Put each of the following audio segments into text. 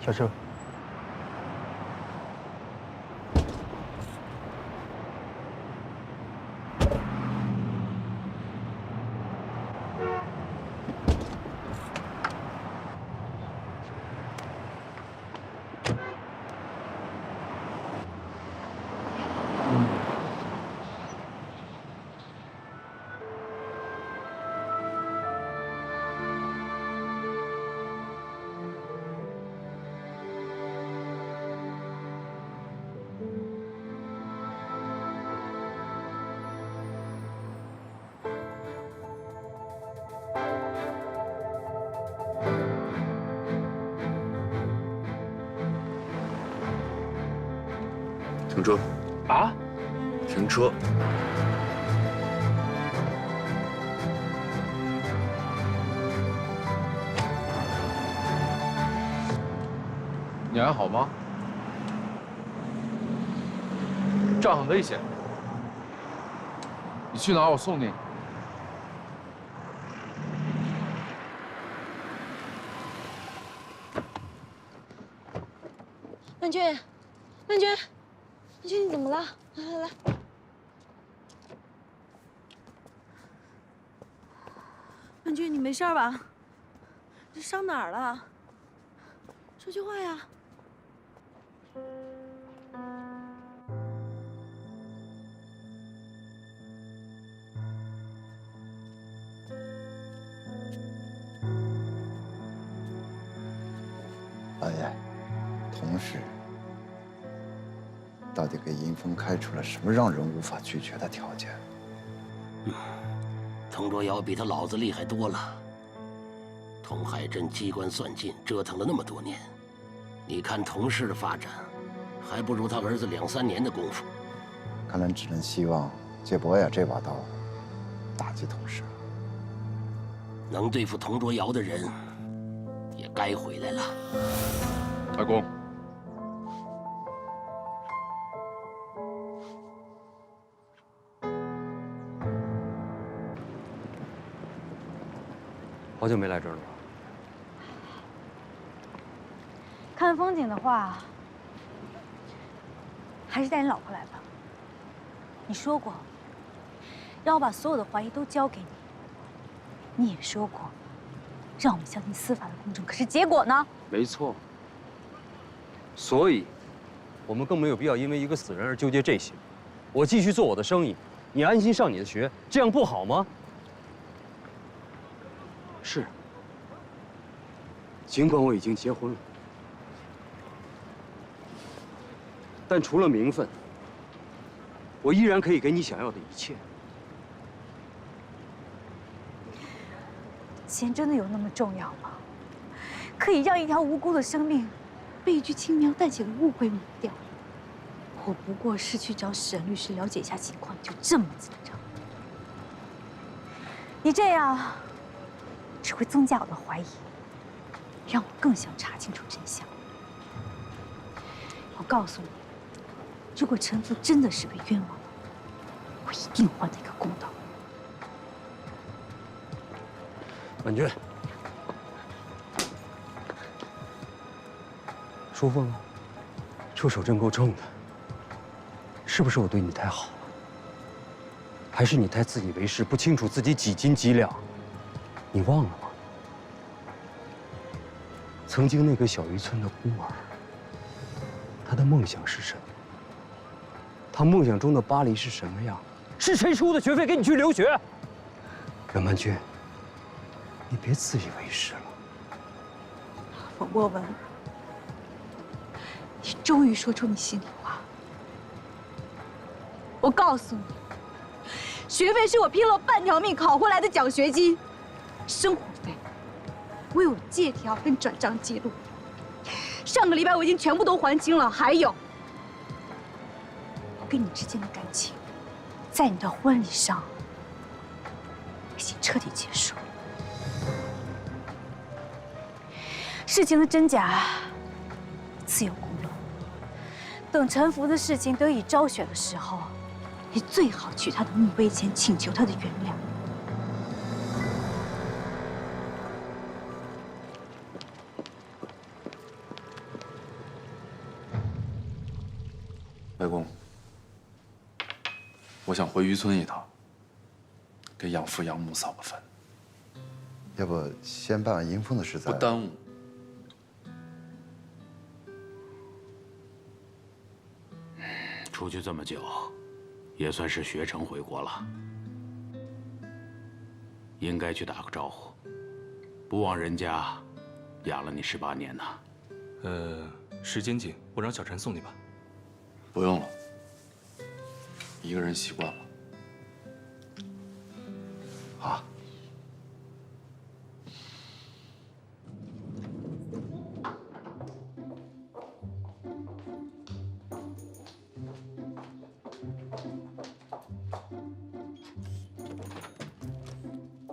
下车。停车！啊！停车！你还好吗？这样很危险。你去哪儿？我送你。曼君，曼君，曼君，你怎么了？来来来。曼君，你没事吧？这伤哪儿了？说句话呀。老爷，同事到底给银峰开出了什么让人无法拒绝的条件？佟卓瑶比他老子厉害多了。佟海镇机关算尽，折腾了那么多年，你看佟氏的发展，还不如他儿子2、3年的功夫。看来只能希望借伯雅这把刀，打击佟氏了。能对付佟卓瑶的人，也该回来了。阿公，好久没来这儿了吧？看风景的话，还是带你老婆来吧。你说过，让我把所有的怀疑都交给你。你也说过，让我们相信司法的公正。可是结果呢？没错。所以，我们更没有必要因为一个死人而纠结这些。我继续做我的生意，你安心上你的学，这样不好吗？是。尽管我已经结婚了，但除了名分，我依然可以给你想要的一切。钱真的有那么重要吗？可以让一条无辜的生命被一句轻描淡写的误会抹掉？我不过是去找沈律师了解一下情况，就这么紧张？你这样只会增加我的怀疑，让我更想查清楚真相。我告诉你，如果陈福真的是被冤枉的，我一定还他一个公道。婉君，舒服吗？出手真够重的。是不是我对你太好了？还是你太自以为是，不清楚自己几斤几两？你忘了吗？曾经那个小渔村的孤儿，他的梦想是什么？他梦想中的巴黎是什么样？是谁出的学费给你去留学？任曼君，你别自以为是了。冯博文，你终于说出你心里话。我告诉你，学费是我拼了半条命考回来的奖学金，生活费我有借条跟转账记录，上个礼拜我已经全部都还清了。还有，我跟你之间的感情，在你的婚礼上已经彻底结束。事情的真假，自有公论。等陈福的事情得以昭雪的时候，你最好去他的墓碑前请求他的原谅。外公，我想回渔村一趟，给养父养母扫个坟。要不先办完迎风的事再？不耽误。出去这么久，也算是学成回国了，应该去打个招呼，不忘人家养了你18年呢。时间紧，我让小陈送你吧。不用了，一个人习惯了。好。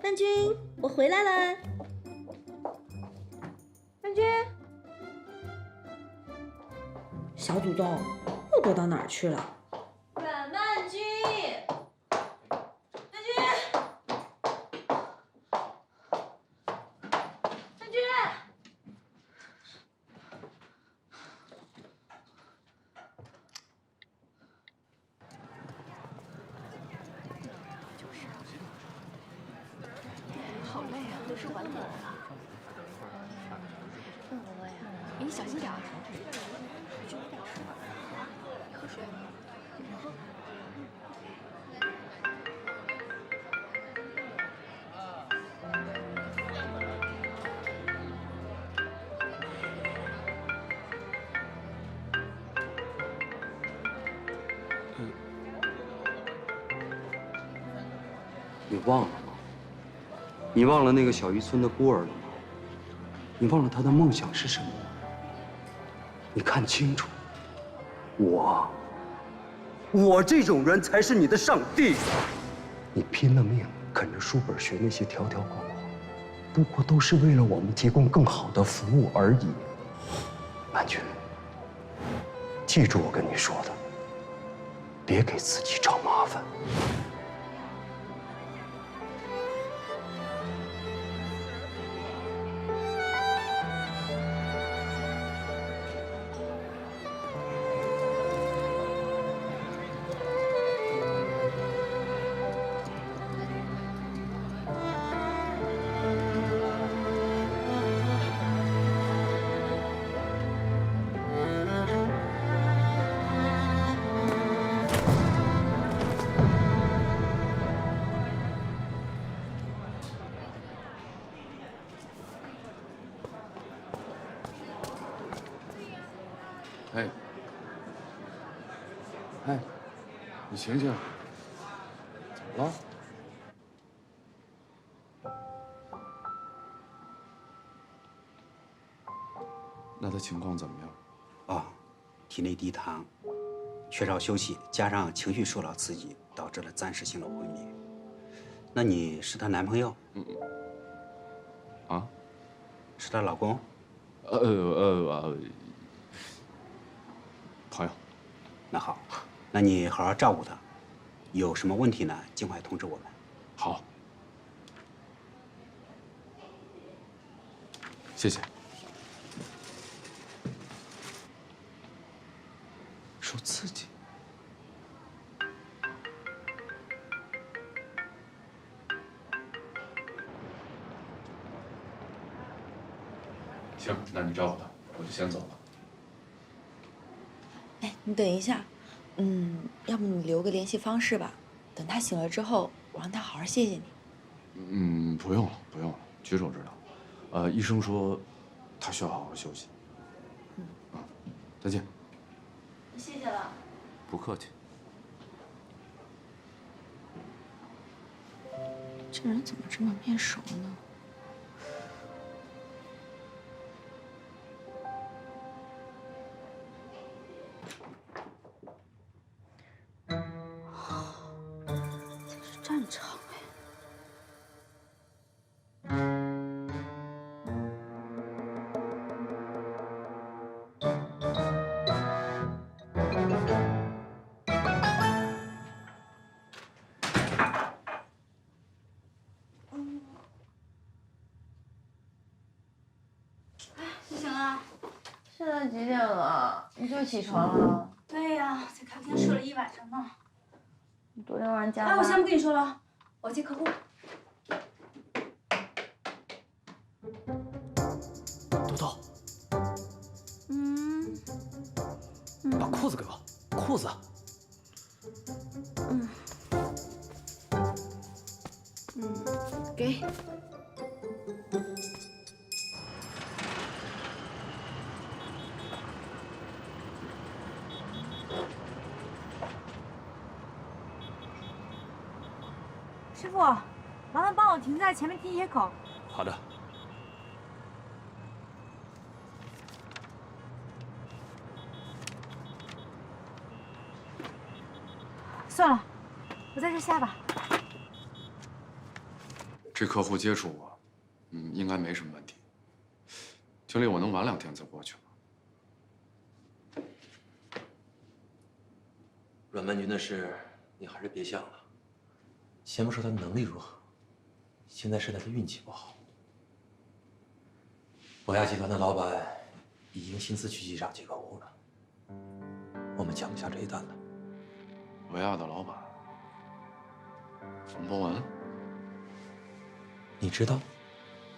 范君，我回来了。范君，小祖宗又躲到哪儿去了？阮曼君，范君，范君。好累啊，都是晚点了。你小心点儿。你喝水。喝。你忘了吗？你忘了那个小渔村的孤儿了吗？你忘了他的梦想是什么吗？你看清楚，我这种人才是你的上帝。你拼了命啃着书本学那些条条框框，不过都是为了我们提供更好的服务而已。曼君，记住我跟你说的，别给自己找麻烦。哎，哎，你醒醒，怎么了？那他情况怎么样？啊，体内低糖，缺少休息，加上情绪受到刺激，导致了暂时性的昏迷。那你是她男朋友？啊？是她老公？朋友。那好，那你好好照顾她，有什么问题呢，尽快通知我们。好，谢谢。受刺激。行，那你照顾他，我就先走了。哎，你等一下，要不你留个联系方式吧，等他醒了之后，我让他好好谢谢你。不用了，不用了，举手知道。医生说他需要好好休息。再见。谢谢了。不客气。这人怎么这么面熟呢？这是战场哎。醒了，现在几点了？你就起床了？对呀。呀，在咖啡厅睡了一晚上呢。你昨天晚上加哎，我先不跟你说了，我要接客户。豆豆，把裤子给我，裤子。给。师傅，麻烦帮我停在前面地铁口。好的。算了，我在这下吧。这客户接触我，应该没什么问题。经理，我能晚2天再过去吗？阮曼君的事，你还是别想了。先不说他能力如何，现在是他的运气不好。博亚集团的老板已经心思去机场接客户了，我们抢不下这一单了。博亚的老板，冯博文，你知道？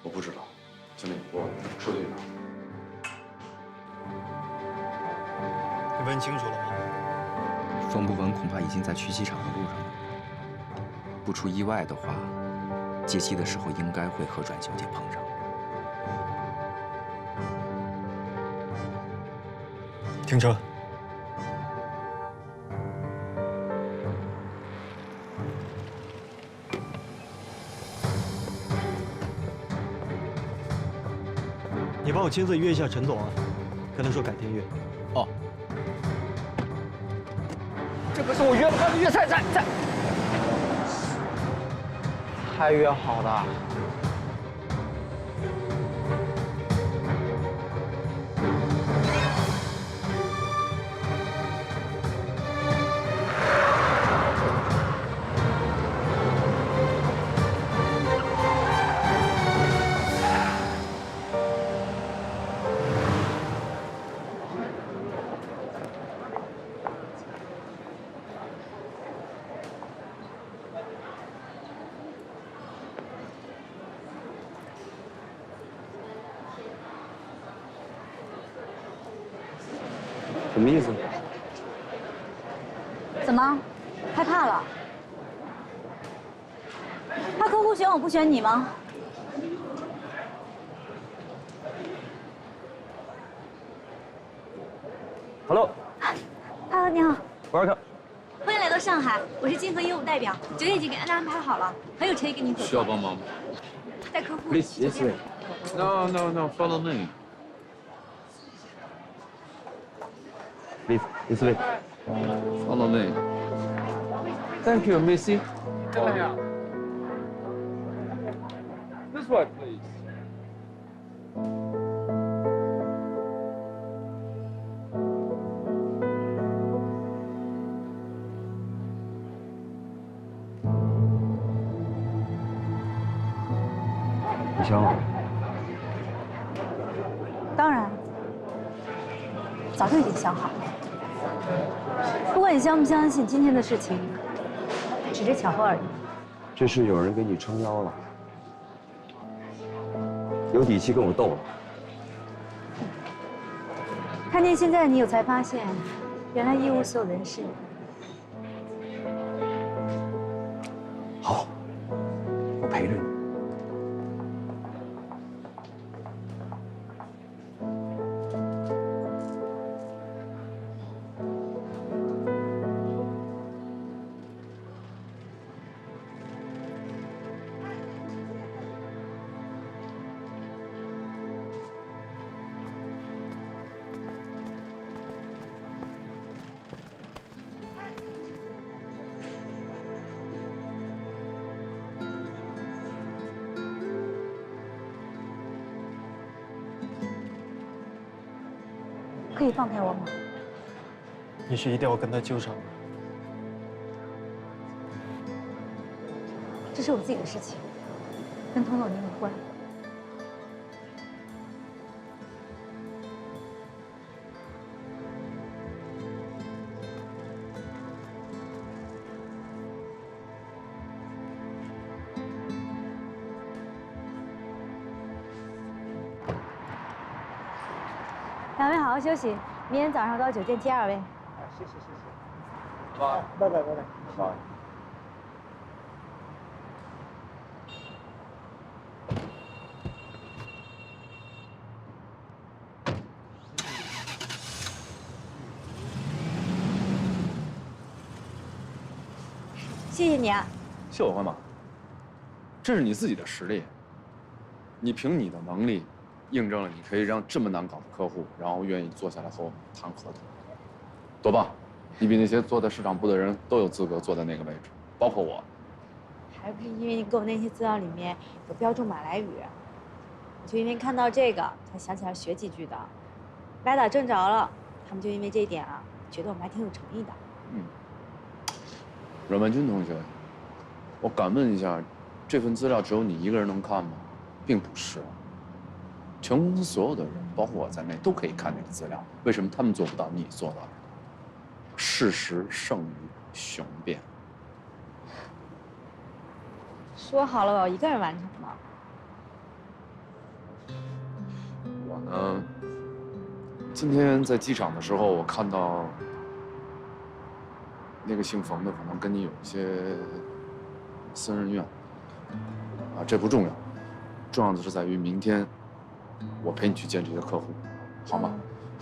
我不知道。经理，我出去一趟。你问清楚了吗？冯博文恐怕已经在去机场的路上了。不出意外的话，接机的时候应该会和阮小姐碰上。停车。你帮我亲自约一下陈总啊，跟他说改天约。哦。这不是我约了他的约菜，才约好的。什么意思？怎么，害怕了？怕客户选我不选你吗？ Hello， 你好，我是欢迎来到上海，我是金河业务代表，9点已经给大家安排好了，很有诚意跟您合作。需要帮忙吗？带客户。 Please, this way. No, follow me. Please, this way. Follow me. Thank you, Missy. This way, please. 你想好了？当然，早就已经想好了。不管你相不相信，今天的事情只是巧合而已。这是有人给你撑腰了，有底气跟我斗了。看见现在的你，我才发现，原来一无所有的人是你。好，我陪着你。 可以放开我吗？你是一定要跟他纠缠吗？这是我自己的事情，跟童总您无关。两位好好休息，明天早上到酒店接2位。谢谢。拜拜。拜。谢谢你啊。谢我干嘛？这是你自己的实力，你凭你的能力，印证了你可以让这么难搞的客户，然后愿意坐下来和我谈合同，多棒！你比那些坐在市场部的人都有资格坐在那个位置，包括我。还不是因为你给我那些资料里面有标注马来语，我就因为看到这个才想起来学几句的，歪打正着了。他们就因为这一点啊，觉得我们还挺有诚意的。阮万军同学，我敢问一下，这份资料只有你一个人能看吗？并不是，全公司所有的人，包括我在内，都可以看那个资料。为什么他们做不到，你做到了？事实胜于雄辩。说好了我要一个人完成的。我呢，今天在机场的时候，我看到那个姓冯的可能跟你有一些私人恩怨，这不重要，重要的是在于明天我陪你去见这些客户，好吗？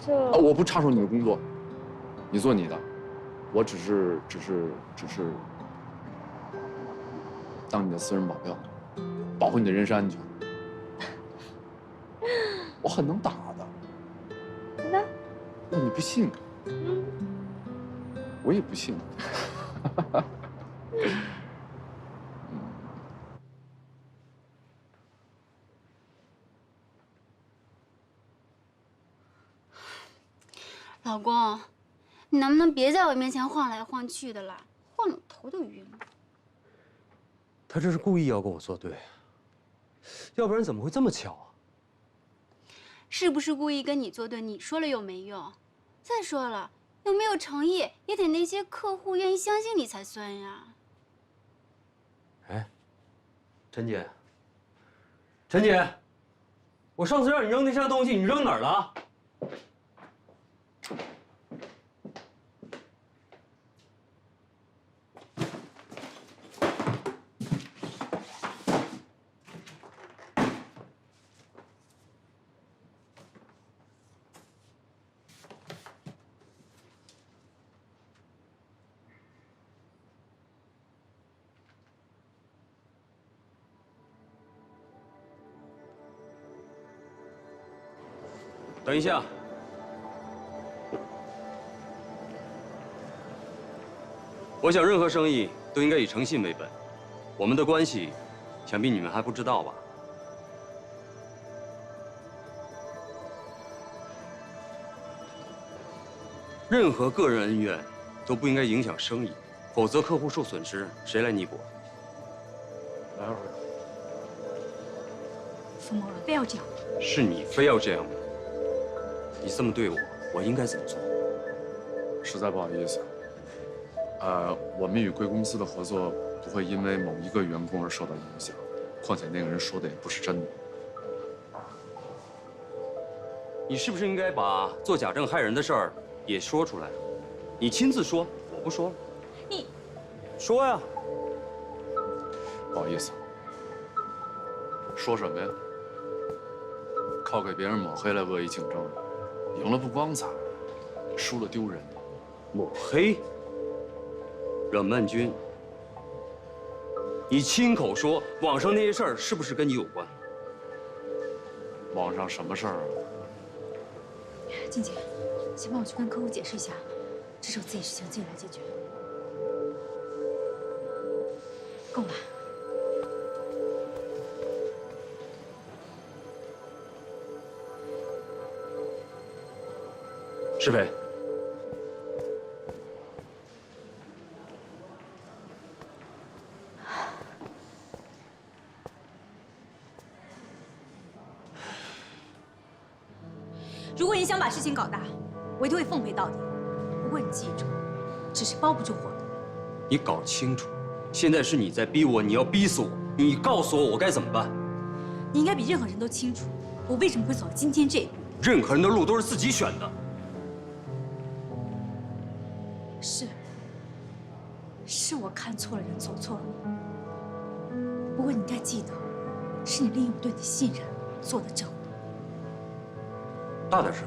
我不插手你的工作，你做你的，我只是当你的私人保镖，保护你的人身安全。我很能打的。真的？你不信？我也不信。老公，你能不能别在我面前晃来晃去的了？晃得我头都晕了。他这是故意要跟我作对，要不然怎么会这么巧啊？是不是故意跟你作对？你说了又没用。再说了，有没有诚意也得那些客户愿意相信你才算呀。哎，陈姐，陈姐，我上次让你扔那箱东西，你扔哪儿了？等一下，我想任何生意都应该以诚信为本。我们的关系，想必你们还不知道吧？任何个人恩怨都不应该影响生意，否则客户受损失，谁来弥补？来会儿。疯魔了，非要这样？是你非要这样吗？你这么对我，我应该怎么做？实在不好意思，我们与贵公司的合作不会因为某一个员工而受到影响，况且那个人说的也不是真的。你是不是应该把做假证害人的事儿也说出来？你亲自说，我不说了。你说呀。不好意思，说什么呀？靠给别人抹黑来恶意竞争，赢了不光彩，输了丢人。抹黑？阮曼君，你亲口说网上那些事儿是不是跟你有关？网上什么事儿啊？静姐，先帮我去跟客户解释一下，这是我自己事情，自己来解决。够了。是非。如果你想把事情搞大，我一定会奉陪到底。不过你记住，纸是包不住火的。你搞清楚，现在是你在逼我，你要逼死我。你告诉我，我该怎么办？你应该比任何人都清楚，我为什么会走到今天这一步。任何人的路都是自己选的。是我看错了人，走错了路。不过你应该记得，是你利用我对你的信任做的证。大点声，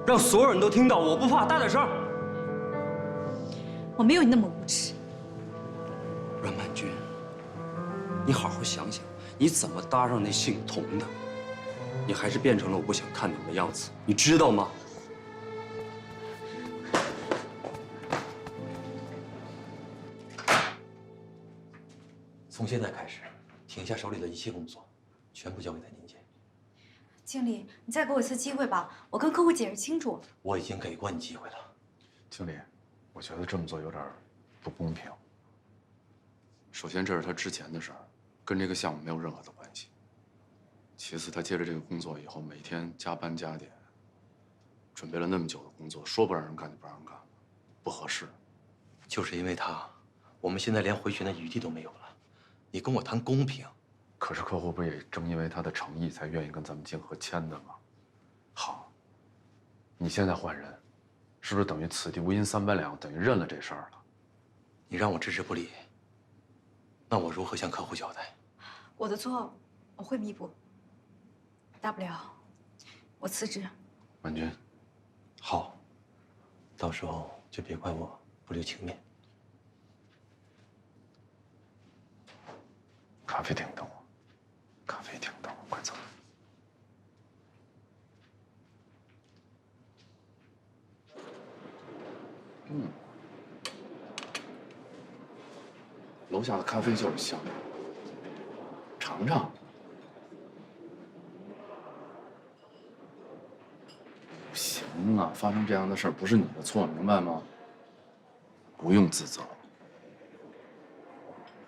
让所有人都听到，我不怕。大点声。我没有你那么无耻。阮曼君，你好好想想，你怎么搭上那姓童的？你还是变成了我不想看到的样子，你知道吗？从现在开始，停下手里的一切工作，全部交给谭金杰。经理，你再给我一次机会吧，我跟客户解释清楚。我已经给过你机会了。经理，我觉得这么做有点不公平。首先，这是他之前的事儿，跟这个项目没有任何的关系。其次，他接着这个工作以后，每天加班加点，准备了那么久的工作，说不让人干就不让人干，不合适。就是因为他，我们现在连回旋的余地都没有了。你跟我谈公平，可是客户不也正因为他的诚意才愿意跟咱们竞合签的吗？好，你现在换人，是不是等于此地无银三百两，等于认了这事儿了？你让我置之不理，那我如何向客户交代？我的错我会弥补，大不了我辞职。婉君，好，到时候就别怪我不留情面。咖啡厅等我，咖啡厅等我，快走。楼下的咖啡就是香，尝尝。不行啊，发生这样的事儿不是你的错，明白吗？不用自责，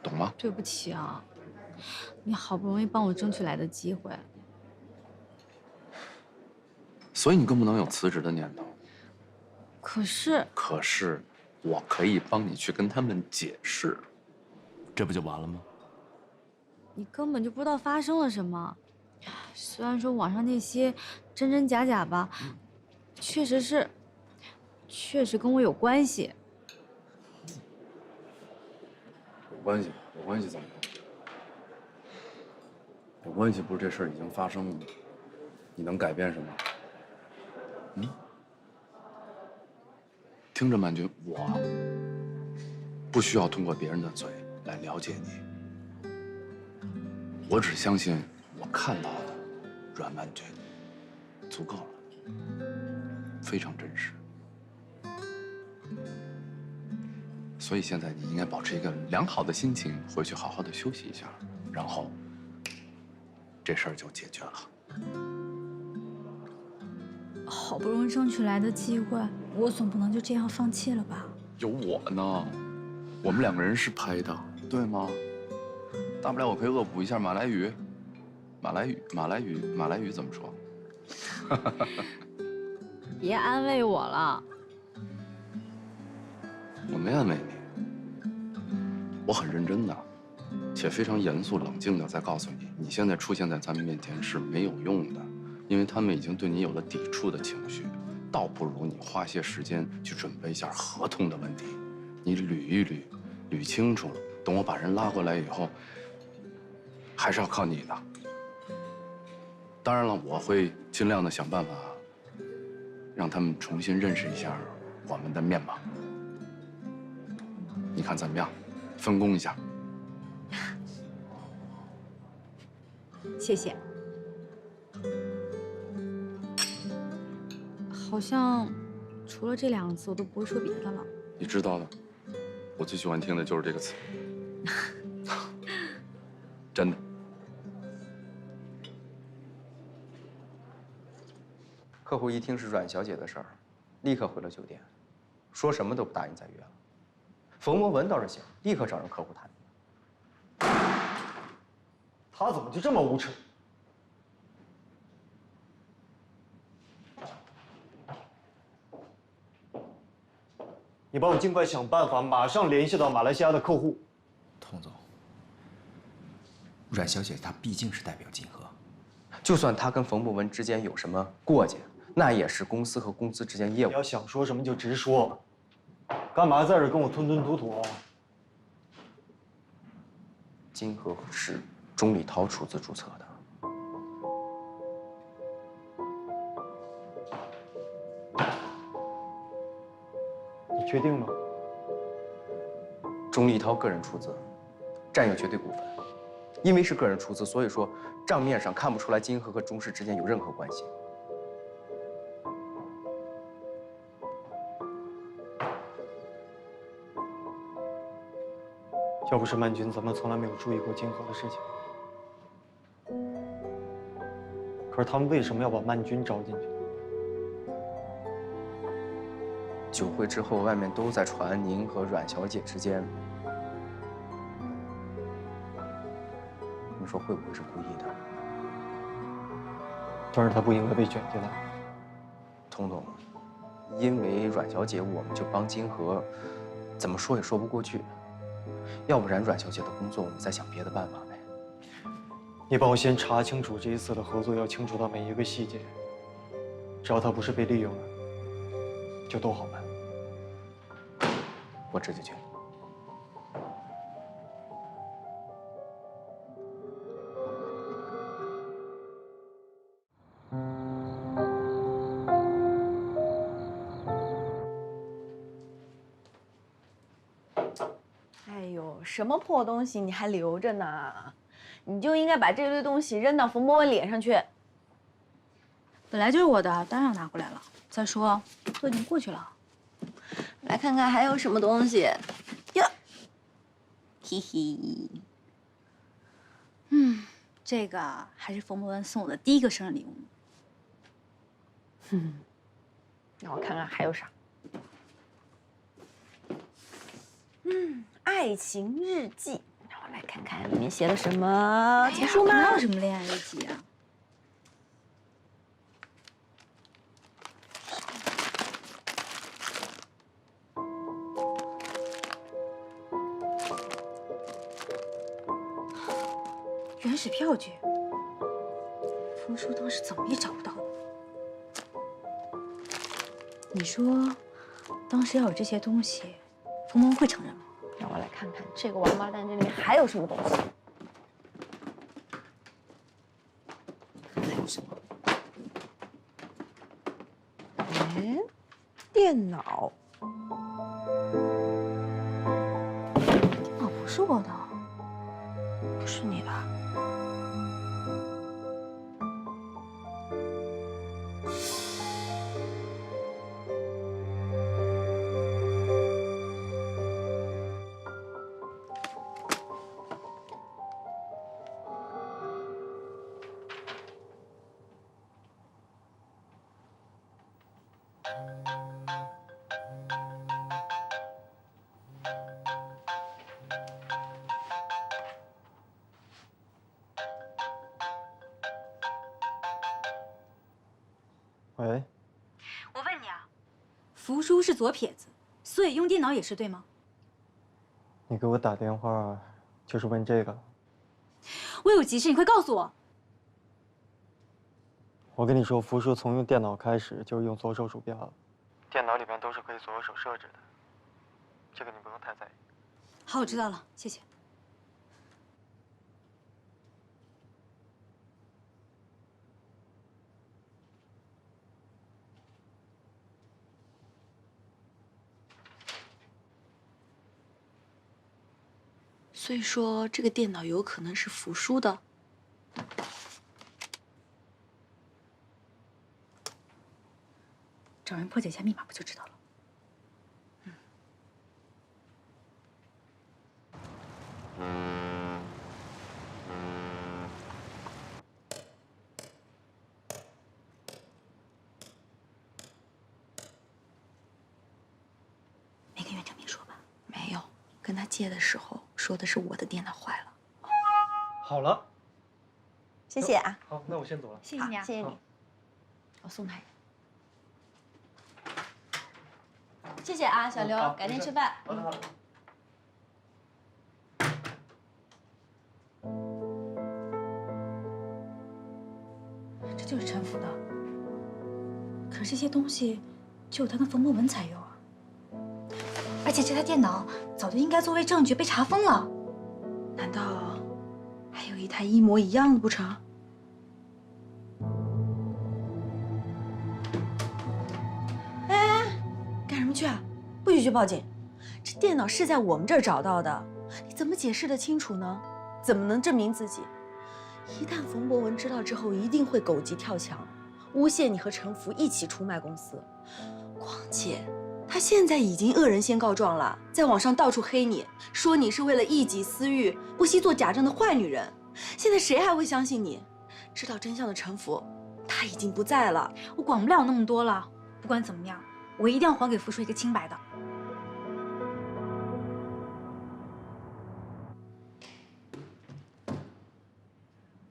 懂吗？对不起啊，你好不容易帮我争取来的机会，所以你更不能有辞职的念头。可是我可以帮你去跟他们解释，这不就完了吗？你根本就不知道发生了什么。虽然说网上那些真真假假吧，确实跟我有关系。有关系，有关系怎么了？有关系不是这事儿已经发生了吗？你能改变什么？听着，曼君，我不需要通过别人的嘴来了解你，我只相信我看到的阮曼君足够了，非常真实。所以现在你应该保持一个良好的心情，回去好好的休息一下，然后这事儿就解决了。好不容易争取来的机会，我总不能就这样放弃了吧？有我呢，我们两个人是拍的，对吗？大不了我可以恶补一下马来语。马来语怎么说？别安慰我了。我没安慰你，我很认真的，且非常严肃冷静的在告诉你，你现在出现在咱们面前是没有用的，因为他们已经对你有了抵触的情绪，倒不如你花些时间去准备一下合同的问题，你捋一捋，捋清楚了，等我把人拉过来以后，还是要靠你的。当然了，我会尽量的想办法，让他们重新认识一下我们的面貌。你看怎么样？分工一下。谢谢。好像除了这两个字，我都不会说别的了。你知道的，我最喜欢听的就是这个词。真的。客户一听是阮小姐的事儿，立刻回了酒店，说什么都不答应再约了。冯博文倒是行，立刻找人客户谈。他怎么就这么无耻？你帮我尽快想办法，马上联系到马来西亚的客户。童总，阮小姐她毕竟是代表金河，就算他跟冯博文之间有什么过节，那也是公司和公司之间业务。你要想说什么就直说，干嘛在这跟我吞吞吐吐？金河是钟立涛出资注册的。你确定吗？钟立涛个人出资，占有绝对股份。因为是个人出资，所以说账面上看不出来金河和钟氏之间有任何关系。要不是曼君，咱们从来没有注意过金河的事情。可是他们为什么要把曼君招进去？酒会之后，外面都在传您和阮小姐之间，你说会不会是故意的？但是他不应该被卷进来。彤彤，因为阮小姐，我们就帮金河，怎么说也说不过去。要不然阮小姐的工作，我们再想别的办法呗。你帮我先查清楚这一次的合作，要清楚到每一个细节。只要他不是被利用了，就都好办。我这就去。哎呦，什么破东西你还留着呢？你就应该把这堆东西扔到冯博文脸上去。本来就是我的，当然拿回来了。再说，都已经过去了。来看看还有什么东西。哟，嘿嘿。这个还是冯博文送我的第一个生日礼物。让我看看还有啥。爱情日记，让我来看看里面写了什么。结束吗？哪有什么恋爱日记啊？原始票据，福叔当时怎么也找不到呢？你说，当时要有这些东西，冯博文会承认吗？让我来看看这个王八蛋这里面还有什么东西。还有什么？哎，电脑。电脑不是我的，不是你的。喂，我问你啊，福叔是左撇子，所以用电脑也是对吗？你给我打电话就是问这个？我有急事，你快告诉我。我跟你说，福叔从用电脑开始就是用左手鼠标了，电脑里面都是可以左手设置的，这个你不用太在意。好，我知道了，谢谢。所以说，这个电脑有可能是福叔的。找人破解一下密码不就知道了？没跟袁成明说吧？没有，跟他借的时候说的是我的电脑坏了。好了，谢谢啊。好，那我先走了。谢谢你啊，谢谢你。我送他一个。谢谢啊，小刘，改天吃饭。好的，好的。这就是陈福的。可是这些东西只有他跟冯博文才有啊。而且这台电脑早就应该作为证据被查封了。难道还有一台一模一样的不成？哎，干什么去啊？不许去报警！这电脑是在我们这儿找到的，你怎么解释得清楚呢？怎么能证明自己？一旦冯博文知道之后，一定会狗急跳墙，诬陷你和陈福一起出卖公司。况且，他现在已经恶人先告状了，在网上到处黑你，说你是为了一己私欲，不惜做假证的坏女人。现在谁还会相信你？知道真相的陈福，他已经不在了。我管不了那么多了。不管怎么样，我一定要还给福叔一个清白的。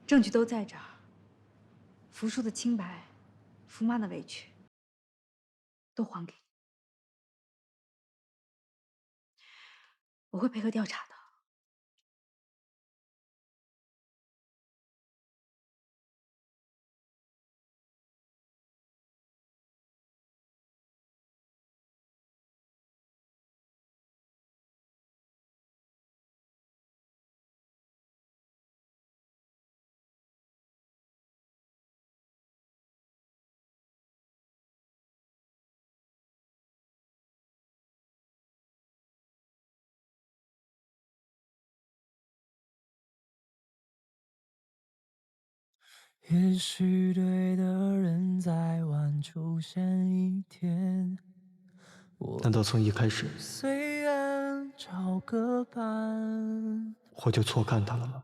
证据都在这儿，福叔的清白，福妈的委屈，都还给你。我会配合调查的。也许对的人在晚出现一天，难道从一开始虽然找个伴，我就错看他了吗？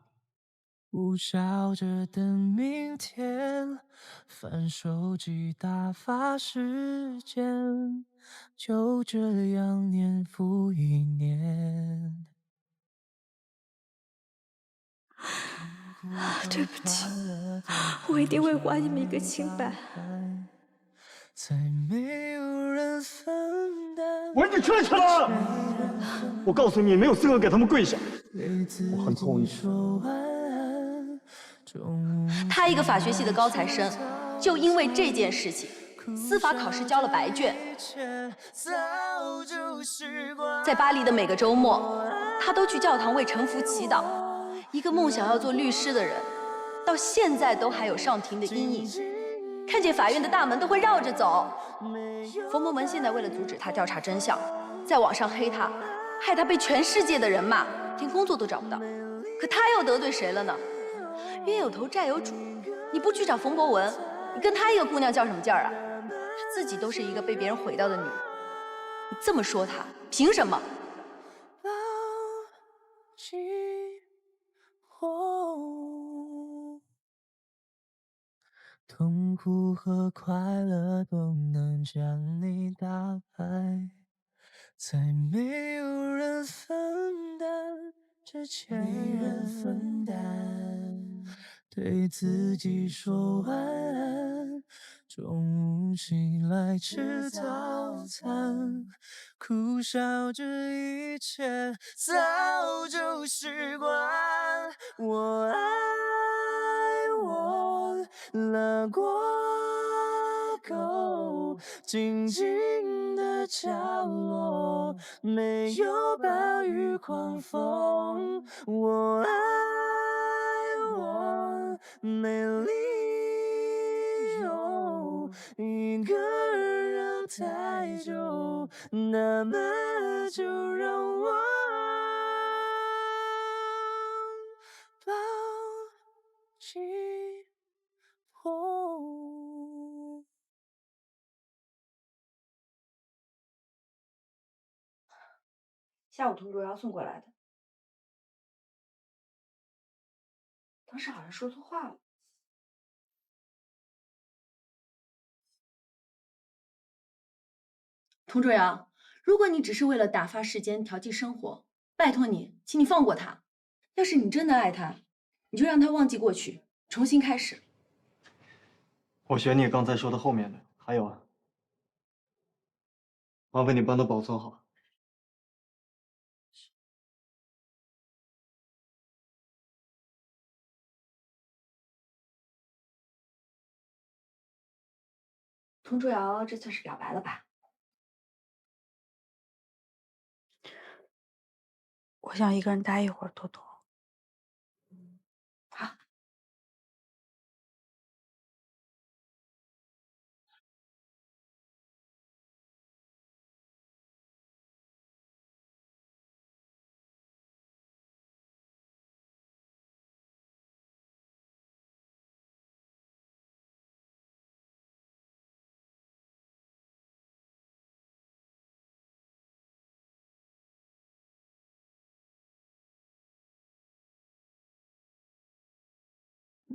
不笑着等明天，翻手机打发时间，就这样年复一年。对不起，我一定会还你们一个清白。再没有人分担。我让你跪下了！我告诉你，你没有资格给他们跪下。我很痛你。他一个法学系的高材生，就因为这件事情，司法考试交了白卷。在巴黎的每个周末，他都去教堂为陈福祈祷。一个梦想要做律师的人，到现在都还有上庭的阴影，看见法院的大门都会绕着走。冯博文现在为了阻止他调查真相，在网上黑他，害他被全世界的人骂，连工作都找不到。可他又得罪谁了呢？冤有头债有主，你不去找冯博文，你跟他一个姑娘较什么劲儿啊？她自己都是一个被别人毁掉的女人，你这么说她，凭什么？痛苦和快乐都能将你打败，再没有人分担这前人分担，对自己说晚安，中午醒来吃早餐，苦笑着一切早就习惯。我爱我拉过沟，静静的角落，没有暴雨狂风。我爱我没理由，一个人太久，那么就让我抱紧我。下午同卓瑶送过来的，当时好像说错话了。童卓瑶，如果你只是为了打发时间、调剂生活，拜托你，请你放过他。要是你真的爱他，你就让他忘记过去，重新开始。我学你刚才说的后面的，还有啊，麻烦你帮他保存好。童竹瑶这算是表白了吧？我想一个人待一会儿，托托。好。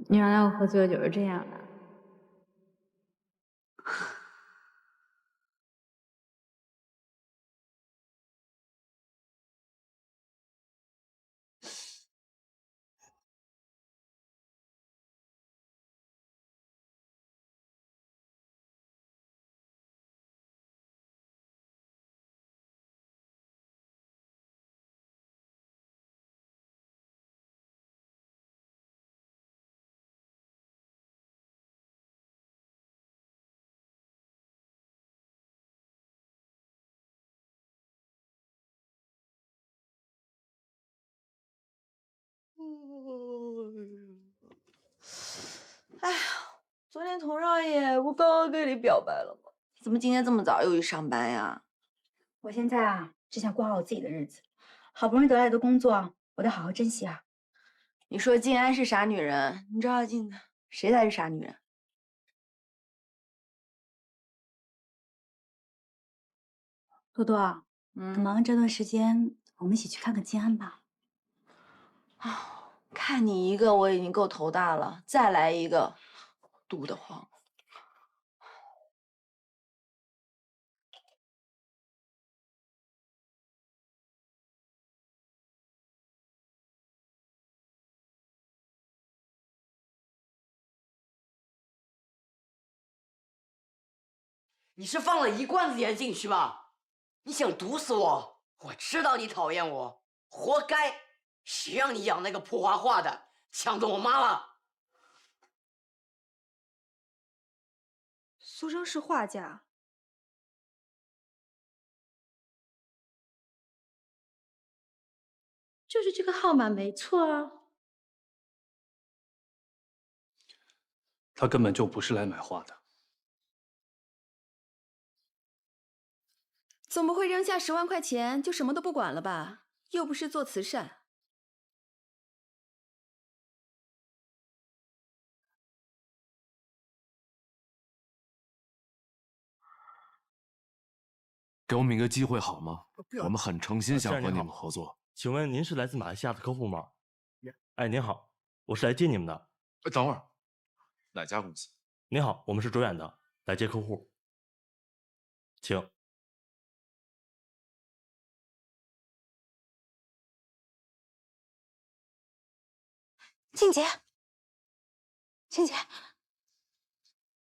原来我喝醉酒是这样的。哎呀，昨天童少爷不刚刚跟你表白了吗？你怎么今天这么早又去上班呀？我现在啊，只想过好我自己的日子，好不容易得来的工作，我得好好珍惜啊。你说静安是傻女人，你照镜子，谁才是傻女人？多多，等忙完这段时间，我们一起去看看静安吧。看你一个我已经够头大了，再来一个，堵得慌。你是放了一罐子盐进去吧？你想毒死我？我知道你讨厌我，活该！谁让你养那个破画画的，抢走我妈了？苏生是画家，就是这个号码没错啊。他根本就不是来买画的。总不会扔下10万块钱就什么都不管了吧？又不是做慈善。给我们一个机会好吗？我们很诚心想和你们合作。请问您是来自马来西亚的客户吗？哎，您好，我是来接你们的。等会儿，哪家公司？您好，我们是卓远的，来接客户，请。静姐，静姐，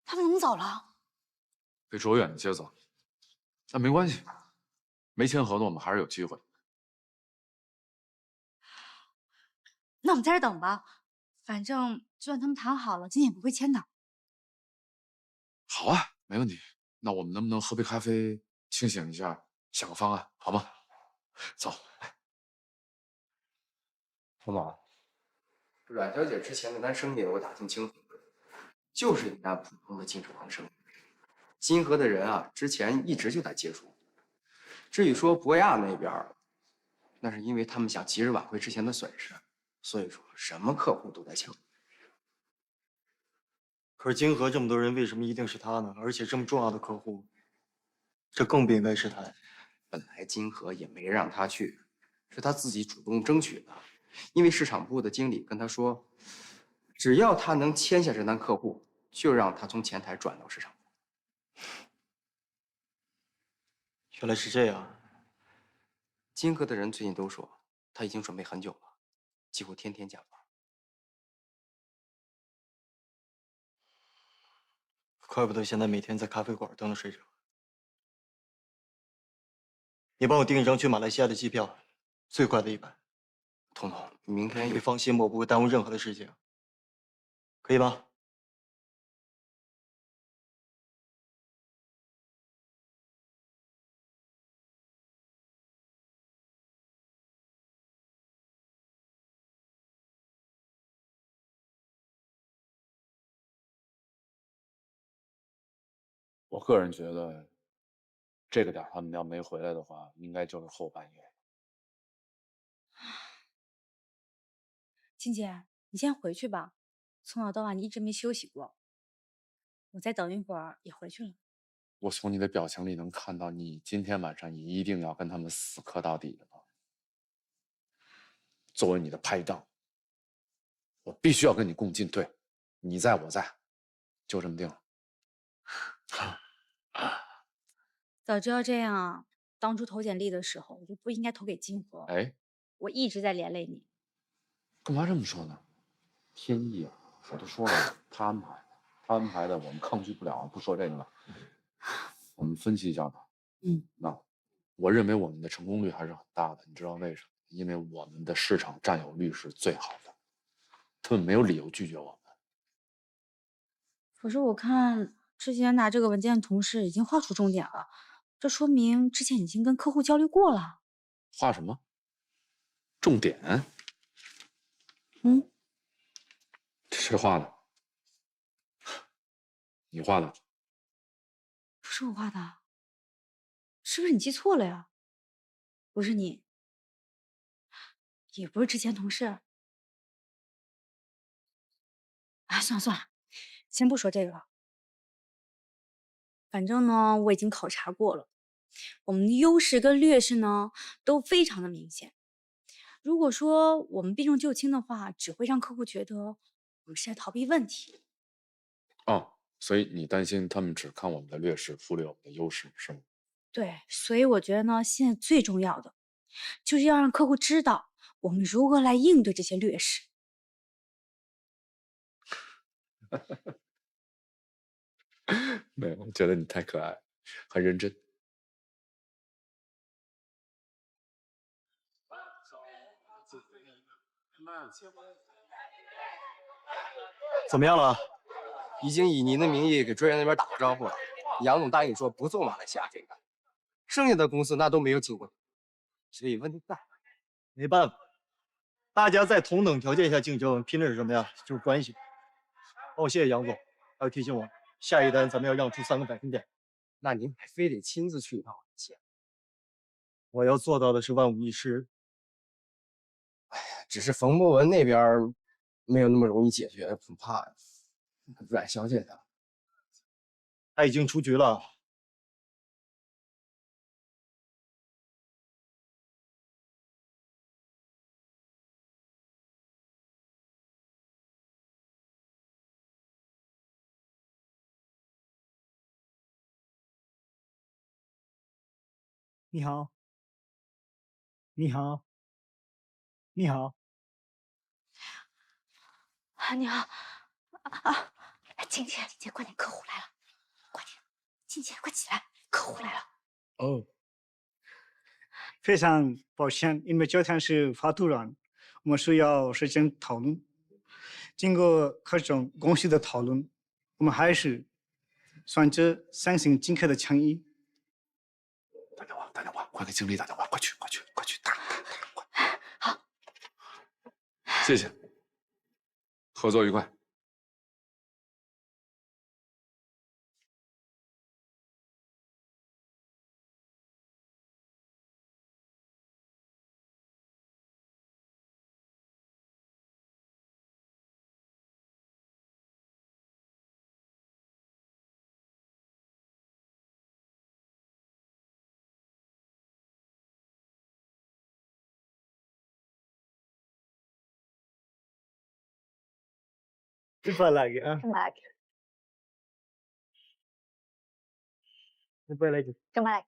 他们怎么走了？被卓远的接走。那没关系，没签合同，我们还是有机会。那我们在这等吧，反正就算他们谈好了，今天也不会签的。好啊，没问题。那我们能不能喝杯咖啡，清醒一下，想个方案，好吗？走。童总，阮小姐之前跟咱生意我打听清楚了，就是你那普通的进口行生意。金河的人啊，之前一直就在接触。至于说博亚那边，那是因为他们想及时挽回之前的损失，所以说什么客户都在抢。可是金河这么多人，为什么一定是他呢？而且这么重要的客户，这更不应该是他。本来金河也没让他去，是他自己主动争取的。因为市场部的经理跟他说，只要他能签下这单客户，就让他从前台转到市场部。原来是这样。金河的人最近都说，他已经准备很久了，几乎天天加班。怪不得现在每天在咖啡馆都能睡着。你帮我订一张去马来西亚的机票，最快的一班。童总，明天你放心，我不会耽误任何的事情，可以吧？我个人觉得，这个点他们要没回来的话，应该就是后半夜。静姐，你先回去吧，从早到晚你一直没休息过。我再等一会儿也回去了。我从你的表情里能看到，你今天晚上你一定要跟他们死磕到底的。作为你的拍档，我必须要跟你共进退，你在我在，就这么定了。早知道这样啊，当初投简历的时候我就不应该投给金河。哎，我一直在连累你。干嘛这么说呢？天意啊，我都说了，他安排的，他安排的，我们抗拒不了。不说这个了，我们分析一下吧。那我认为我们的成功率还是很大的，你知道为什么？因为我们的市场占有率是最好的，他们没有理由拒绝我们。可是我看之前拿这个文件的同事已经画出重点了，这说明之前已经跟客户交流过了。画什么？重点？这谁画的？你画的？不是我画的，是不是你记错了呀？不是你，也不是之前同事。哎，算了算了，先不说这个了。反正呢，我已经考察过了，我们的优势跟劣势呢都非常的明显。如果说我们避重就轻的话，只会让客户觉得我们是在逃避问题。哦，所以你担心他们只看我们的劣势，忽略我们的优势，是吗？对，所以我觉得呢，现在最重要的就是要让客户知道我们如何来应对这些劣势。没有，我觉得你太可爱，很认真。怎么样了？已经以您的名义给专员那边打过招呼了。杨总答应说不做马来西亚这个，剩下的公司那都没有经过，所以问题不大。没办法，大家在同等条件下竞争，拼的是什么呀？就是关系。哦，谢谢杨总，还有提醒我，下一单咱们要让出3个百分点。那您还非得亲自去一趟钱？我要做到的是万无一失。只是冯博文那边没有那么容易解决，恐怕阮小姐的。他已经出局了。你好，你好，你好，你好，啊，静姐，静姐，快点，客户来了，快点，静姐，快起来，客户来了。哦，非常抱歉，因为这趟是发突然，我们需要时间讨论。经过各种公司的讨论，我们还是选择相信金客的诚意。打电话，快给经理打电话，快去，打！好，谢谢，合作愉快。Jumpa lagi, ah. Jumpa lagi. Jumpa lagi.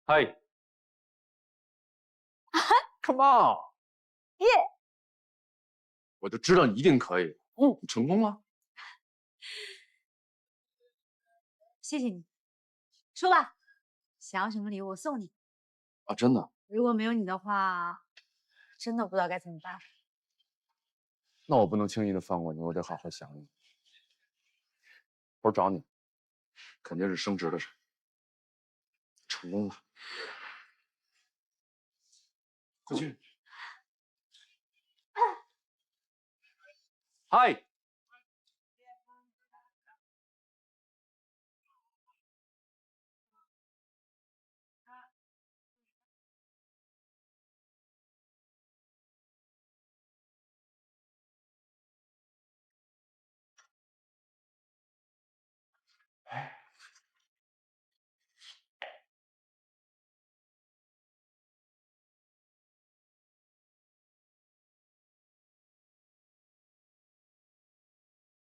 嗨 ，Come on， 耶！我就知道你一定可以。你成功了。谢谢你，说吧，想要什么礼物我送你。啊，真的？如果没有你的话，真的不知道该怎么办。那我不能轻易的放过你，我得好好想你。我找你，肯定是升职的事。成功了。快去。嗨。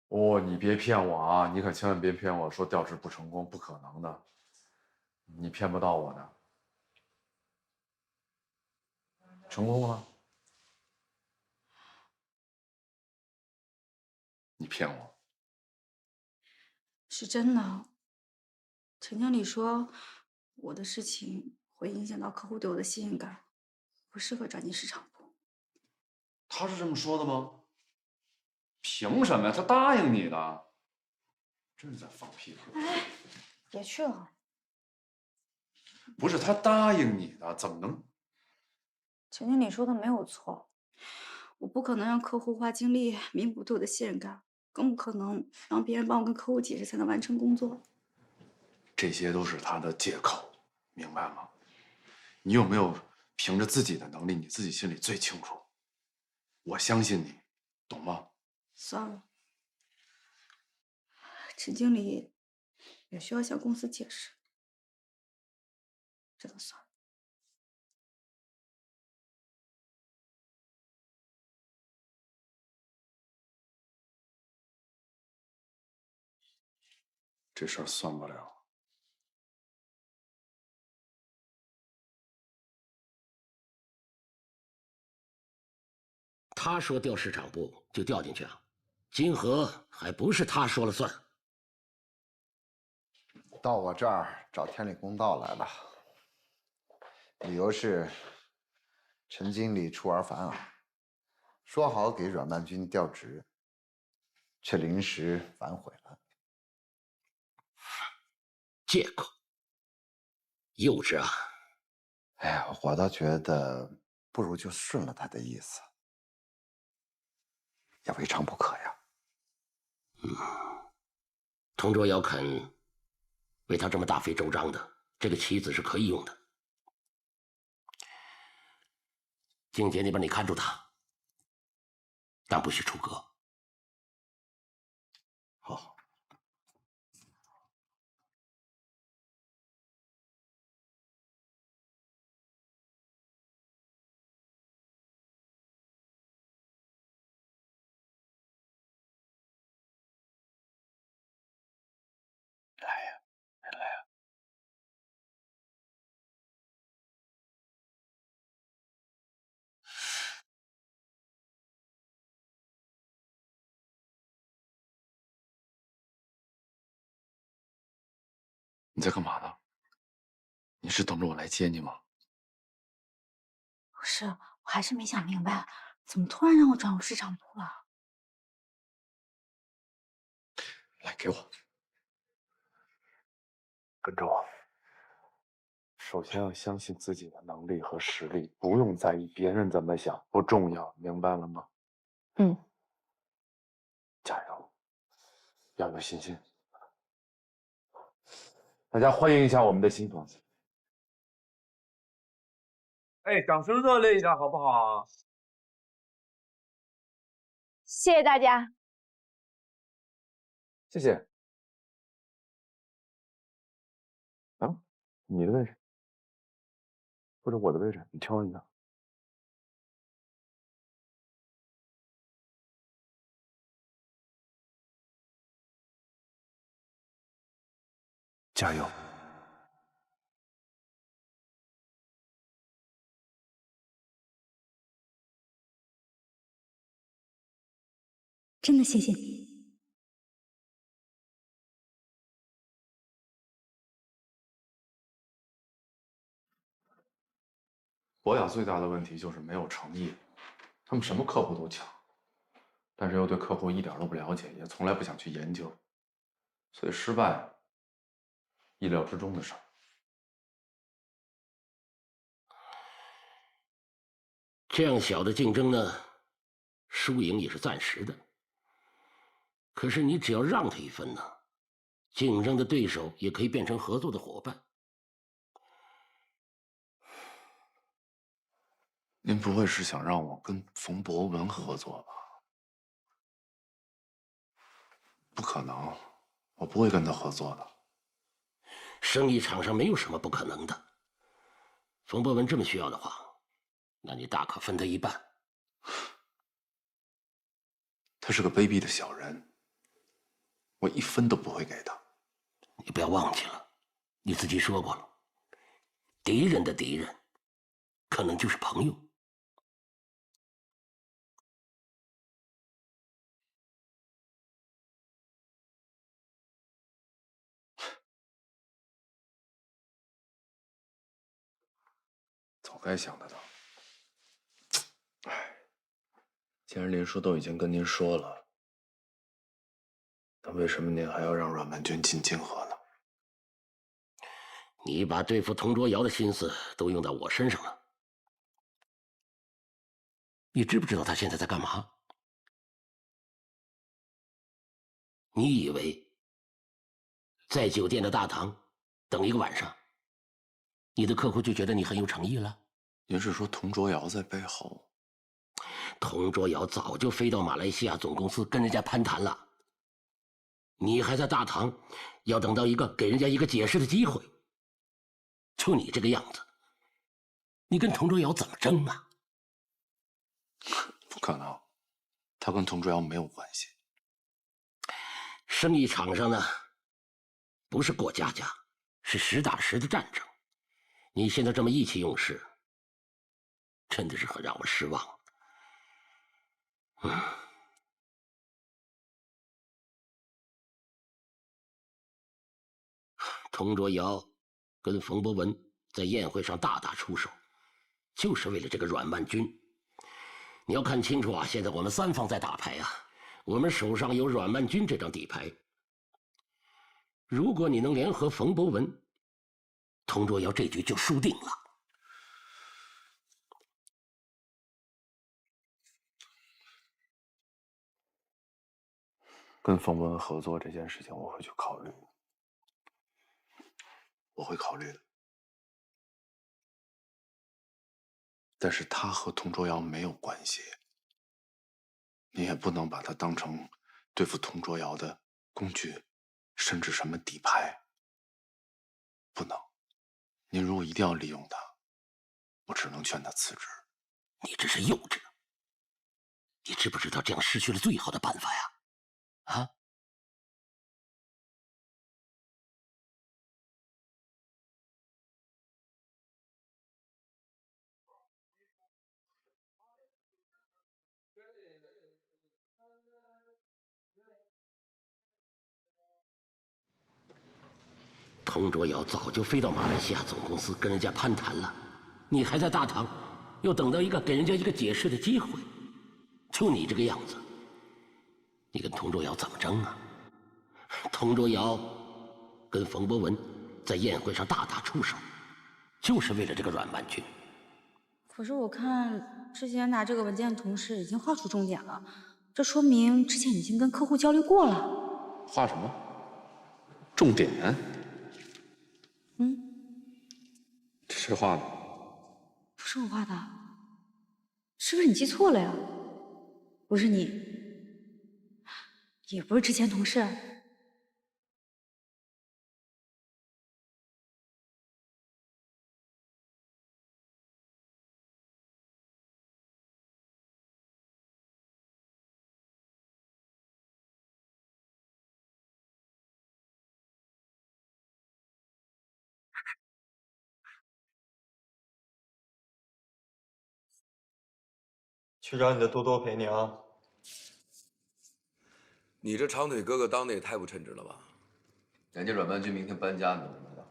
哦，你别骗我啊！你可千万别骗我说调职不成功，不可能的，你骗不到我的。成功了？你骗我？是真的。陈经理说，我的事情会影响到客户对我的信任感，不适合转进市场部。他是这么说的吗？凭什么呀？他答应你的。真是在放屁！哎，别去了。不是他答应你的，怎么能？陈经理说的没有错，我不可能让客户花精力弥补对我的信任感，更不可能让别人帮我跟客户解释才能完成工作。这些都是他的借口，明白吗？你有没有凭着自己的能力，你自己心里最清楚。我相信你，懂吗？算了，陈经理也需要向公司解释，这个算了。这事儿算不了。他说调市场部就调进去啊，金河还不是他说了算。到我这儿找天理公道来了，理由是陈经理出尔反尔，说好给阮曼君调职，却临时反悔了。借口，幼稚啊！哎呀，我倒觉得不如就顺了他的意思，也未尝不可呀。同桌要肯为他这么大费周章的，这个棋子是可以用的。静姐那边你看住他，但不许出格。好。来呀，来呀！你在干嘛呢？你是等着我来接你吗？不是，我还是没想明白，怎么突然让我转入市场部了？来，给我，跟着我。首先要相信自己的能力和实力，不用在意别人怎么想，不重要，明白了吗？嗯。加油，要有信心。大家欢迎一下我们的新同事。哎，掌声热烈一点好不好？谢谢大家。谢谢。啊，你的位置，或者我的位置，你挑一个。加油！真的谢谢你。博雅最大的问题就是没有诚意，他们什么客户都抢，但是又对客户一点都不了解，也从来不想去研究，所以失败意料之中的事儿。这样小的竞争呢，输赢也是暂时的。可是你只要让他一分呢，竞争的对手也可以变成合作的伙伴。您不会是想让我跟冯博文合作吧？不可能，我不会跟他合作的。生意场上没有什么不可能的。冯博文这么需要的话，那你大可分他一半。他是个卑鄙的小人，我一分都不会给他。你不要忘记了，你自己说过了，敌人的敌人，可能就是朋友。早该想得到。哎，既然林叔都已经跟您说了，那为什么您还要让阮曼君进泾河呢？你把对付童卓瑶的心思都用到我身上了。你知不知道他现在在干嘛？你以为在酒店的大堂等一个晚上，你的客户就觉得你很有诚意了？您是说童卓瑶在背后？童卓瑶早就飞到马来西亚总公司跟人家攀谈了，你还在大堂要等到一个给人家一个解释的机会。就你这个样子，你跟童卓瑶怎么争啊？不可能，他跟童卓瑶没有关系。生意场上呢，不是过家家，是实打实的战争。你现在这么意气用事，真的是很让我失望。童卓瑶跟冯博文在宴会上大打出手，就是为了这个阮曼君。你要看清楚啊，现在我们三方在打牌啊，我们手上有阮曼君这张底牌。如果你能联合冯博文，童卓瑶这局就输定了。跟冯博文合作这件事情，我会去考虑，我会考虑的。但是他和童卓瑶没有关系，你也不能把他当成对付童卓瑶的工具，甚至什么底牌。不能，您如果一定要利用他，我只能劝他辞职。你这是幼稚，你知不知道这样失去了最好的办法呀？啊？童卓瑶早就飞到马来西亚总公司跟人家攀谈了，你还在大堂，又等到一个给人家一个解释的机会。就你这个样子，你跟童卓瑶怎么争啊？童卓瑶跟冯博文在宴会上大打出手，就是为了这个阮曼君。可是我看之前拿这个文件的同事已经画出重点了，这说明之前已经跟客户交流过了。画什么？重点？这谁画的？不是我画的，是不是你记错了呀？不是你，也不是之前同事。去找你的多多陪你啊。你这长腿哥哥当的也太不称职了吧？人家阮曼君明天搬家，你都不知道。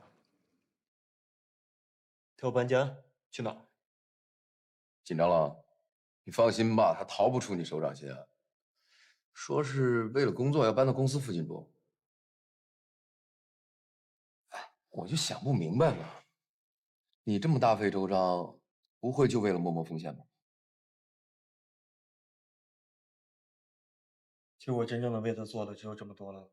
他要搬家去哪儿？紧张了？你放心吧，他逃不出你手掌心啊。说是为了工作要搬到公司附近住。哎，我就想不明白了，你这么大费周章，不会就为了默默奉献吧？其实我真正的为他做的只有这么多了。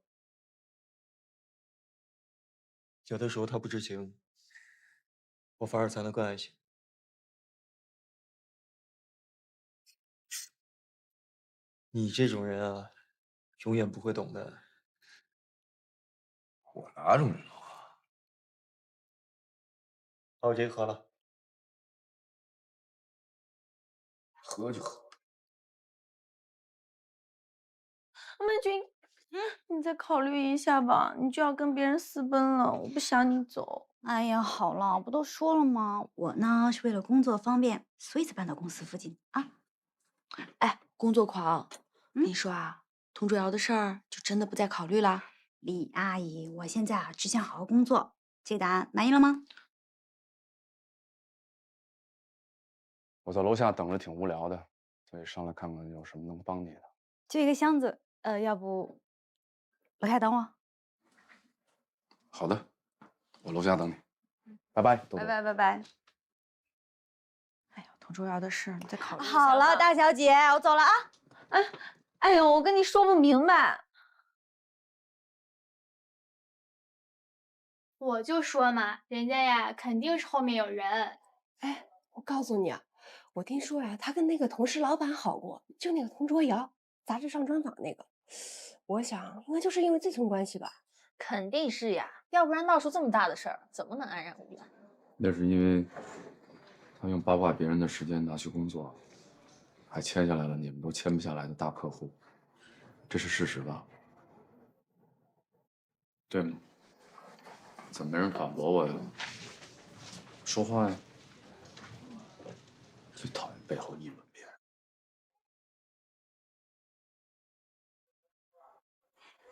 有的时候他不知情，我反而才能更爱惜。你这种人啊，永远不会懂的。我哪种人了？把我这个喝了。喝就喝。曼君，你再考虑一下吧，你就要跟别人私奔了，我不想你走。哎呀，好了，不都说了吗？我呢是为了工作方便，所以才搬到公司附近啊。哎，工作狂，你说啊，童卓瑶的事儿就真的不再考虑啦？李阿姨，我现在啊只想好好工作，这答案满意了吗？我在楼下等着挺无聊的，所以上来看看有什么能帮你的。就一个箱子，要不楼下等我？好的，我楼下等你。拜拜，豆豆。拜拜拜拜。哎呀，童卓瑶的事你再考虑一下吧。好了，大小姐，我走了啊。哎呦，我跟你说不明白。我就说嘛，人家呀肯定是后面有人。哎，我告诉你啊，我听说呀，他跟那个同事老板好过，就那个童卓瑶，杂志上专访那个。我想应该就是因为这层关系吧。肯定是呀，要不然闹出这么大的事儿，怎么能安然无恙？那是因为他用八卦别人的时间拿去工作，还签下来了你们都签不下来的大客户，这是事实吧？对吗？怎么没人反驳我呀？说话呀！最讨厌背后议论别人。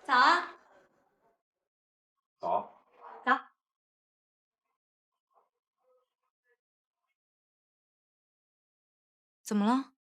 早啊。早。早。怎么了？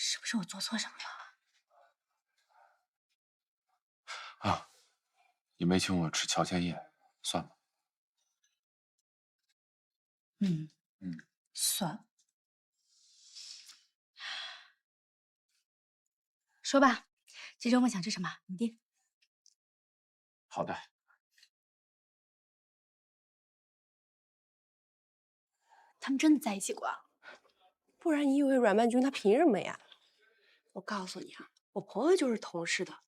是不是我做错什么了？啊，你没请我吃乔迁宴，算了。算。说吧，这周末想吃什么？你定。好的。他们真的在一起过啊？不然你以为阮曼君他凭什么呀？我告诉你啊，我朋友就是同事的。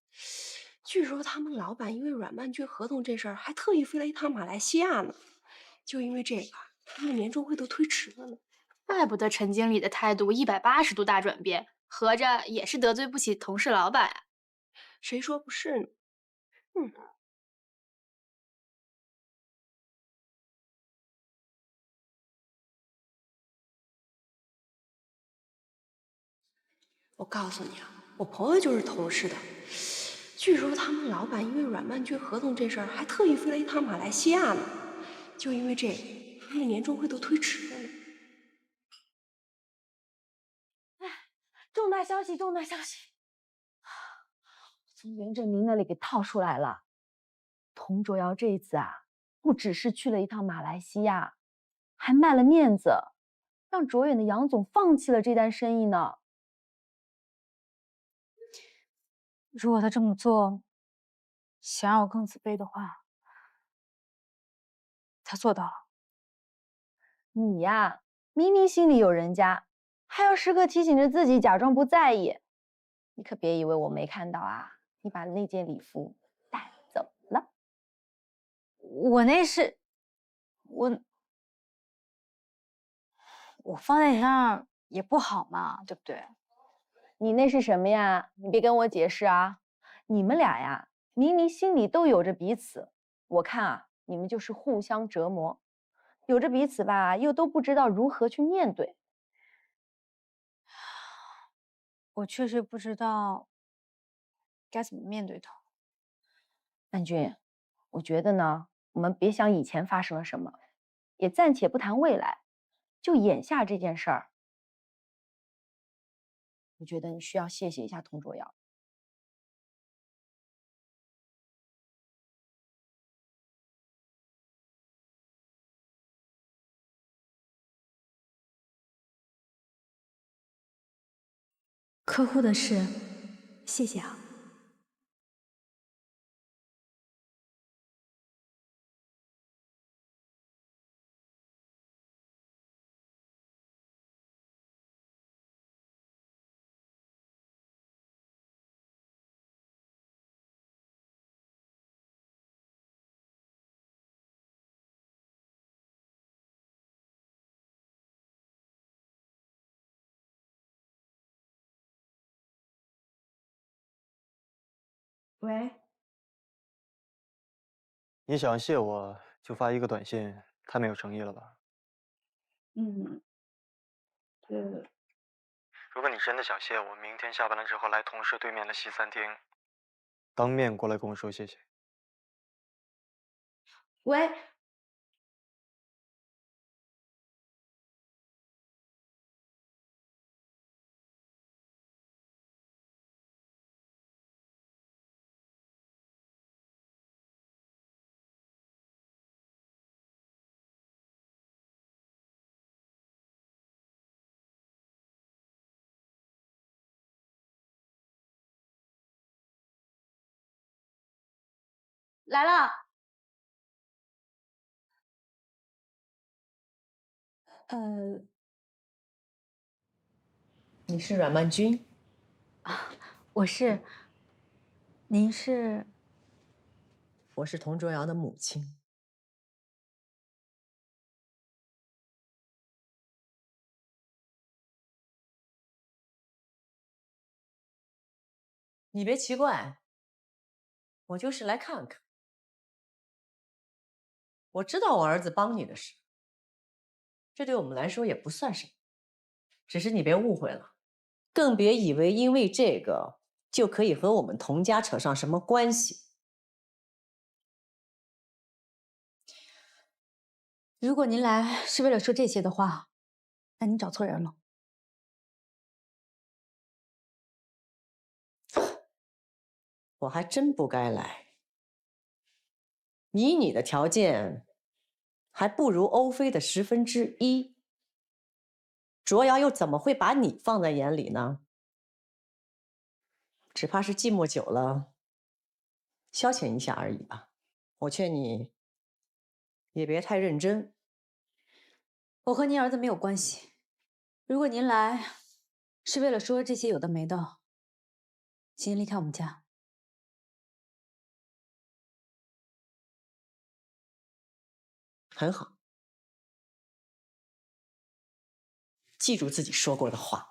据说他们老板因为阮曼君合同这事儿，还特意飞了一趟马来西亚呢。就因为这个，他们年终会都推迟了呢。怪不得陈经理的态度180度大转变，合着也是得罪不起同事老板啊？谁说不是呢？我告诉你啊，我朋友就是同事的。据说他们老板因为阮曼君合同这事儿，还特意飞了一趟马来西亚呢。就因为这个，他们年终会都推迟了呢。重大消息！重大消息！从袁振宁那里给套出来了，童卓瑶这一次啊，不只是去了一趟马来西亚，还卖了面子，让卓远的杨总放弃了这单生意呢。如果他这么做，想让我更自卑的话，他做到了。你呀，明明心里有人家，还要时刻提醒着自己假装不在意。你可别以为我没看到啊！你把那件礼服带走了。我那是我放在你那儿也不好嘛，对不对？你那是什么呀？你别跟我解释啊！你们俩呀，明明心里都有着彼此，我看啊，你们就是互相折磨，有着彼此吧，又都不知道如何去面对。我确实不知道该怎么面对他。曼君，我觉得呢，我们别想以前发生了什么，也暂且不谈未来，就眼下这件事儿，我觉得你需要谢谢一下童卓瑶。客户的事，谢谢啊。喂，你想谢我就发一个短信，太没有诚意了吧？如果你真的想谢我，明天下班了之后来同事对面的西餐厅，当面过来跟我说谢谢。喂，来了。你是阮曼君啊？我是。您是？我是童卓瑶的母亲。你别奇怪，我就是来看看。我知道我儿子帮你的事，这对我们来说也不算什么，只是你别误会了，更别以为因为这个就可以和我们童家扯上什么关系。如果您来是为了说这些的话，那您找错人了。我还真不该来。以你的条件，还不如欧菲的1/10。卓瑶又怎么会把你放在眼里呢？只怕是寂寞久了，消遣一下而已吧。我劝你，也别太认真。我和您儿子没有关系。如果您来是为了说这些有的没的，请您离开我们家。很好，记住自己说过的话。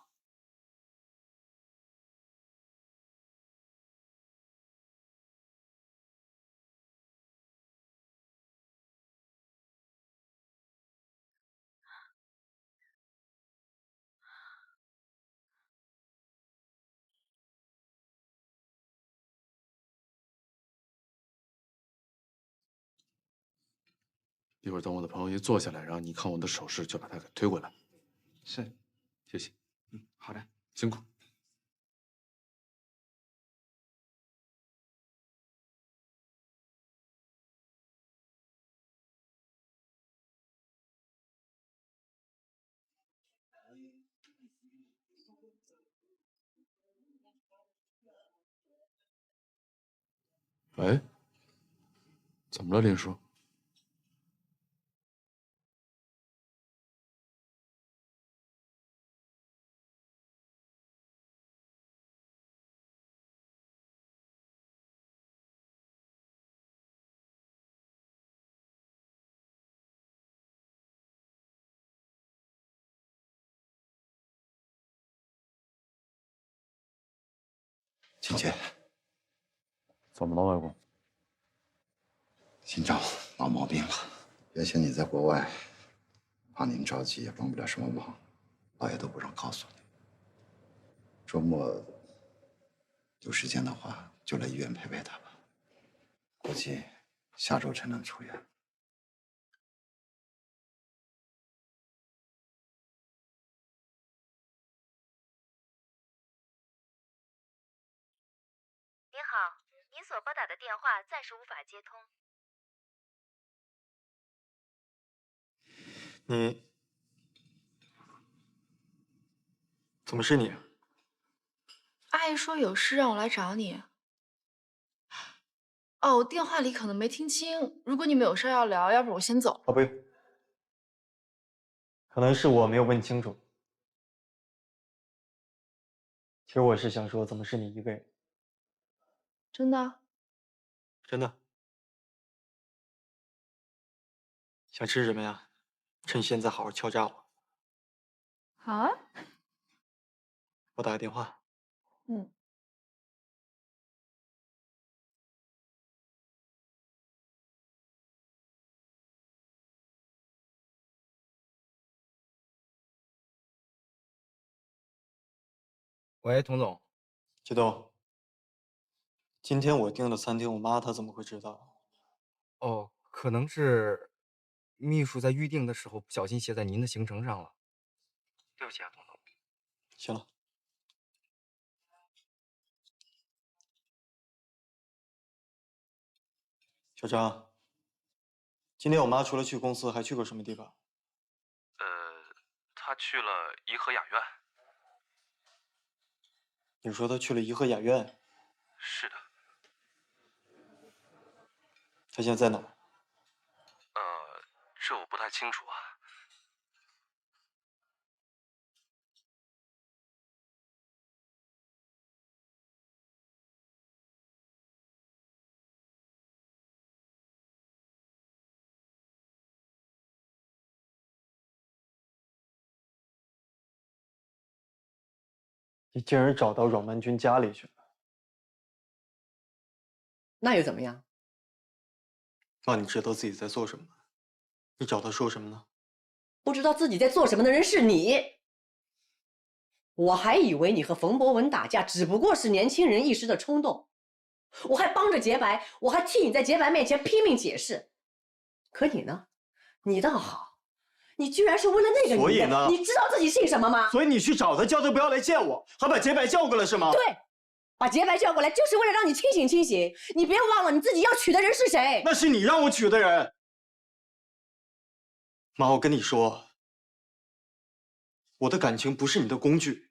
一会儿等我的朋友一坐下来，然后你看我的手势，就把他给推过来。是，谢谢。好的，辛苦。喂，怎么了，林叔？秦姐，怎么了，外公？心脏闹毛病了。原先你在国外，怕您着急，也帮不了什么忙，老爷都不让告诉你。周末有时间的话，就来医院陪陪他吧。估计下周才能出院。您好，您所拨打的电话暂时无法接通。你怎么是你？阿姨说有事让我来找你。哦，我电话里可能没听清。如果你们有事要聊，要不我先走。哦，不用，可能是我没有问清楚。其实我是想说，怎么是你一个人？真的？真的。想吃什么呀？趁现在好好敲诈我。好啊。我打个电话。嗯。喂，童总。激动。今天我订的餐厅，我妈她怎么会知道？哦，可能是秘书在预定的时候不小心写在您的行程上了。对不起啊，童总。行了。小张，今天我妈除了去公司，还去过什么地方？他去了颐和雅院。你说她去了颐和雅院？是的。她现在在哪儿？这我不太清楚啊。你竟然找到阮万军家里去了？那又怎么样？妈，你知道自己在做什么吗？你找他说什么呢？不知道自己在做什么的人是你。我还以为你和冯博文打架只不过是年轻人一时的冲动，我还帮着洁白，我还替你在洁白面前拼命解释。可你呢？你倒好，你居然是为了那个女的。所以呢？你知道自己姓什么吗？所以你去找他，叫他不要来见我，还把洁白叫过来是吗？对，把洁白叫过来就是为了让你清醒清醒。你别忘了你自己要娶的人是谁。那是你让我娶的人。妈，我跟你说，我的感情不是你的工具。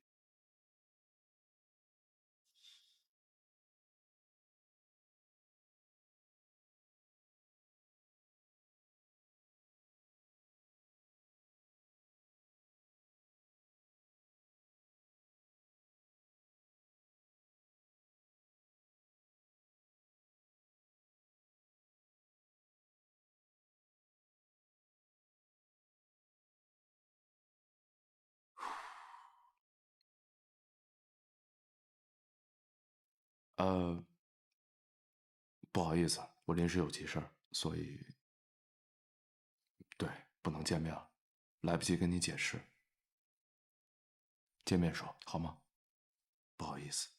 不好意思，我临时有急事儿，所以对不能见面了，来不及跟你解释。见面说好吗？不好意思。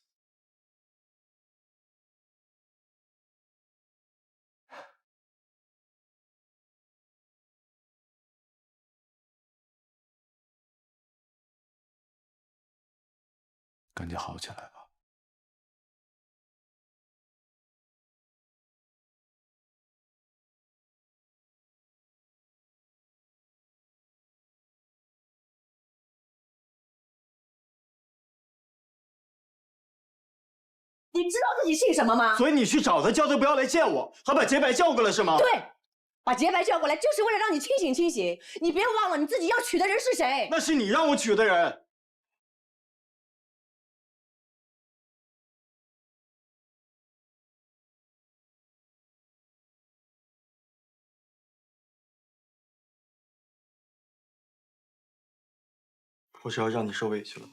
赶紧好起来吧。你知道自己姓什么吗？所以你去找他，叫他不要来见我，还把洁白叫过来是吗？对，把洁白叫过来就是为了让你清醒清醒。你别忘了你自己要娶的人是谁。那是你让我娶的人。我是要让你受委屈了。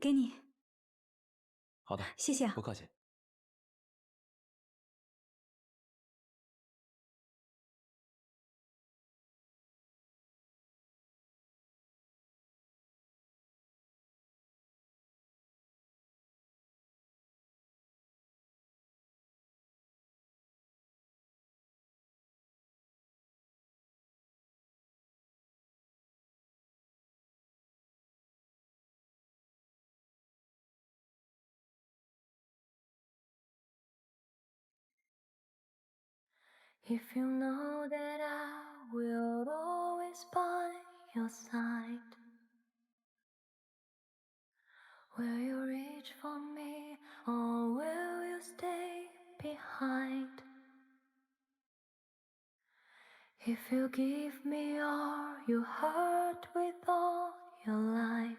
给你。好的，谢谢啊。不客气。If you know that I will always by your side, will you reach for me or will you stay behind? If you give me all you heart with all your life,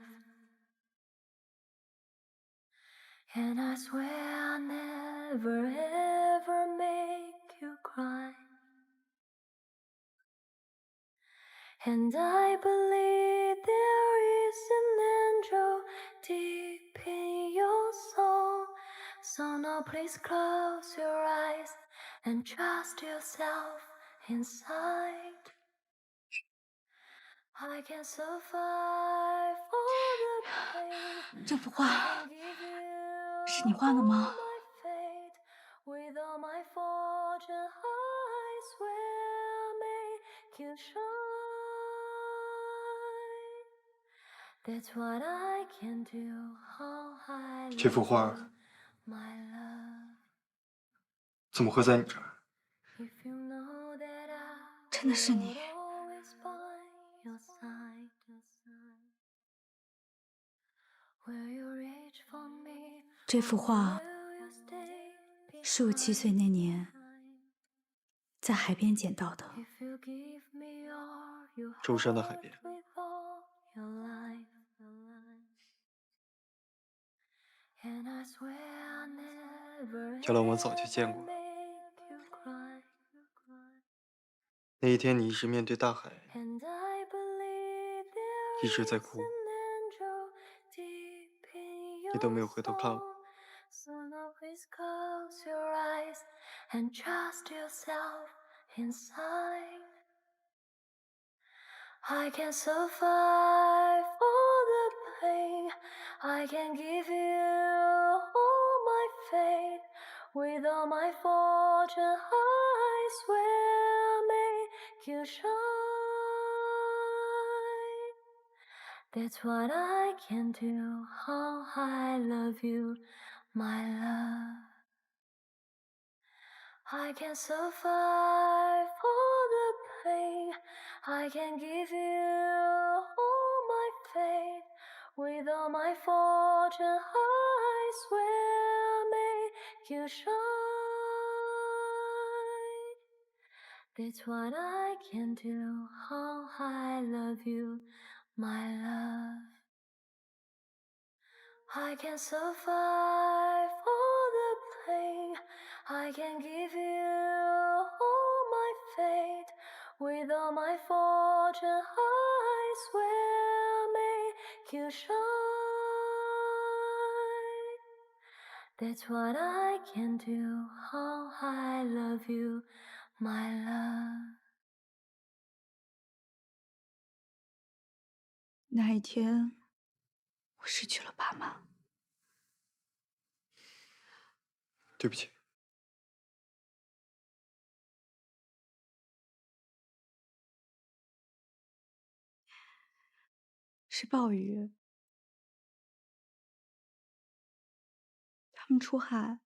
and I swear I'll never ever make you cry. And I believe there is an angel deep in your soul. So now please close your eyes and trust yourself inside. I can survive all the pain. 这幅画是你画的吗？ With all my fortune, I swear I'll make you shine. That's what I can do. How I 这幅画 love my love. 怎么会在你这儿？ If you know that I 真的是你。 always by your side. Will you reach for me? 这幅画是我7岁那年在海边捡到的。舟山的海边。原来我们早就见过。那一天，你一直面对大海，一直在哭，你都没有回头看我。 So now please close your eyes and trust yourself inside. I can survive all the pain. I can give you all my faith. With all my fortune, I swear I'll make you shine. That's what I can do. How I love you, my love. I can survive all the pain. I can give you all my faith. With all my fortune, I swear I'll make you shine. That's what I can do. How I love you, my love. I can survive all the pain. I can give you all my faith. With all my fortune, I swear I'll make you shine. That's what I can do. How I love you, my love. 那一天，我失去了爸妈。 对不起。是暴雨，他们出海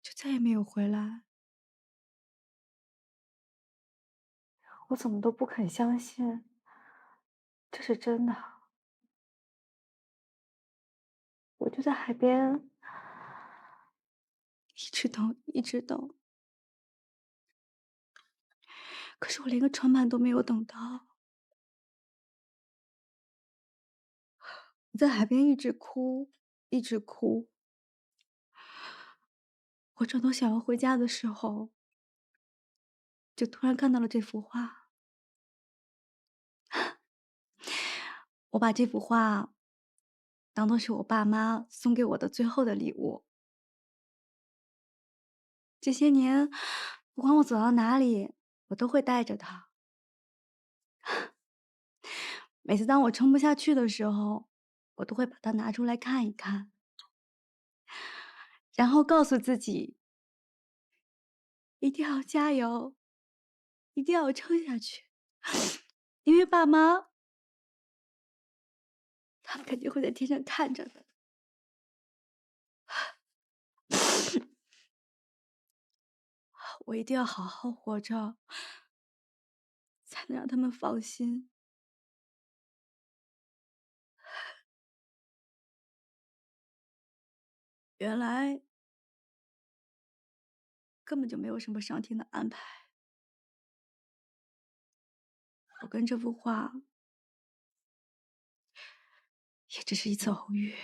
就再也没有回来。我怎么都不肯相信这是真的。我就在海边一直等，一直等。可是我连个船板都没有等到。我在海边一直哭，一直哭。我转头想要回家的时候，就突然看到了这幅画。我把这幅画当做是我爸妈送给我的最后的礼物。这些年，不管我走到哪里，我都会带着它。每次当我撑不下去的时候，我都会把它拿出来看一看，然后告诉自己，一定要加油，一定要撑下去，因为爸妈，他们肯定会在天上看着的。我一定要好好活着，才能让他们放心。原来根本就没有什么上天的安排，我跟这幅画也只是一次偶遇。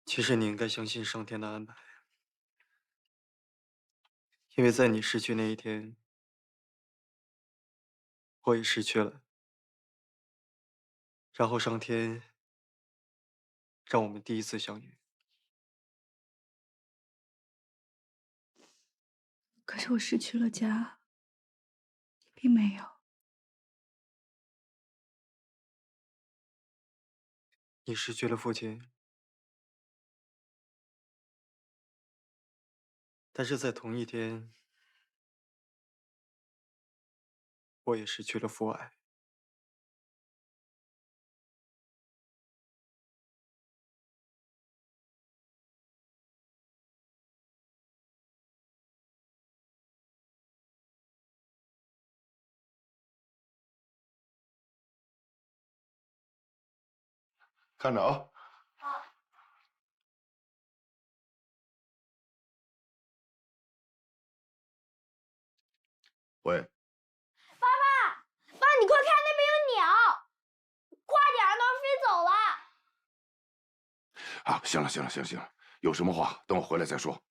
其实你应该相信上天的安排，因为在你失去那一天，我也失去了。然后上天让我们第一次相遇。可是我失去了家，你并没有。你失去了父亲，但是在同一天，我也失去了父爱。看着啊！喂，爸，你快看那边有鸟，快点儿，它飞走了。啊，行了，有什么话等我回来再说。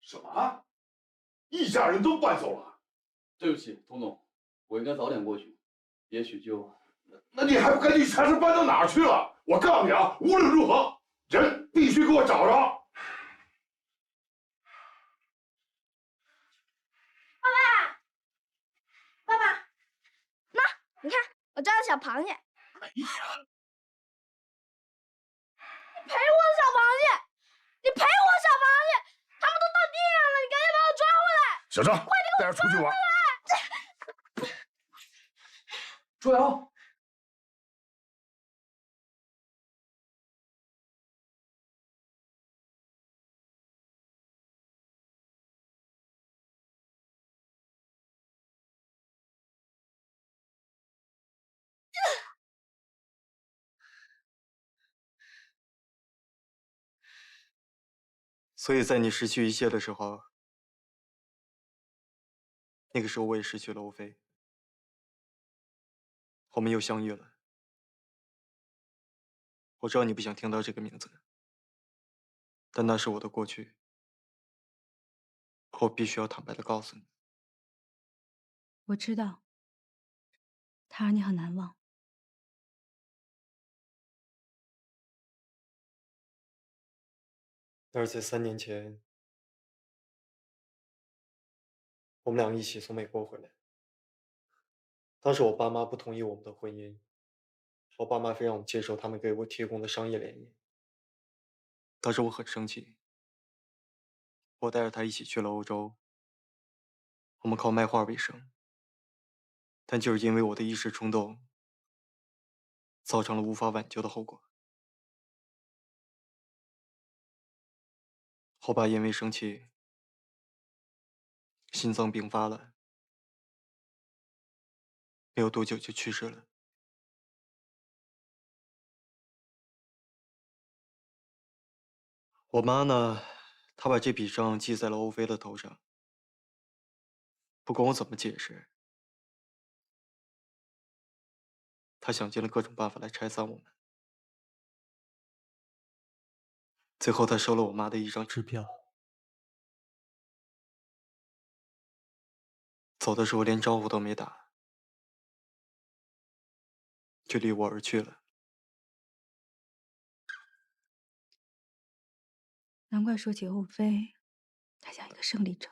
什么？一家人都搬走了？对不起，童总，我应该早点过去，也许就……那你还不赶紧查查搬到哪儿去了？我告诉你啊，无论如何，人必须给我找着。爸爸，那你看我抓到小螃蟹。哎呀！你赔我的小螃蟹！你赔我小螃蟹！他们都到地上了，你赶紧把我抓回来！小张，快点给我带着出去玩。朱瑶。所以在你失去一切的时候，那个时候我也失去了欧菲。我们又相遇了。我知道你不想听到这个名字，但那是我的过去。我必须要坦白的告诉你。我知道，他让你很难忘。那是在3年前，我们俩一起从美国回来。当时我爸妈不同意我们的婚姻，我爸妈非让我接受他们给我提供的商业联姻。当时我很生气，我带着他一起去了欧洲。我们靠卖画为生，但就是因为我的一时冲动，造成了无法挽救的后果。我爸因为生气，心脏病发了，没有多久就去世了。我妈呢，她把这笔账记在了欧菲的头上，不管我怎么解释，她想尽了各种办法来拆散我们。最后他收了我妈的一张支票，走的时候连招呼都没打，就离我而去了。难怪说起欧飞，他像一个胜利者。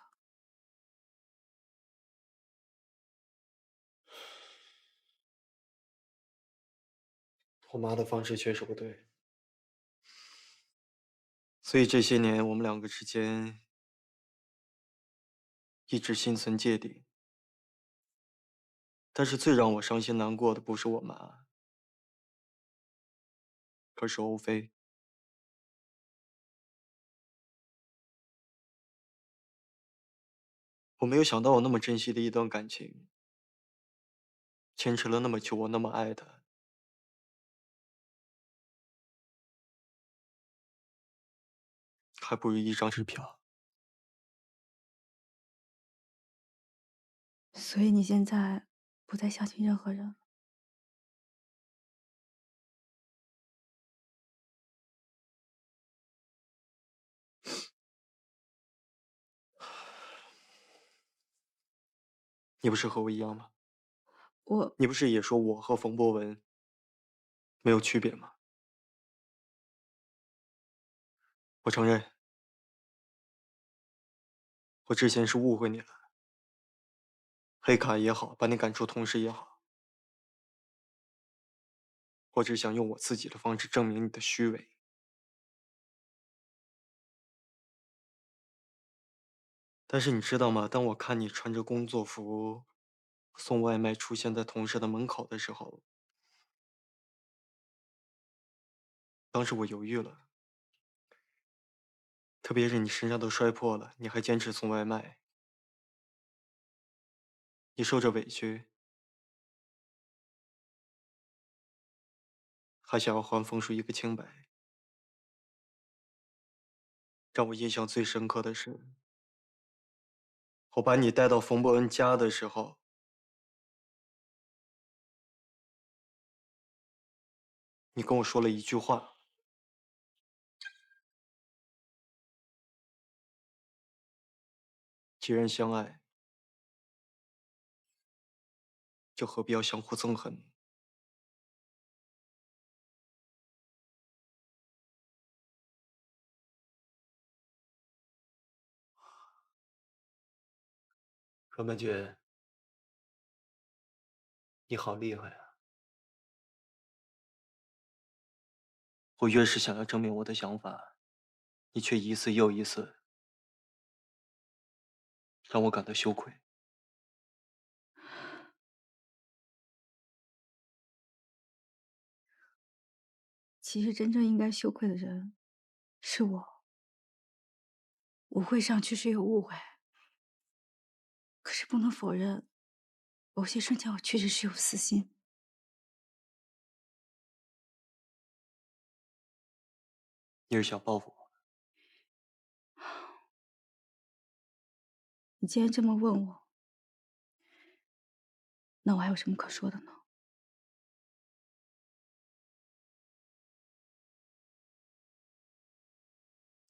我妈的方式确实不对，所以这些年我们两个之间一直心存芥蒂。但是最让我伤心难过的不是我妈，而是欧飞。我没有想到我那么珍惜的一段感情，坚持了那么久，我那么爱他，还不如一张支票。所以你现在不再相信任何人了。你不是和我一样吗？我，你不是也说我和冯博文没有区别吗？我承认，我之前是误会你了。黑卡也好，把你赶出同事也好，我只想用我自己的方式证明你的虚伪。但是你知道吗？当我看你穿着工作服送外卖出现在同事的门口的时候，当时我犹豫了。特别是你身上都摔破了，你还坚持送外卖，你受着委屈，还想要还冯叔一个清白。让我印象最深刻的是，我把你带到冯伯恩家的时候，你跟我说了一句话。既然相爱，就何必要相互憎恨？阮曼君，你好厉害啊！我越是想要证明我的想法，你却一次又一次让我感到羞愧。其实真正应该羞愧的人是我。舞会上确实有误会，可是不能否认，某些瞬间我确实是有私心。你是想报复我？你既然这么问我，那我还有什么可说的呢？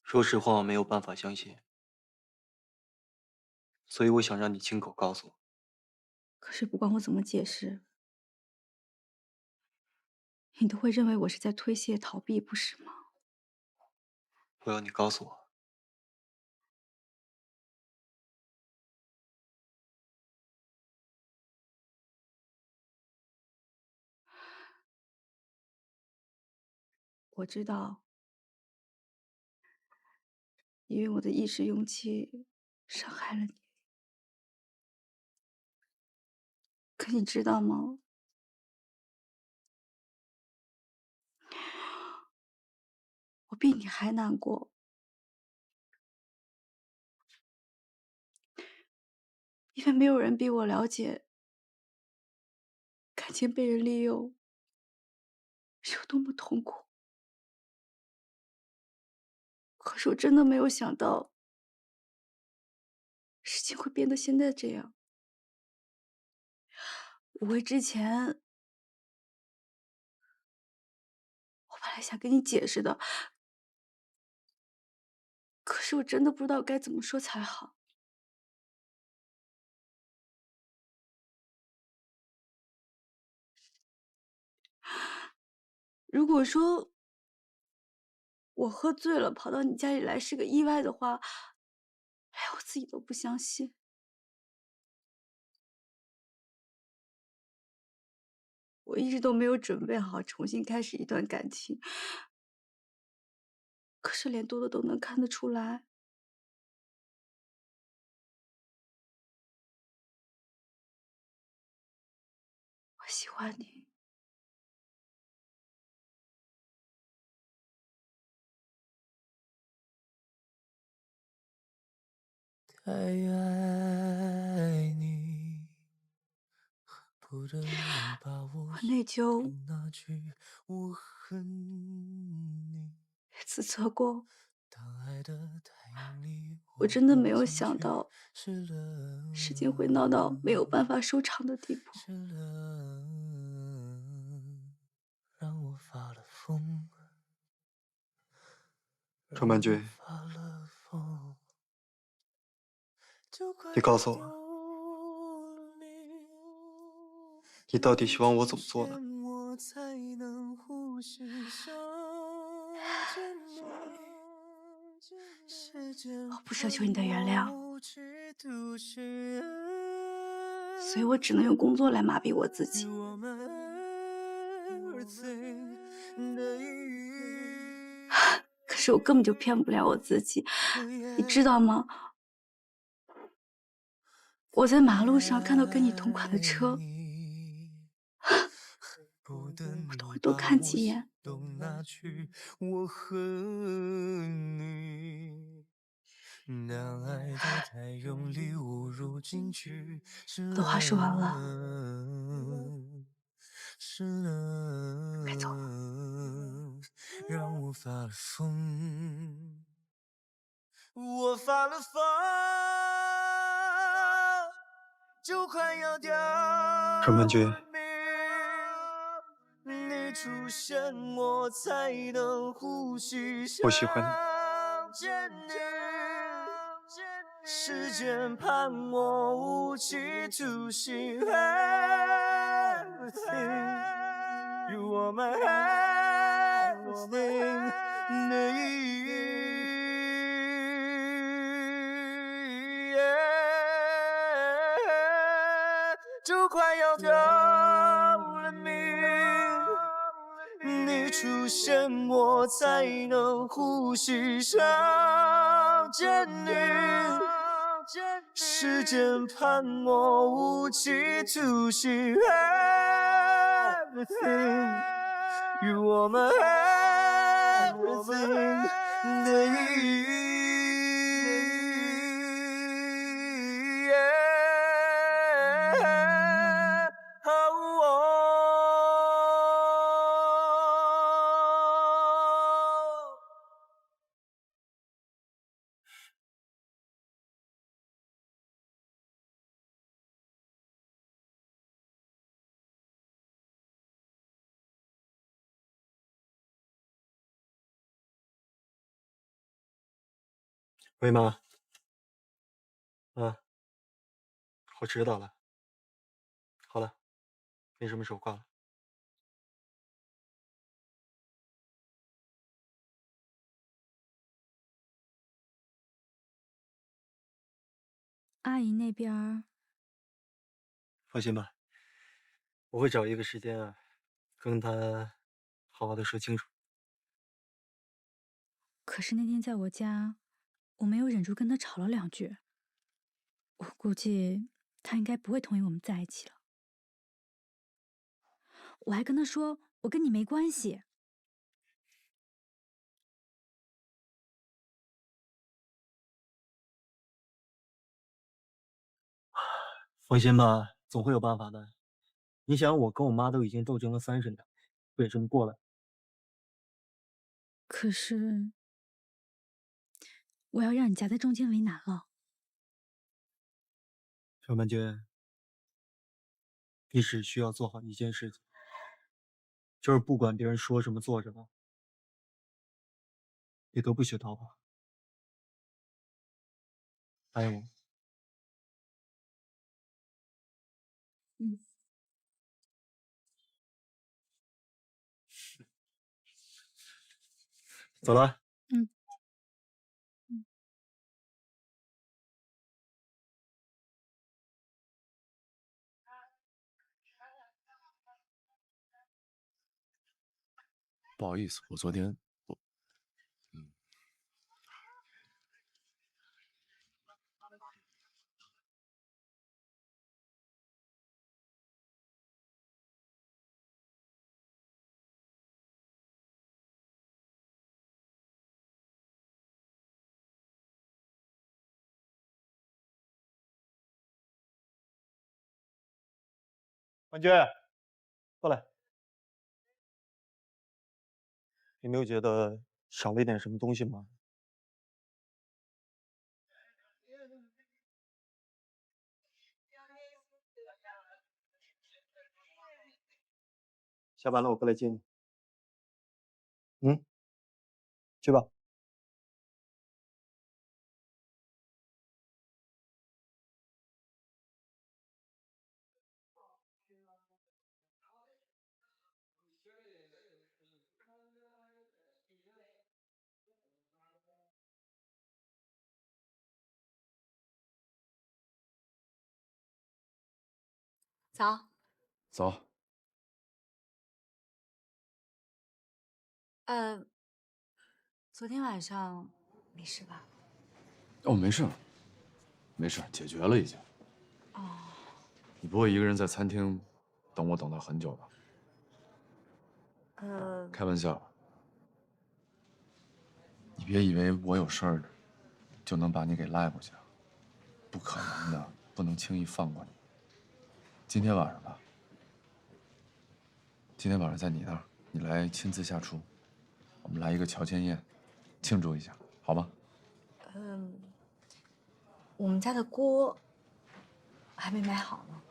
说实话，我没有办法相信，所以我想让你亲口告诉我。可是不管我怎么解释，你都会认为我是在推卸逃避，不是吗？我要你告诉我，我知道，因为我的一时勇气伤害了你。可你知道吗？我比你还难过。因为没有人比我了解感情被人利用是有多么痛苦。可是我真的没有想到，事情会变得现在这样。舞会之前，我本来想跟你解释的，可是我真的不知道该怎么说才好。如果说我喝醉了跑到你家里来是个意外的话，连我自己都不相信。我一直都没有准备好重新开始一段感情，可是连多多都能看得出来，我喜欢你。太爱你，不得已把我我内疚，那句我恨你，自责过。当爱得太用力，我真的没有想到，事情会闹到没有办法收场的地步。让我发了疯。张曼君，你告诉我，你到底希望我怎么做呢？我不奢求你的原谅，所以我只能用工作来麻痹我自己。可是我根本就骗不了我自己，你知道吗？我在马路上看到跟你同款的车，我都会多看几眼。我恨你，当爱得太用力，误入禁区。我的话说完了，快走。让我发了疯，我发了疯，就快要掉。张曼君，你出现我才能呼吸。我喜欢你。时间判我无期徒刑。You are my everything. 就快要掉了命，你出现我才能呼吸上见你。时间判我无期徒刑。Everything, you are my everything. 喂，妈。啊，我知道了。好了，没什么事，我挂了。阿姨那边放心吧，我会找一个时间啊，跟他好好的说清楚。可是那天在我家，我没有忍住跟他吵了2句。我估计他应该不会同意我们在一起了。我还跟他说，我跟你没关系。放心吧，总会有办法的。你想，我跟我妈都已经斗争了30年，不也这么过来？可是，我要让你夹在中间为难了。张曼君，你只需要做好一件事情，就是不管别人说什么做什么，你都不许逃跑。答应我。嗯。走了。嗯。不好意思，我昨天婉君，过来。有没有觉得少了一点什么东西吗？下班了，我过来接你。去吧。早。走。昨天晚上没事吧？哦，没事，没事，解决了已经。哦。你不会一个人在餐厅等我等到很久吧？开玩笑。你别以为我有事儿就能把你给赖过去，不可能的，不能轻易放过你。今天晚上吧，今天晚上在你那儿，你来亲自下厨，我们来一个乔迁宴，庆祝一下，好吗？我们家的锅还没买好呢。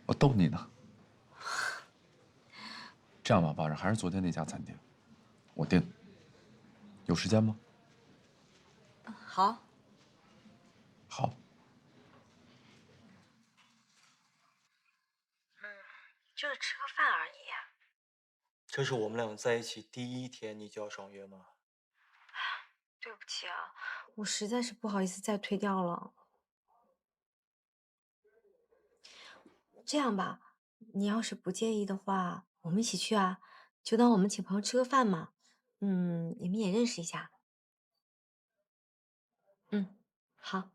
我逗你呢。这样吧，晚上还是昨天那家餐厅，我订。有时间吗？好。好。就是吃个饭而已。这是我们俩在一起第1天，你就要爽约吗？对不起啊，我实在是不好意思再推掉了。这样吧，你要是不介意的话，我们一起去啊，就当我们请朋友吃个饭嘛。你们也认识一下。好。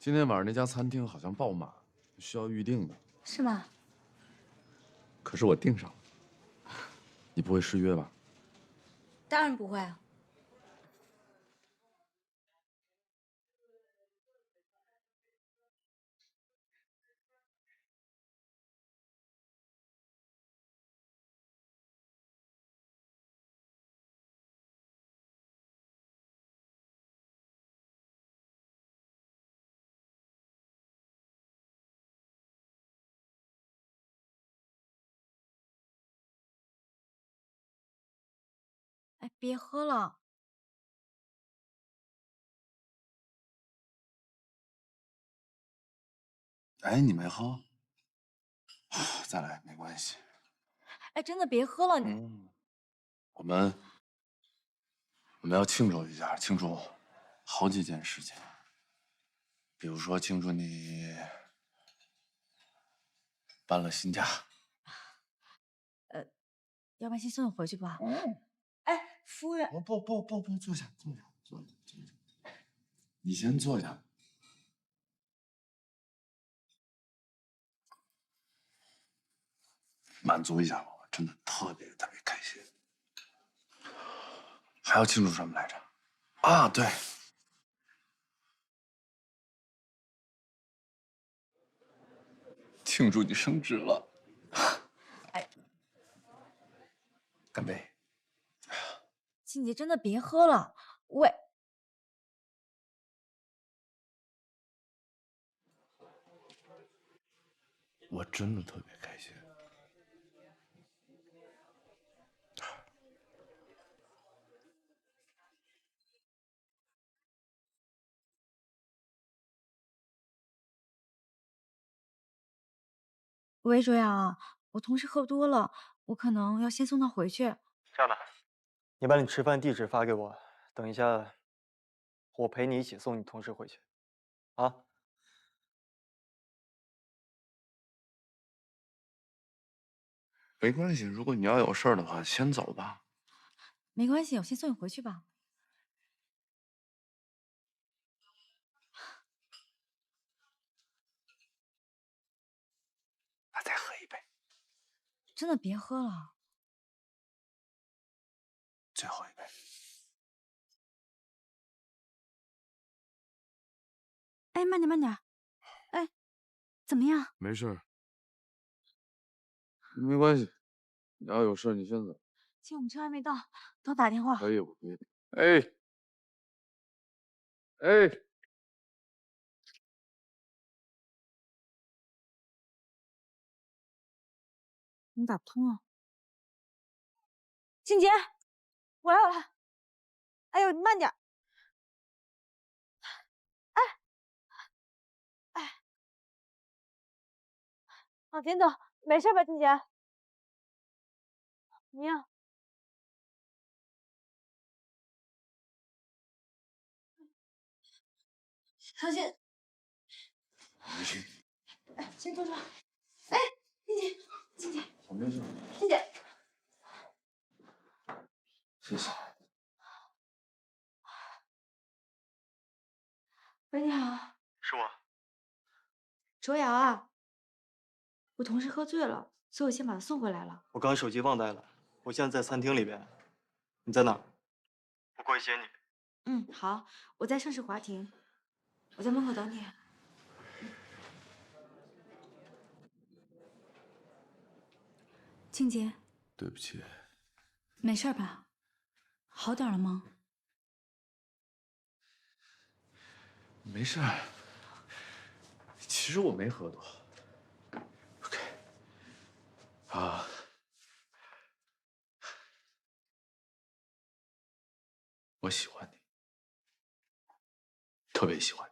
今天晚上那家餐厅好像爆满，需要预定的。是吗？可是我订上了。你不会失约吧？当然不会啊。哎，别喝了。哎，你没喝？再来没关系。哎，真的别喝了。我们要庆祝一下，庆祝好几件事情。比如说庆祝你搬了新家。要不然先送你回去吧。哎，服务员。不，坐下。你先坐下。满足一下我，真的特别开心。还要庆祝什么来着？啊，对，庆祝你升职了。哎，干杯！庆姐，真的别喝了。喂。我真的特别开心。喂，卓雅，我同事喝多了，我可能要先送他回去。这样的，你把你吃饭地址发给我，等一下，我陪你一起送你同事回去，啊？没关系，如果你要有事儿的话，先走吧。没关系，我先送你回去吧。那再喝一杯，真的别喝了。最后一杯。哎，慢点，慢点。哎，怎么样？没事儿，没关系。你要有事儿你先走。亲，我们车还没到，等我打电话。可以，我可以。哎，哎。怎么打不通啊？静姐，我来，我来。哎呦，你慢点。哎，哎，往前走，没事吧，静姐？怎么样？小心。没事。哎，先坐这。哎，静姐，静姐，我没事。静姐。谢谢。喂，你好。是我。卓瑶啊，我同事喝醉了，所以我先把他送回来了。我刚手机忘带了，我现在在餐厅里边。你在哪儿？我过去接你。嗯，好，我在盛世华庭，我在门口等你。静姐，对不起。没事吧？好点了吗？没事儿。其实我没喝多。OK。啊。我喜欢你，特别喜欢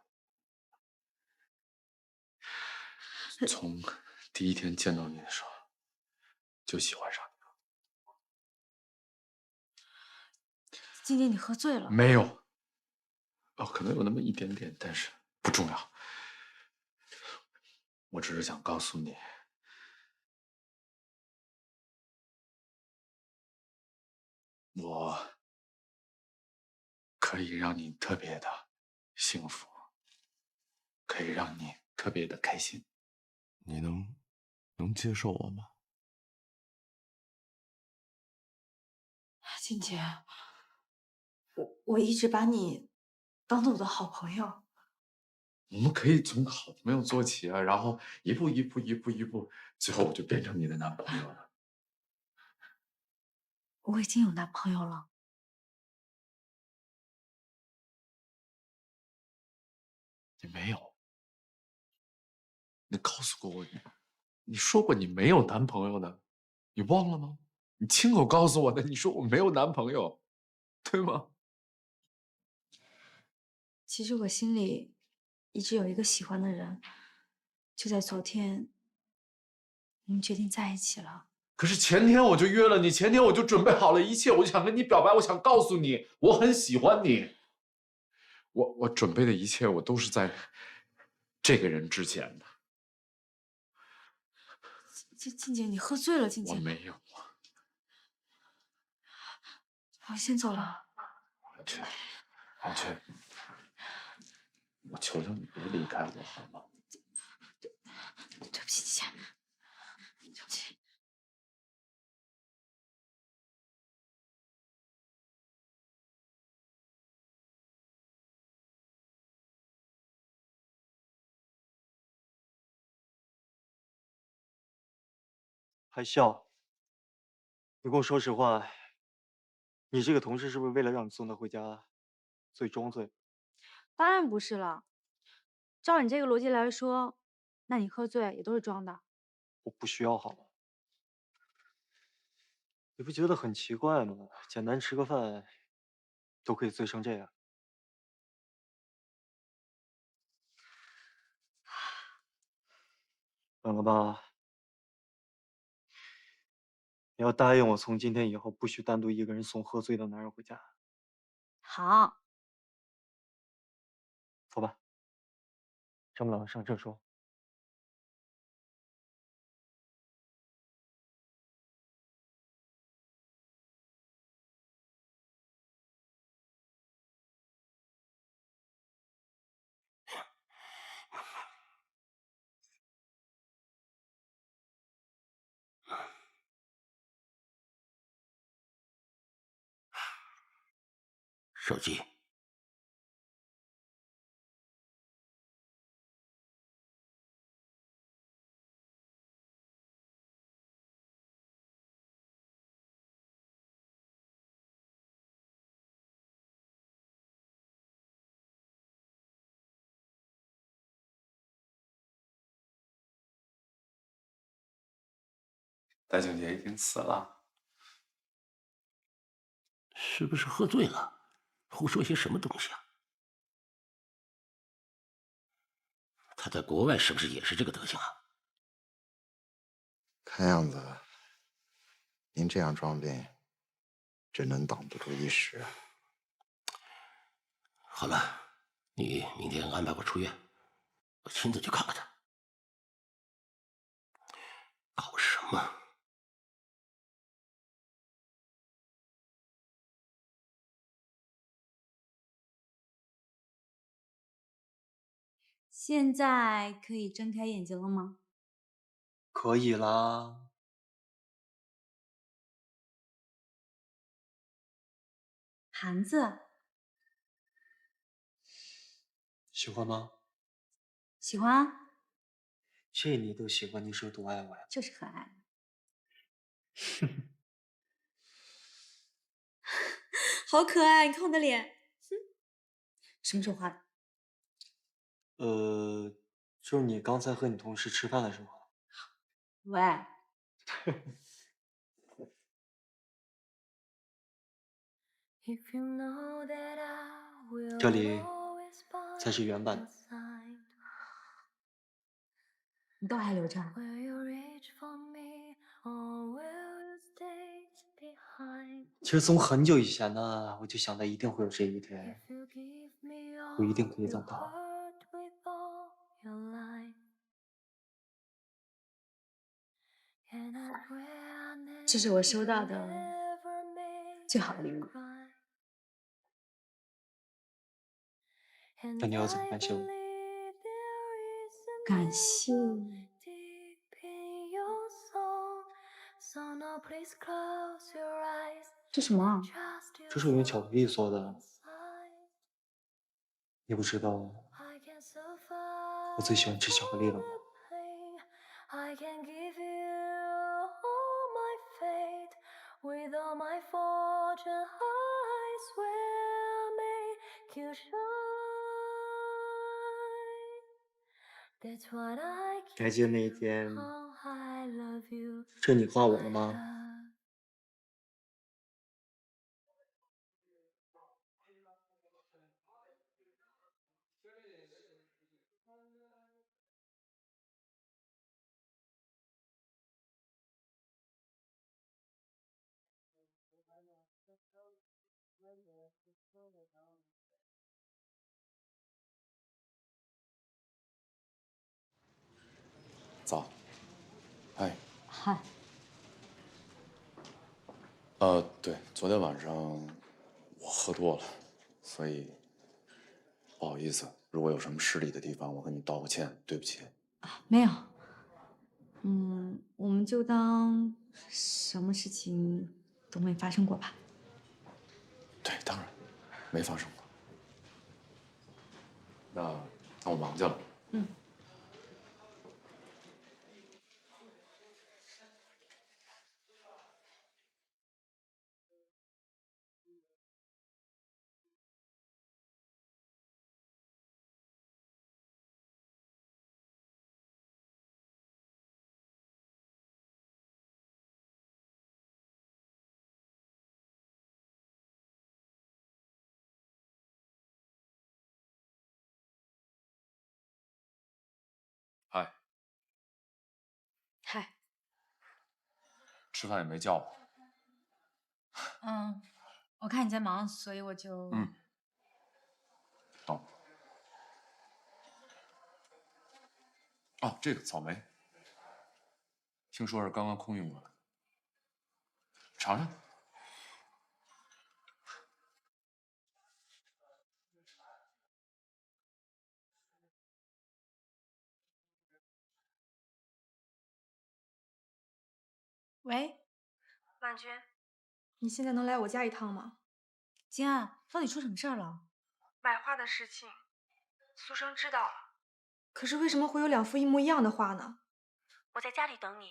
你。从第一天见到你的时候，就喜欢上你了。静姐，你喝醉了。没有。哦，可能有那么一点点，但是不重要。我只是想告诉你，我可以让你特别的幸福，可以让你特别的开心。你能接受我吗？静姐，我一直把你当做我的好朋友。我们可以从好朋友做起啊，然后一步，最后我就变成你的男朋友了。我已经有男朋友了。你没有？你告诉过我，你说过你没有男朋友的，你忘了吗？你亲口告诉我的，你说我没有男朋友，对吗？其实我心里一直有一个喜欢的人，就在昨天，我们决定在一起了。可是前天我就约了你，前天我就准备好了一切，我就想跟你表白，我想告诉你，我很喜欢你。我准备的一切，我都是在这个人之前的。静姐，你喝醉了，静姐。我没有。我先走了。安全，我求求你别离开我好吗？对不起，静姐。对不起。还笑？你跟我说实话，你这个同事是不是为了让你送他回家，所以装醉？当然不是了。照你这个逻辑来说，那你喝醉也都是装的。我不需要好吗？你不觉得很奇怪吗？简单吃个饭，都可以醉成这样。冷了吧？你要答应我，从今天以后不许单独一个人送喝醉的男人回家。好，走吧。这么冷，上厕所。手机。戴景杰已经死了，是不是喝醉了？胡说些什么东西啊？他在国外是不是也是这个德行啊？看样子，您这样装病，只能挡不住一时啊。好了，你明天安排我出院，我亲自去看看他。搞什么？现在可以睁开眼睛了吗？可以啦。盘子，喜欢吗？喜欢啊，这你都喜欢，你是有多爱我呀？就是很爱。好可爱，你看我的脸。哼，什么时候画的？就是你刚才和你同事吃饭的时候。喂。这里才是原版的。你都还留着？其实从很久以前呢，我就想到一定会有这一天，我一定可以找到。这是我收到的最好的礼物。那你要怎么感谢我？感谢。这什么啊？这是我用巧克力做的。你不知道我最喜欢吃巧克力了吗？ I can give you all my fate with all my fortune. I swear I'll make you shine. That's what I 你还记得那一天， how I love you. 是你画我的吗？早。嗨。嗨。对，昨天晚上我喝多了，所以不好意思，如果有什么失礼的地方，我跟你道个歉，对不起。没有。我们就当什么事情都没发生过吧。对，当然没发生过。那我忙去了。嗯。吃饭也没叫我。嗯，我看你在忙，所以我就……哦。哦，这个草莓，听说是刚刚空运过来，尝尝。喂，曼君，你现在能来我家一趟吗？金安，到底出什么事儿了？买画的事情，苏生知道了。可是为什么会有2幅一模一样的画呢？我在家里等你。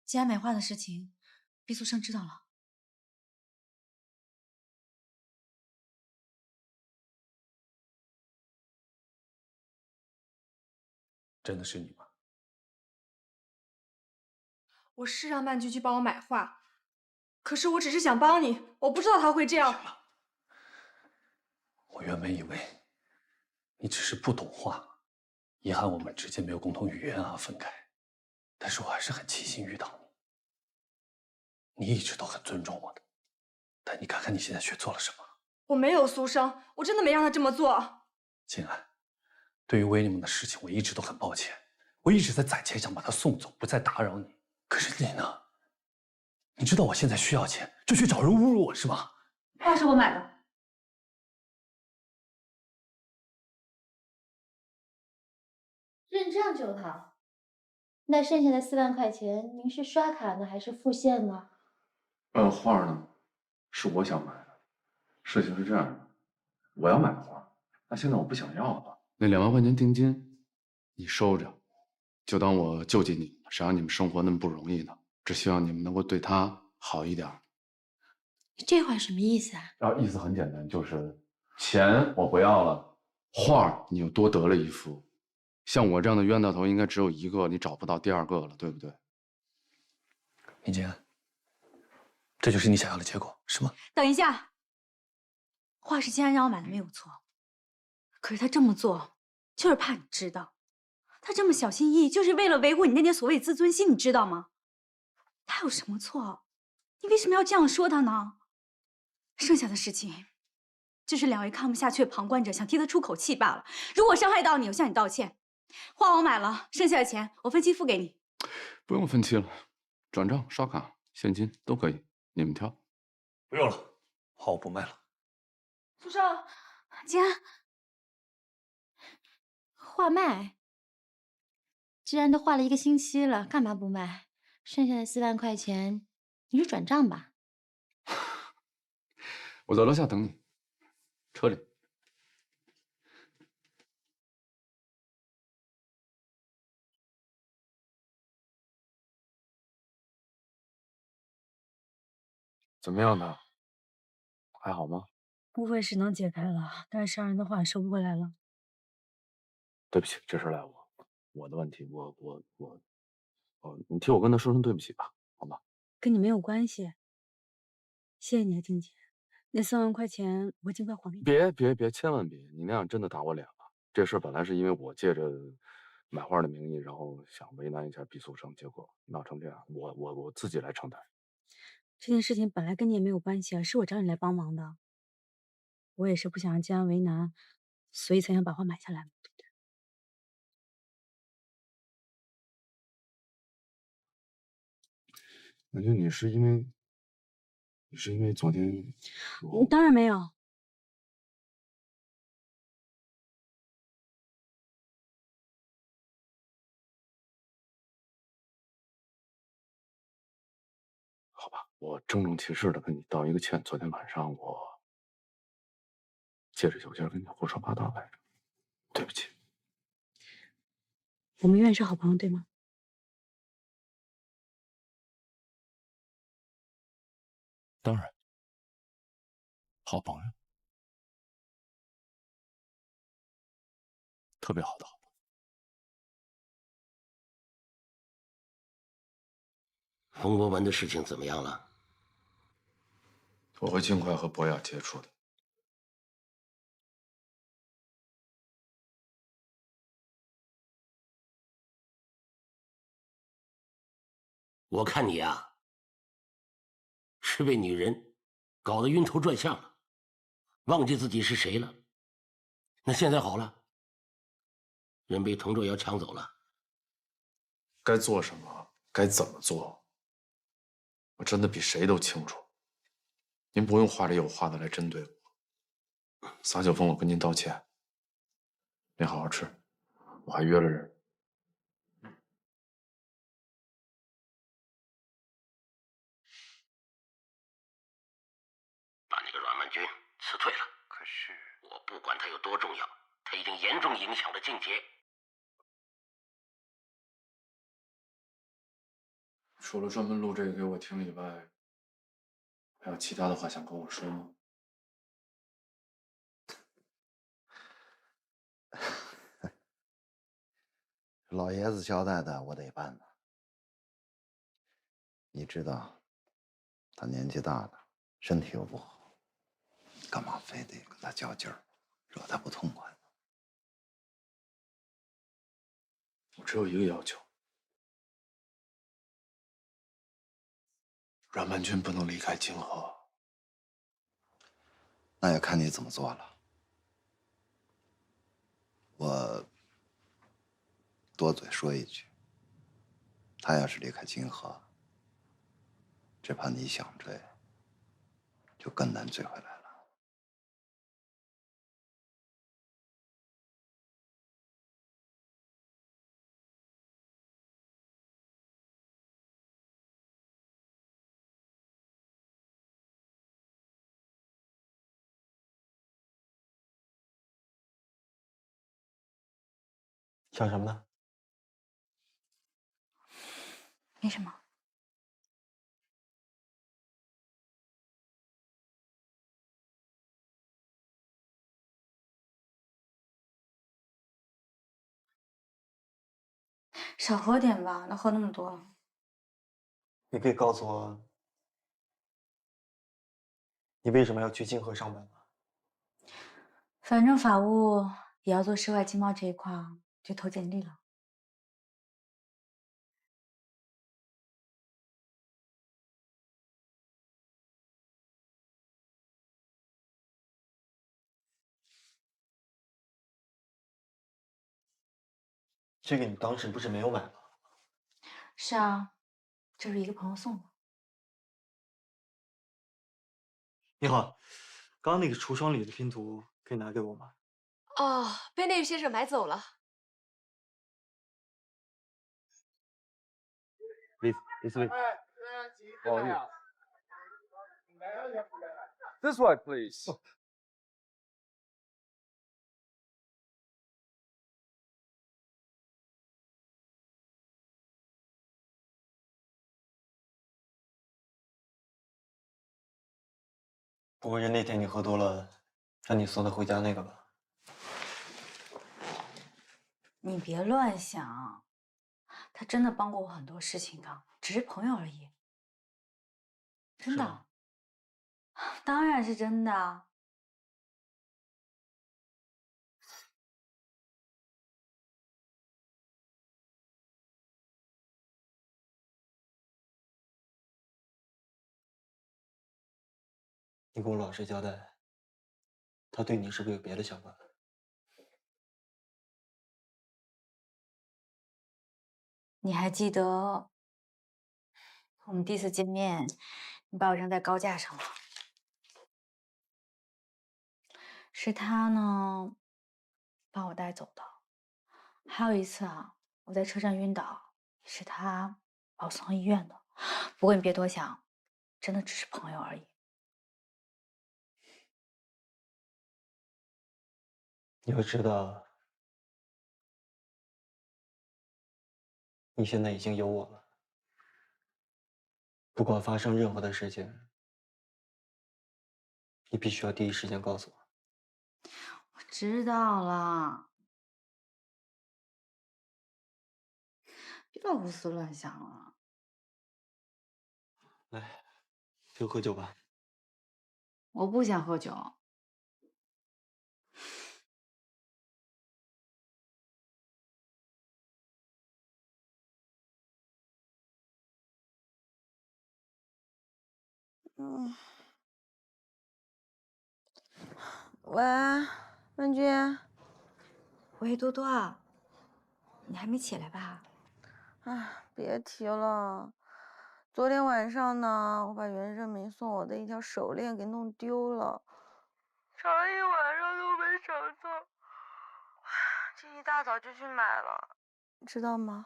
金安买画的事情，毕苏生知道了。真的是你吗？我是让曼君去帮我买画，可是我只是想帮你，我不知道他会这样。我原本以为你只是不懂画，遗憾我们之间没有共同语言而分开。但是我还是很庆幸遇到你，你一直都很尊重我的。但你看看你现在却做了什么？我没有苏生，我真的没让他这么做。金安，对于威廉姆的事情，我一直都很抱歉，我一直在攒钱想把他送走，不再打扰你。可是你呢？你知道我现在需要钱，就去找人侮辱我是吗？画是我买的。认账就好。那剩下的4万块钱，您是刷卡呢，还是付现呢？画呢，是我想买的。事情是这样的，我要买画，那现在我不想要了。那2万块钱定金，你收着，就当我救济你们了。谁让你们生活那么不容易呢？只希望你们能够对他好一点。你这话什么意思啊？意思很简单，就是钱我不要了，画你又多得了1幅。像我这样的冤大头应该只有1个，你找不到第2个了，对不对？林金安，这就是你想要的结果，是吗？等一下，画是金安让我买的，没有错。可是他这么做，就是怕你知道。他这么小心翼翼，就是为了维护你那点所谓自尊心，你知道吗？他有什么错？你为什么要这样说他呢？剩下的事情，就是2位看不下去的旁观者想替他出口气罢了。如果伤害到你，我向你道歉。画我买了，剩下的钱我分期付给你。不用分期了，转账、刷卡、现金都可以，你们挑。不用了，画我不卖了。苏生，金安，画卖？既然都画了1个星期了，干嘛不卖？剩下的4万块钱，你就转账吧。我在楼下等你，车里。怎么样呢？还好吗？误会是能解开了，但是伤人的话收不回来了。对不起，这事赖我的问题，你替我跟他说声对不起吧，好吗？跟你没有关系。谢谢你啊，静姐。那3万块钱我尽快还给你。别，千万别！你那样真的打我脸了。这事本来是因为我借着买画的名义，然后想为难一下毕苏生，结果闹成这样，我自己来承担。这件事情本来跟你也没有关系啊，是我找你来帮忙的。我也是不想让金安为难，所以才想把画买下来，对不对？感觉你是因为昨天当然没有。好吧，我郑重其事的跟你道一个歉。昨天晚上我借着酒劲跟你胡说八道来着，对不起。我们永远是好朋友，对吗？当然，好朋友，特别好的好朋友。冯博文的事情怎么样了？我会尽快和博雅接触的。我看你呀，是被女人搞得晕头转向了，忘记自己是谁了。那现在好了，人被佟若瑶抢走了，该做什么，该怎么做，我真的比谁都清楚。您不用话里有话的来针对我。撒酒疯，我跟您道歉。您好好吃，我还约了人。把那个阮曼君辞退了。可是我不管他有多重要，他已经严重影响了静杰。除了专门录这个给我听以外，还有其他的话想跟我说吗？老爷子交代的，我得办呢。你知道，他年纪大了，身体又不好，干嘛非得跟他较劲儿，惹他不痛快呢？我只有一个要求，阮曼君不能离开泾河。那也看你怎么做了。我多嘴说一句，他要是离开泾河，只怕你想追，就更难追回来了。想什么呢？没什么。少喝点吧，那喝那么多。你可以告诉我，你为什么要去泾河上班吗？反正法务也要做涉外经贸这一块，就投简历了。这个你当时不是没有买吗？是啊，这是一个朋友送的。你好，刚刚那个橱窗里的拼图可以拿给我吗？哦，被那位先生买走了。This way. Oh, here. This way, please. 不会是那天你喝多了，让你送他回家那个吧？你别乱想，他真的帮过我很多事情的，只是朋友而已。真的，当然是真的。你给我老实交代，他对你是不是有别的想法？你还记得我们第一次见面，你把我扔在高架上了？是他呢，把我带走的。还有一次啊，我在车站晕倒，也是他把我送到医院的。不过你别多想，真的只是朋友而已。你要知道，你现在已经有我了。不管发生任何的事情，你必须要第一时间告诉我。我知道了，别老胡思乱想了。来，就喝酒吧。我不想喝酒。喂，曼君。喂，多多啊，你还没起来吧？哎，别提了。昨天晚上呢，我把袁胜明送我的一条手链给弄丢了，找了一晚上都没找到。今一大早就去买了，你知道吗？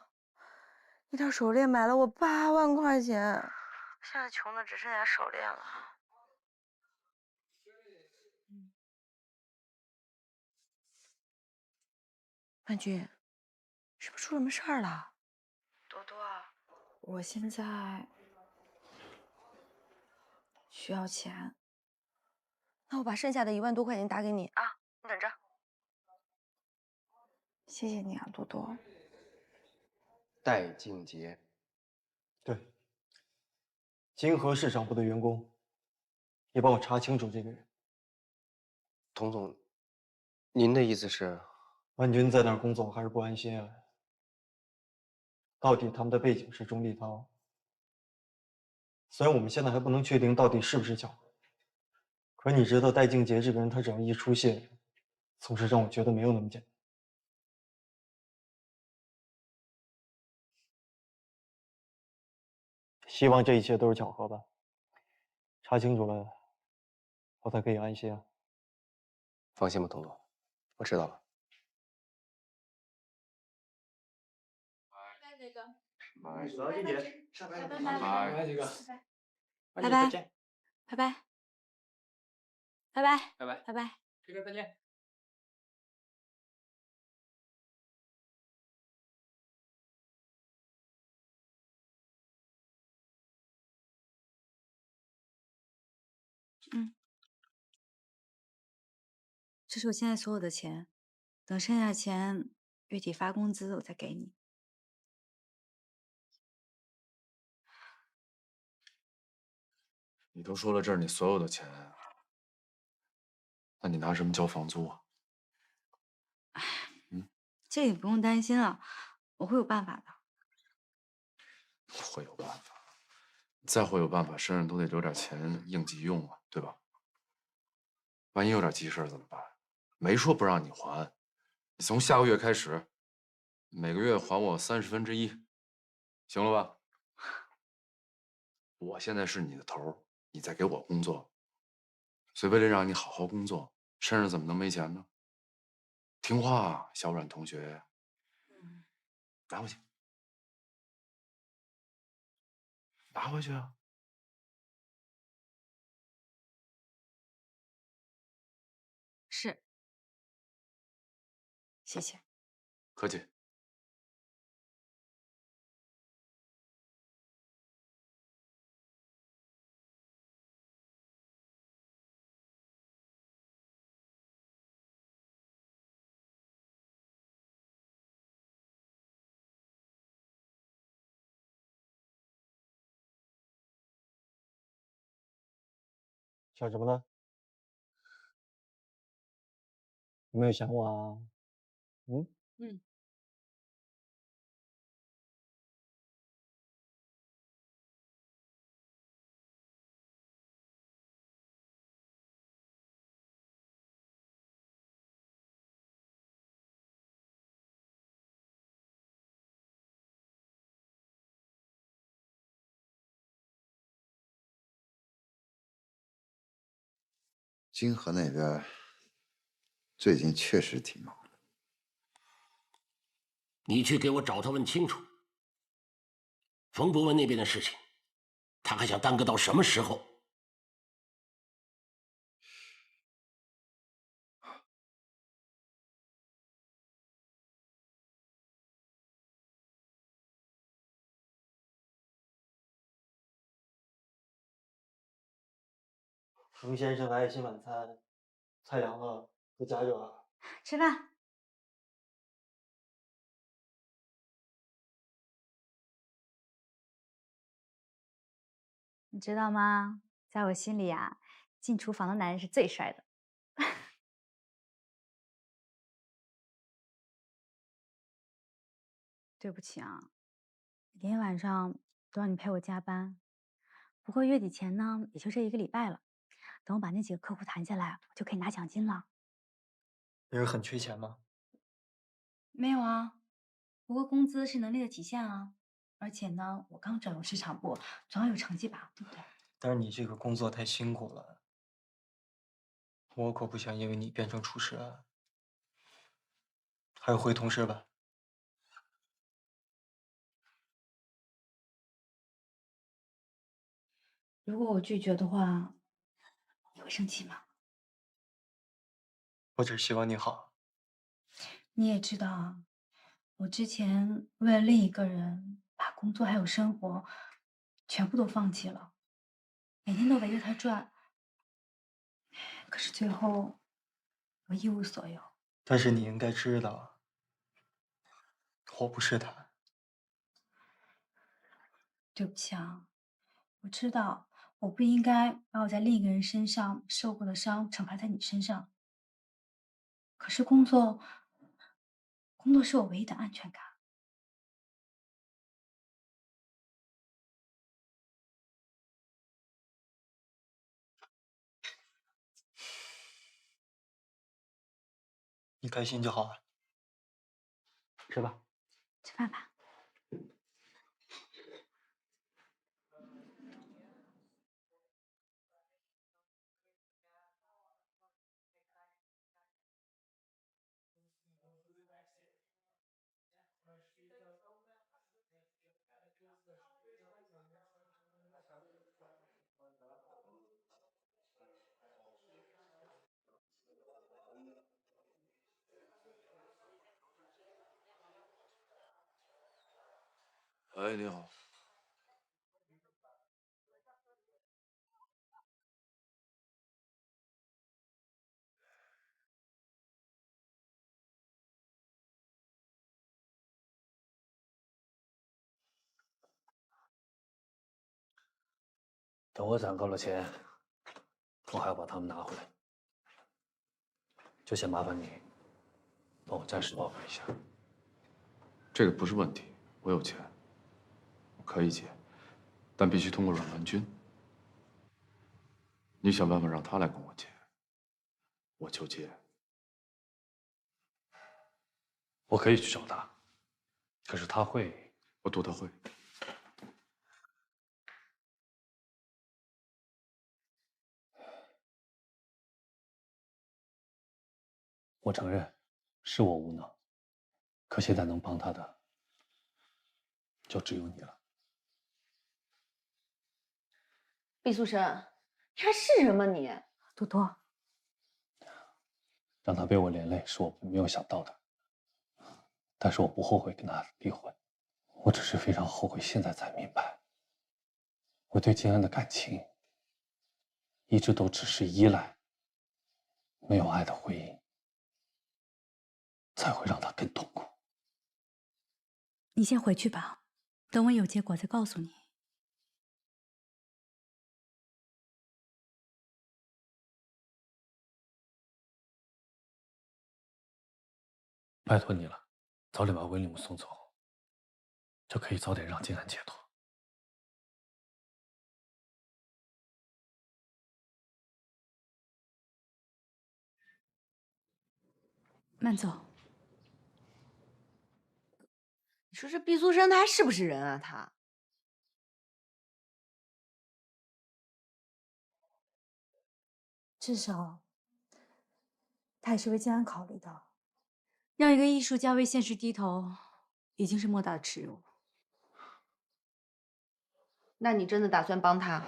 一条手链买了我8万块钱，现在穷的只剩下手链了。曼君，是不是出什么事儿了？多多啊，我现在需要钱。那我把剩下的1万多块钱打给你啊，你等着。谢谢你啊，多多。戴静杰，对，金河市场部的员工，你帮我查清楚这个人。童总，您的意思是？万军在那儿工作还是不安心啊？到底他们的背景是钟立涛？虽然我们现在还不能确定到底是不是巧合，可你知道戴静杰这个人，他只要一出现，总是让我觉得没有那么简单。希望这一切都是巧合吧。查清楚了，我才可以安心啊。放心吧，童总，我知道了。那个，早静姐，下班拜这个，拜拜，拜拜，拜拜，拜拜，拜拜，这个再见。这是我现在所有的钱，等剩下钱月底发工资我再给你。你都说了这是你所有的钱，那你拿什么交房租啊？这也不用担心了，我会有办法的。会有办法，再会有办法，身上都得留点钱应急用啊，对吧？万一有点急事怎么办？没说不让你还，你从下个月开始，每个月还我1/30，行了吧？我现在是你的头，你在给我工作，所以为了让你好好工作，身上怎么能没钱呢？听话啊，小阮同学。拿回去，拿回去啊！是，谢谢。客气。想什么呢？有没有想我啊？嗯。金河那边最近确实挺忙的。你去给我找他问清楚。冯博文那边的事情，他还想耽搁到什么时候？冯先生的爱心晚餐，菜凉了，都加热啊。吃饭。你知道吗？在我心里啊，进厨房的男人是最帅的。对不起啊，每天晚上都让你陪我加班，不过月底前呢，也就这1个礼拜了。等我把那几个客户谈下来，我就可以拿奖金了。你是很缺钱吗？没有啊，不过工资是能力的体现啊。而且呢，我刚转入市场部，总要有成绩吧，对不对？但是你这个工作太辛苦了，我可不想因为你变成出事啊。还是回同事吧。如果我拒绝的话，你会生气吗？我只是希望你好。你也知道啊，我之前为了另一个人，把工作还有生活全部都放弃了，每天都围着他转。可是最后，我一无所有。但是你应该知道，我不是他。对不起啊，我知道我不应该把我在另一个人身上受过的伤惩罚在你身上。可是工作是我唯一的安全感。你开心就好了。吃吧。吃饭吧。哎，你好。等我攒够了钱，我还要把他们拿回来。就先麻烦你，帮我暂时保管一下。这个不是问题，我有钱，我可以借，但必须通过阮文君。你想办法让他来跟我借，我就借。我可以去找他，可是他会，我赌他会。我承认，是我无能。可现在能帮他的，就只有你了。毕书生，你还是人吗你？多多，让他被我连累，是我没有想到的。但是我不后悔跟他离婚，我只是非常后悔，现在才明白，我对金安的感情一直都只是依赖，没有爱的婚姻才会让他更痛苦。你先回去吧，等我有结果再告诉你。拜托你了，早点把威廉姆送走，就可以早点让金安解脱。慢走。你说这毕苏生他还是不是人啊？他至少，他也是为金安考虑的。让一个艺术家为现实低头，已经是莫大的耻辱。那你真的打算帮他？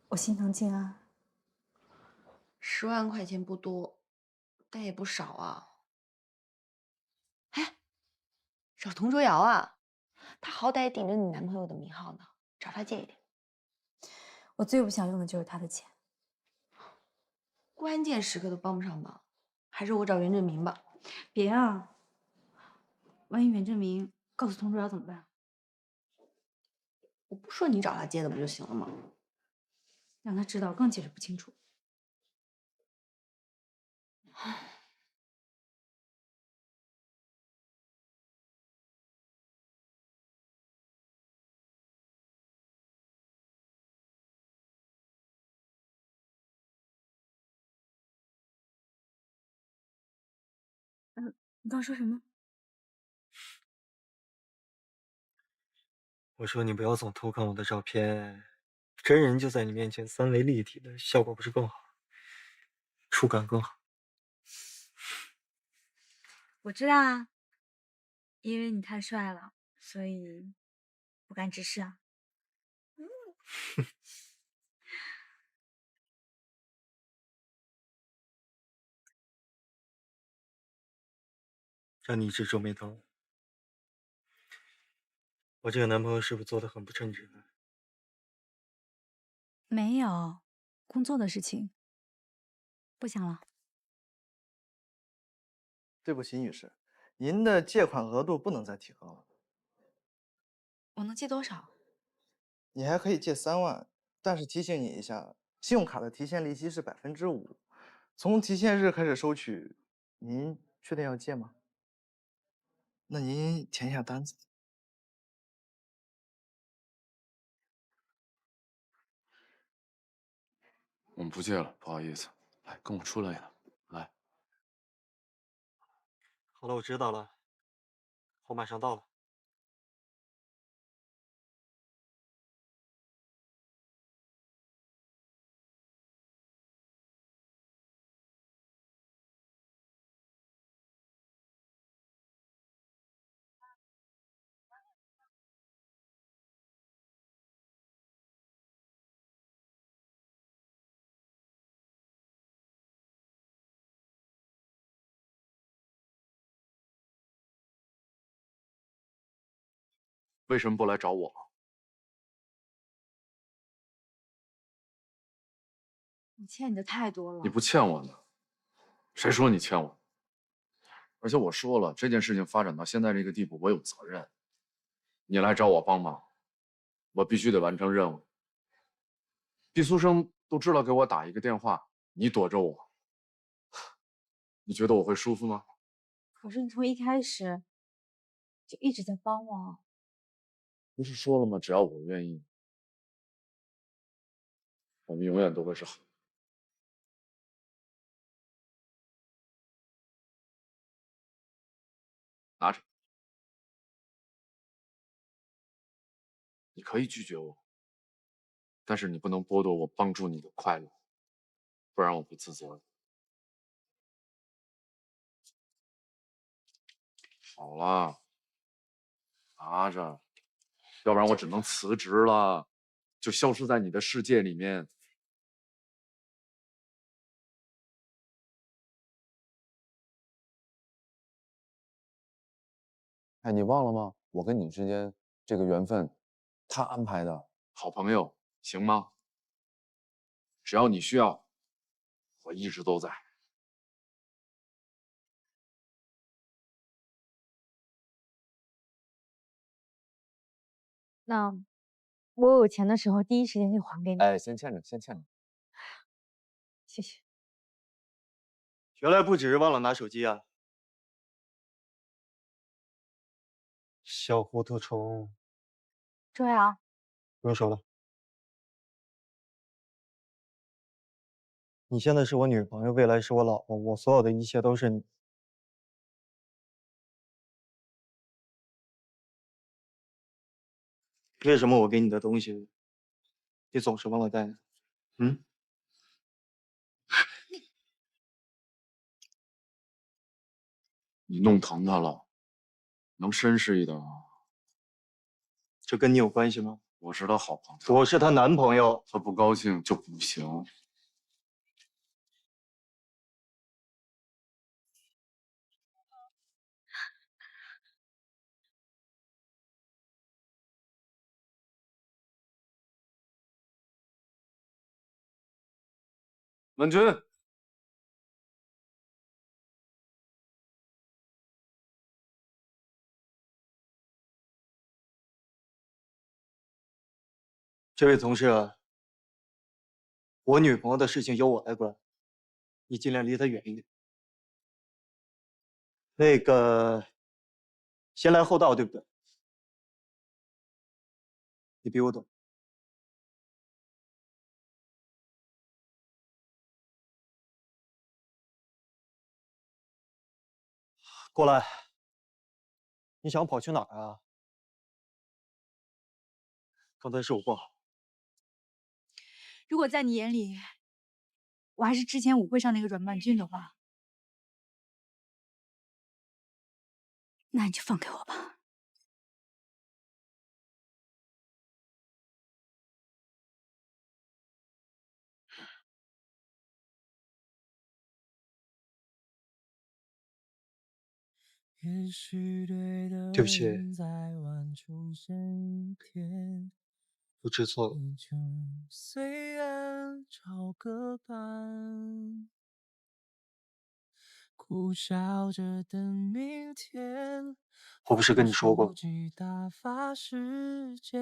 我心疼金安。10万块钱不多，但也不少啊。哎，找童卓瑶啊，他好歹顶着你男朋友的名号呢，找他借一点。我最不想用的就是他的钱。关键时刻都帮不上忙，还是我找袁振明吧。别啊，万一袁振明告诉童卓瑶怎么办？我不说你找他借的不就行了吗？让他知道更解释不清楚。你刚说什么？我说你不要总偷看我的照片，真人就在你面前3维立体的，效果不是更好，触感更好。我知道啊，因为你太帅了，所以不敢直视啊。让你一直皱眉头，我这个男朋友是不是做的很不称职？没有，工作的事情，不想了。对不起，女士，您的借款额度不能再提高了。我能借多少？你还可以借3万，但是提醒你一下，信用卡的提现利息是5%，从提现日开始收取。您确定要借吗？那您填一下单子。我们不借了，不好意思。来，跟我出来呀，来。好了，我知道了，我马上到了。为什么不来找我？我欠你的太多了。你不欠我的，谁说你欠我？而且我说了，这件事情发展到现在这个地步，我有责任。你来找我帮忙，我必须得完成任务。毕苏生都知道给我打一个电话，你躲着我，你觉得我会舒服吗？可是你从一开始就一直在帮我。不是说了吗？只要我愿意，我们永远都会是好。拿着，你可以拒绝我，但是你不能剥夺我帮助你的快乐，不然我不自责。好了，拿着，要不然我只能辞职了，就消失在你的世界里面。哎，你忘了吗？我跟你之间这个缘分，他安排的，好朋友，行吗？只要你需要，我一直都在。那我有钱的时候，第一时间就还给你。哎，先欠着，先欠着。谢谢。原来不只是忘了拿手机啊，小糊涂虫。周瑶，不用说了，你现在是我女朋友，未来是我老婆，我所有的一切都是你。为什么我给你的东西，你总是忘了带呢？嗯？你弄疼他了，能绅士一点吗？这跟你有关系吗？我是他好朋友，我是她男朋友。他不高兴就不行。文君，这位同事，我女朋友的事情由我来管，你尽量离她远一点。那个，先来后到，对不对？你比我懂。过来，你想跑去哪儿啊？刚才是我不好。如果在你眼里，我还是之前舞会上那个阮曼君的话，那你就放给我吧。对不起，我知错了。我不是跟你说过，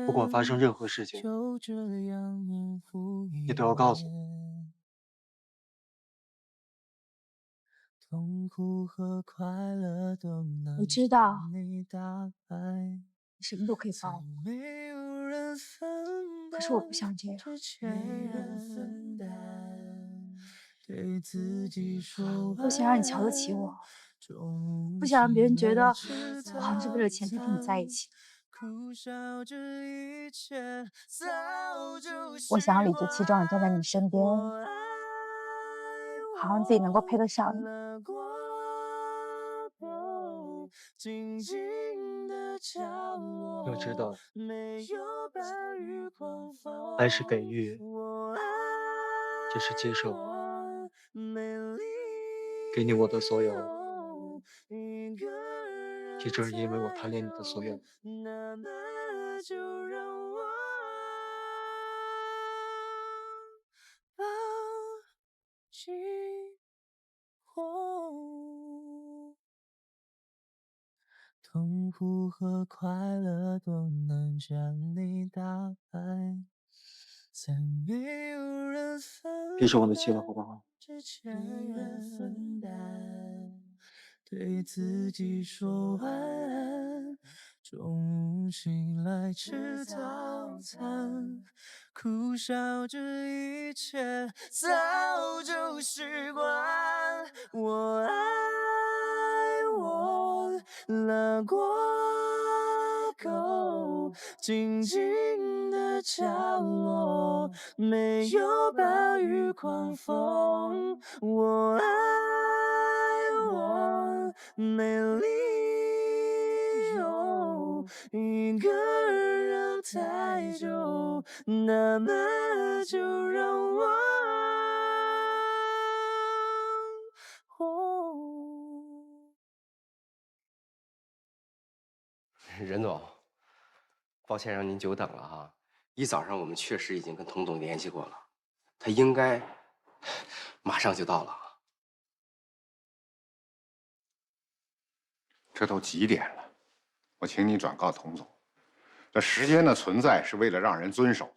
不管发生任何事情，你都要告诉我。我知道，你什么都可以帮我，可是我不想这样。我想让你瞧得起我，不想让别人觉得我好像是为了钱才跟你在一起。我想要理直气壮地站在你身边，好让自己能够配得上你。要知道，爱是给予，也是接受。给你我的所有，也正是因为我贪恋你的所有。痛苦和快乐都能将你打败，再没有人分别生我的气了，好不好？对自己说晚安，中午醒来吃早餐，苦笑这一切早就习惯。我爱我拉过口，静静的角落，没有暴雨狂风。我爱我没理由，一个人太久，那么就让我。任总，抱歉让您久等了哈。一早上我们确实已经跟童总联系过了，他应该马上就到了。这都几点了？我请你转告童总，这时间的存在是为了让人遵守。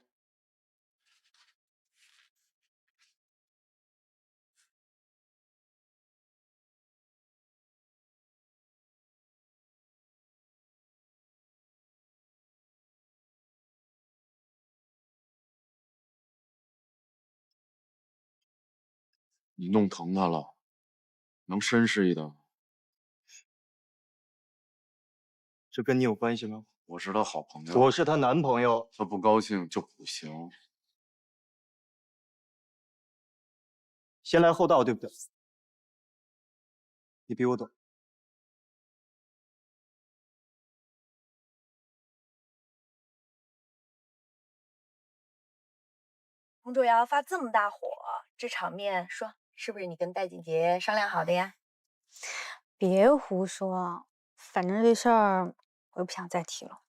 你弄疼他了，能绅士一点。这跟你有关系吗？我是他好朋友，我是她男朋友。他不高兴就不行。先来后到，对不对？你比我懂。洪主要发这么大火，这场面说是不是你跟戴锦杰商量好的呀？别胡说，反正这事儿我又不想再提了。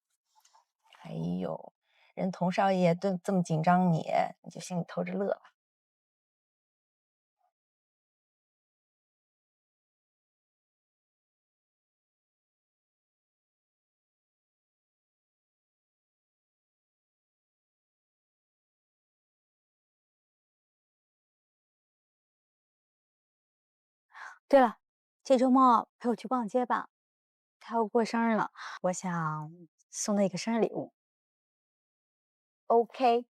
哎呦，人佟少爷都这么紧张你，你就心里偷着乐吧。对了，这周末陪我去逛街吧，他要过生日了，我想送他一个生日礼物。OK。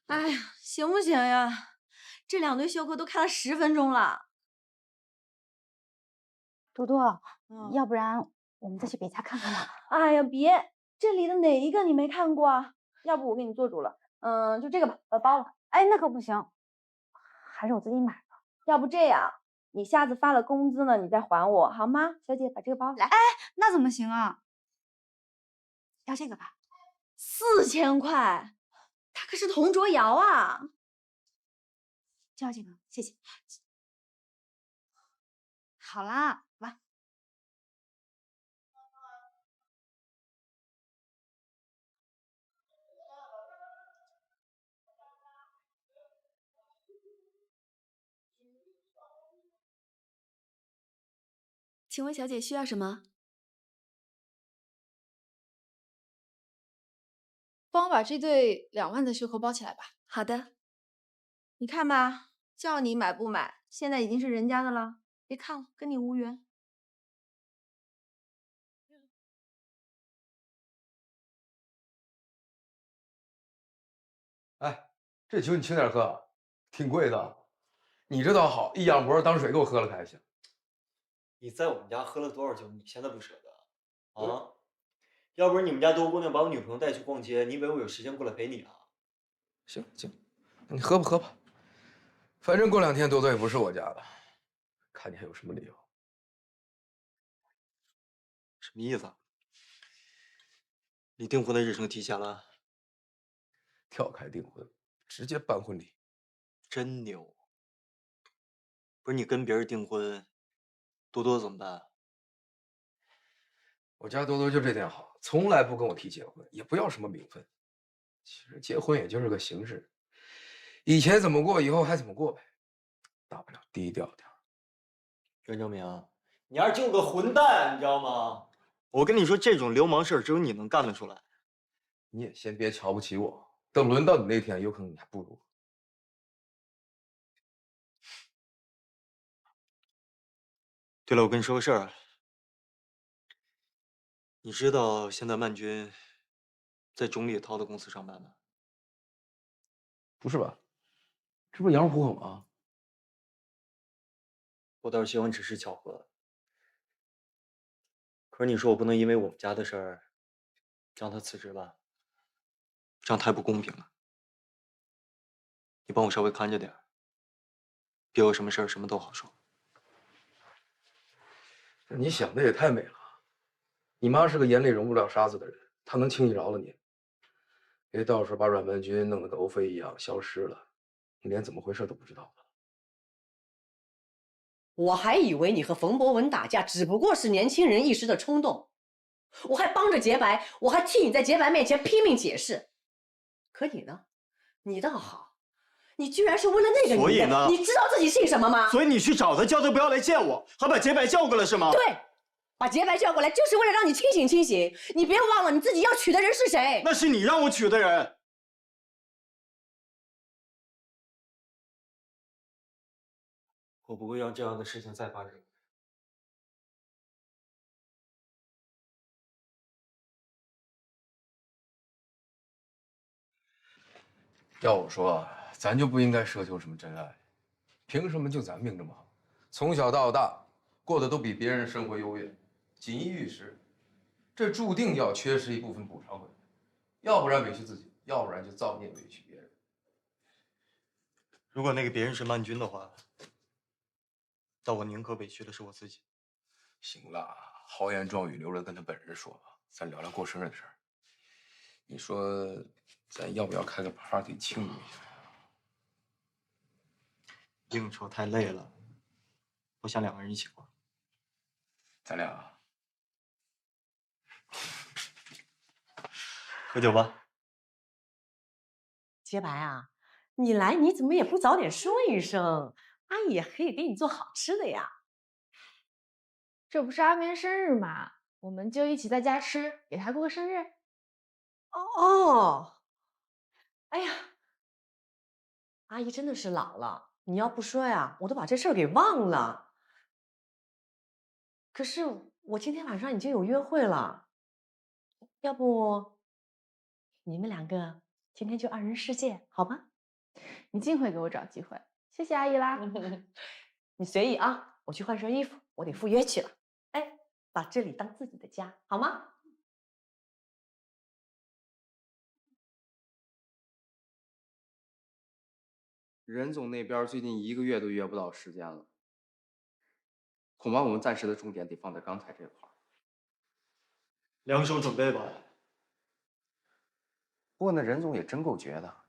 哎呀，行不行呀？这2队休克都开了10分钟了。多多，要不然我们再去别家看看吧。哎呀，别，这里的哪一个你没看过啊？要不我给你做主了，就这个吧，包了。哎，那可不行，还是我自己买吧。要不这样，你下次发了工资呢，你再还我好吗？小姐，把这个包来。哎，那怎么行啊？要这个吧，4000块，它可是同桌摇啊。就要这个，谢谢。好啦，吧。请问小姐需要什么？帮我把这对2万的袖扣包起来吧。好的。你看吧，叫你买不买，现在已经是人家的了，别看了，跟你无缘。哎，这酒你轻点喝，挺贵的。你这倒好，一仰脖当水给我喝了开去。你在我们家喝了多少酒，你现在不舍得啊？要不是你们家多姑娘把我女朋友带去逛街，你以为我有时间过来陪你啊？行，你喝吧喝吧，反正过2天多多也不是我家的，看你还有什么理由？什么意思啊？你订婚的日程提前了？跳开订婚，直接办婚礼，真牛！不是你跟别人订婚，多多怎么办？我家多多就这点好，从来不跟我提结婚，也不要什么名分。其实结婚也就是个形式，以前怎么过，以后还怎么过呗，大不了低调点。袁正明，你还是就是个混蛋，你知道吗？我跟你说，这种流氓事儿只有你能干得出来。你也先别瞧不起我，等轮到你那天，有可能你还不如我。对了，我跟你说个事儿，你知道现在曼君在钟立涛的公司上班吗？不是吧？这不是羊入虎口吗？我倒是希望只是巧合。可是你说我不能因为我们家的事儿让他辞职吧？这样太不公平了。你帮我稍微看着点儿，别有什么事儿什么都好说。你想的也太美了。你妈是个眼里容不了沙子的人，她能轻易饶了你？别到时候把阮曼君弄得跟欧飞一样消失了，你连怎么回事都不知道了。我还以为你和冯博文打架只不过是年轻人一时的冲动，我还帮着洁白，我还替你在洁白面前拼命解释。可你呢？你倒好，你居然是为了那个女的。所以呢？你知道自己姓什么吗？所以你去找他，叫他不要来见我，还把洁白叫过来是吗？对，把洁白叫过来就是为了让你清醒清醒。你别忘了你自己要娶的人是谁。那是你让我娶的人。我不会让这样的事情再发生。要我说啊，咱就不应该奢求什么真爱，凭什么就咱命这么好，从小到大过得都比别人生活优越，锦衣玉食，这注定要缺失一部分补偿回来，要不然委屈自己，要不然就造孽委屈别人。如果那个别人是曼君的话，那我宁可委屈的是我自己。行了，豪言壮语留着跟他本人说吧，咱聊聊过生日的事儿。你说，咱要不要开个 party 庆祝一下？应酬太累了，我想2个人一起过。咱俩喝酒吧。洁白啊，你来你怎么也不早点说一声，阿姨也可以给你做好吃的呀。这不是阿眠生日吗？我们就一起在家吃，给他过个生日。哦，哎呀，阿姨真的是老了，你要不说呀，我都把这事儿给忘了。可是我今天晚上已经有约会了，要不你们2个今天就2人世界，好吗？你尽会给我找机会，谢谢阿姨啦。你随意啊，我去换身衣服，我得赴约去了。哎，把这里当自己的家，好吗？任总那边最近1个月都约不到时间了，恐怕我们暂时的重点得放在钢材这块儿。两手准备吧。不过那任总也真够绝的，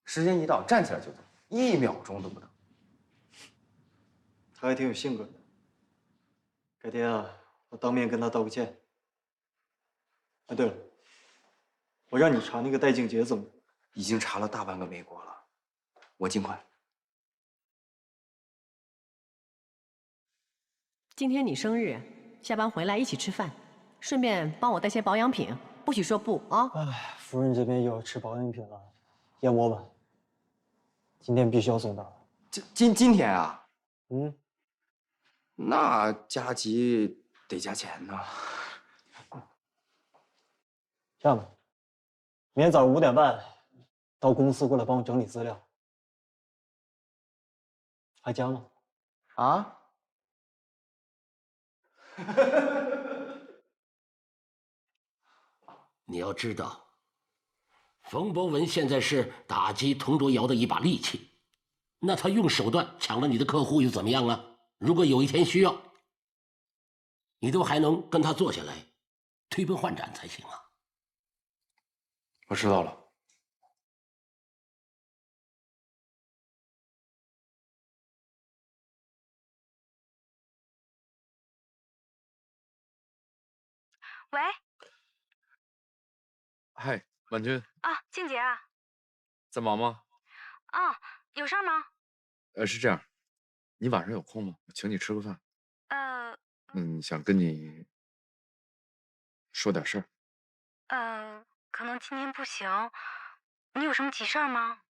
时间一到站起来就走，1秒钟都不等。他还挺有性格的。改天啊，我当面跟他道个歉。哎，对了，我让你查那个戴静杰怎么？已经查了大半个美国了，我尽快。今天你生日，下班回来一起吃饭，顺便帮我带些保养品，不许说不啊！哎，夫人这边又要吃保养品了，燕窝吧，今天必须要送到。今天啊？嗯，那加急得加钱呢。这样吧，明天早上5点半到公司过来帮我整理资料。还加吗？啊？你要知道，冯博文现在是打击佟卓瑶的一把利器，那他用手段抢了你的客户又怎么样啊？如果有一天需要，你都还能跟他坐下来推杯换盏才行啊。我知道了。喂，嗨，婉君，啊，静姐啊，在忙吗？啊，有事儿吗？是这样，你晚上有空吗？我请你吃个饭。想跟你说点事儿。可能今天不行，你有什么急事儿吗？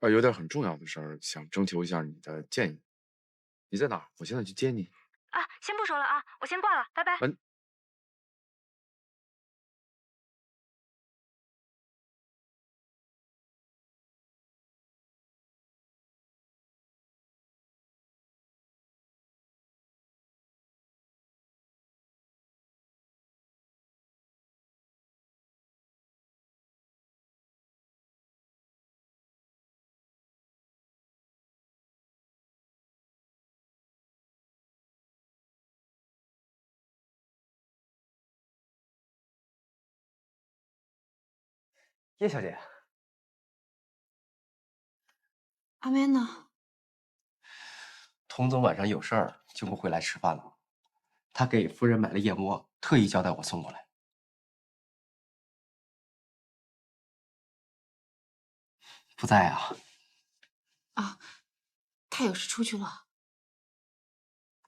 有点很重要的事儿，想征求一下你的建议。你在哪儿？我现在去接你。啊，先不说了啊，我先挂了，拜拜。叶小姐，阿梅呢？佟总晚上有事儿就不回来吃饭了，他给夫人买了燕窝，特意交代我送过来。不在啊？啊，他有事出去了。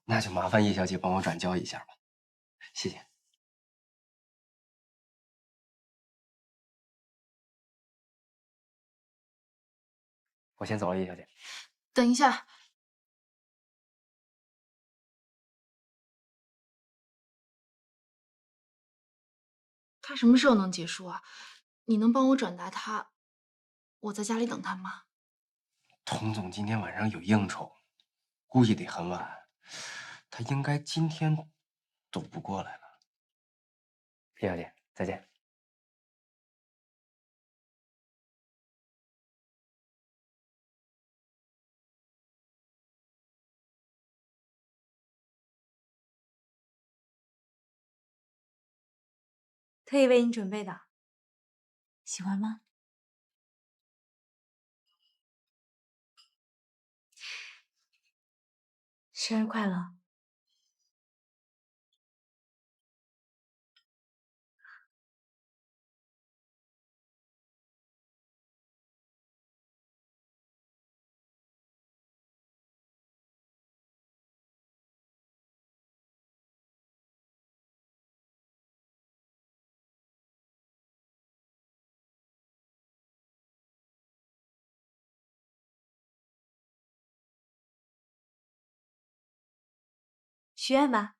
那就麻烦叶小姐帮我转交一下吧，谢谢。我先走了，叶小姐。等一下，他什么时候能结束啊？你能帮我转达他，我在家里等他吗？佟总今天晚上有应酬，估计得很晚，他应该今天都不过来了。叶小姐，再见。特意为你准备的，喜欢吗？生日快乐！许愿吧。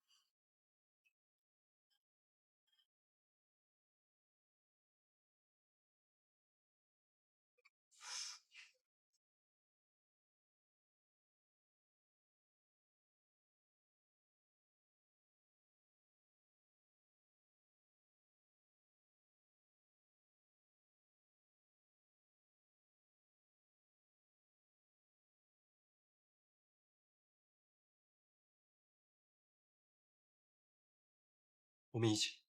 我们一起。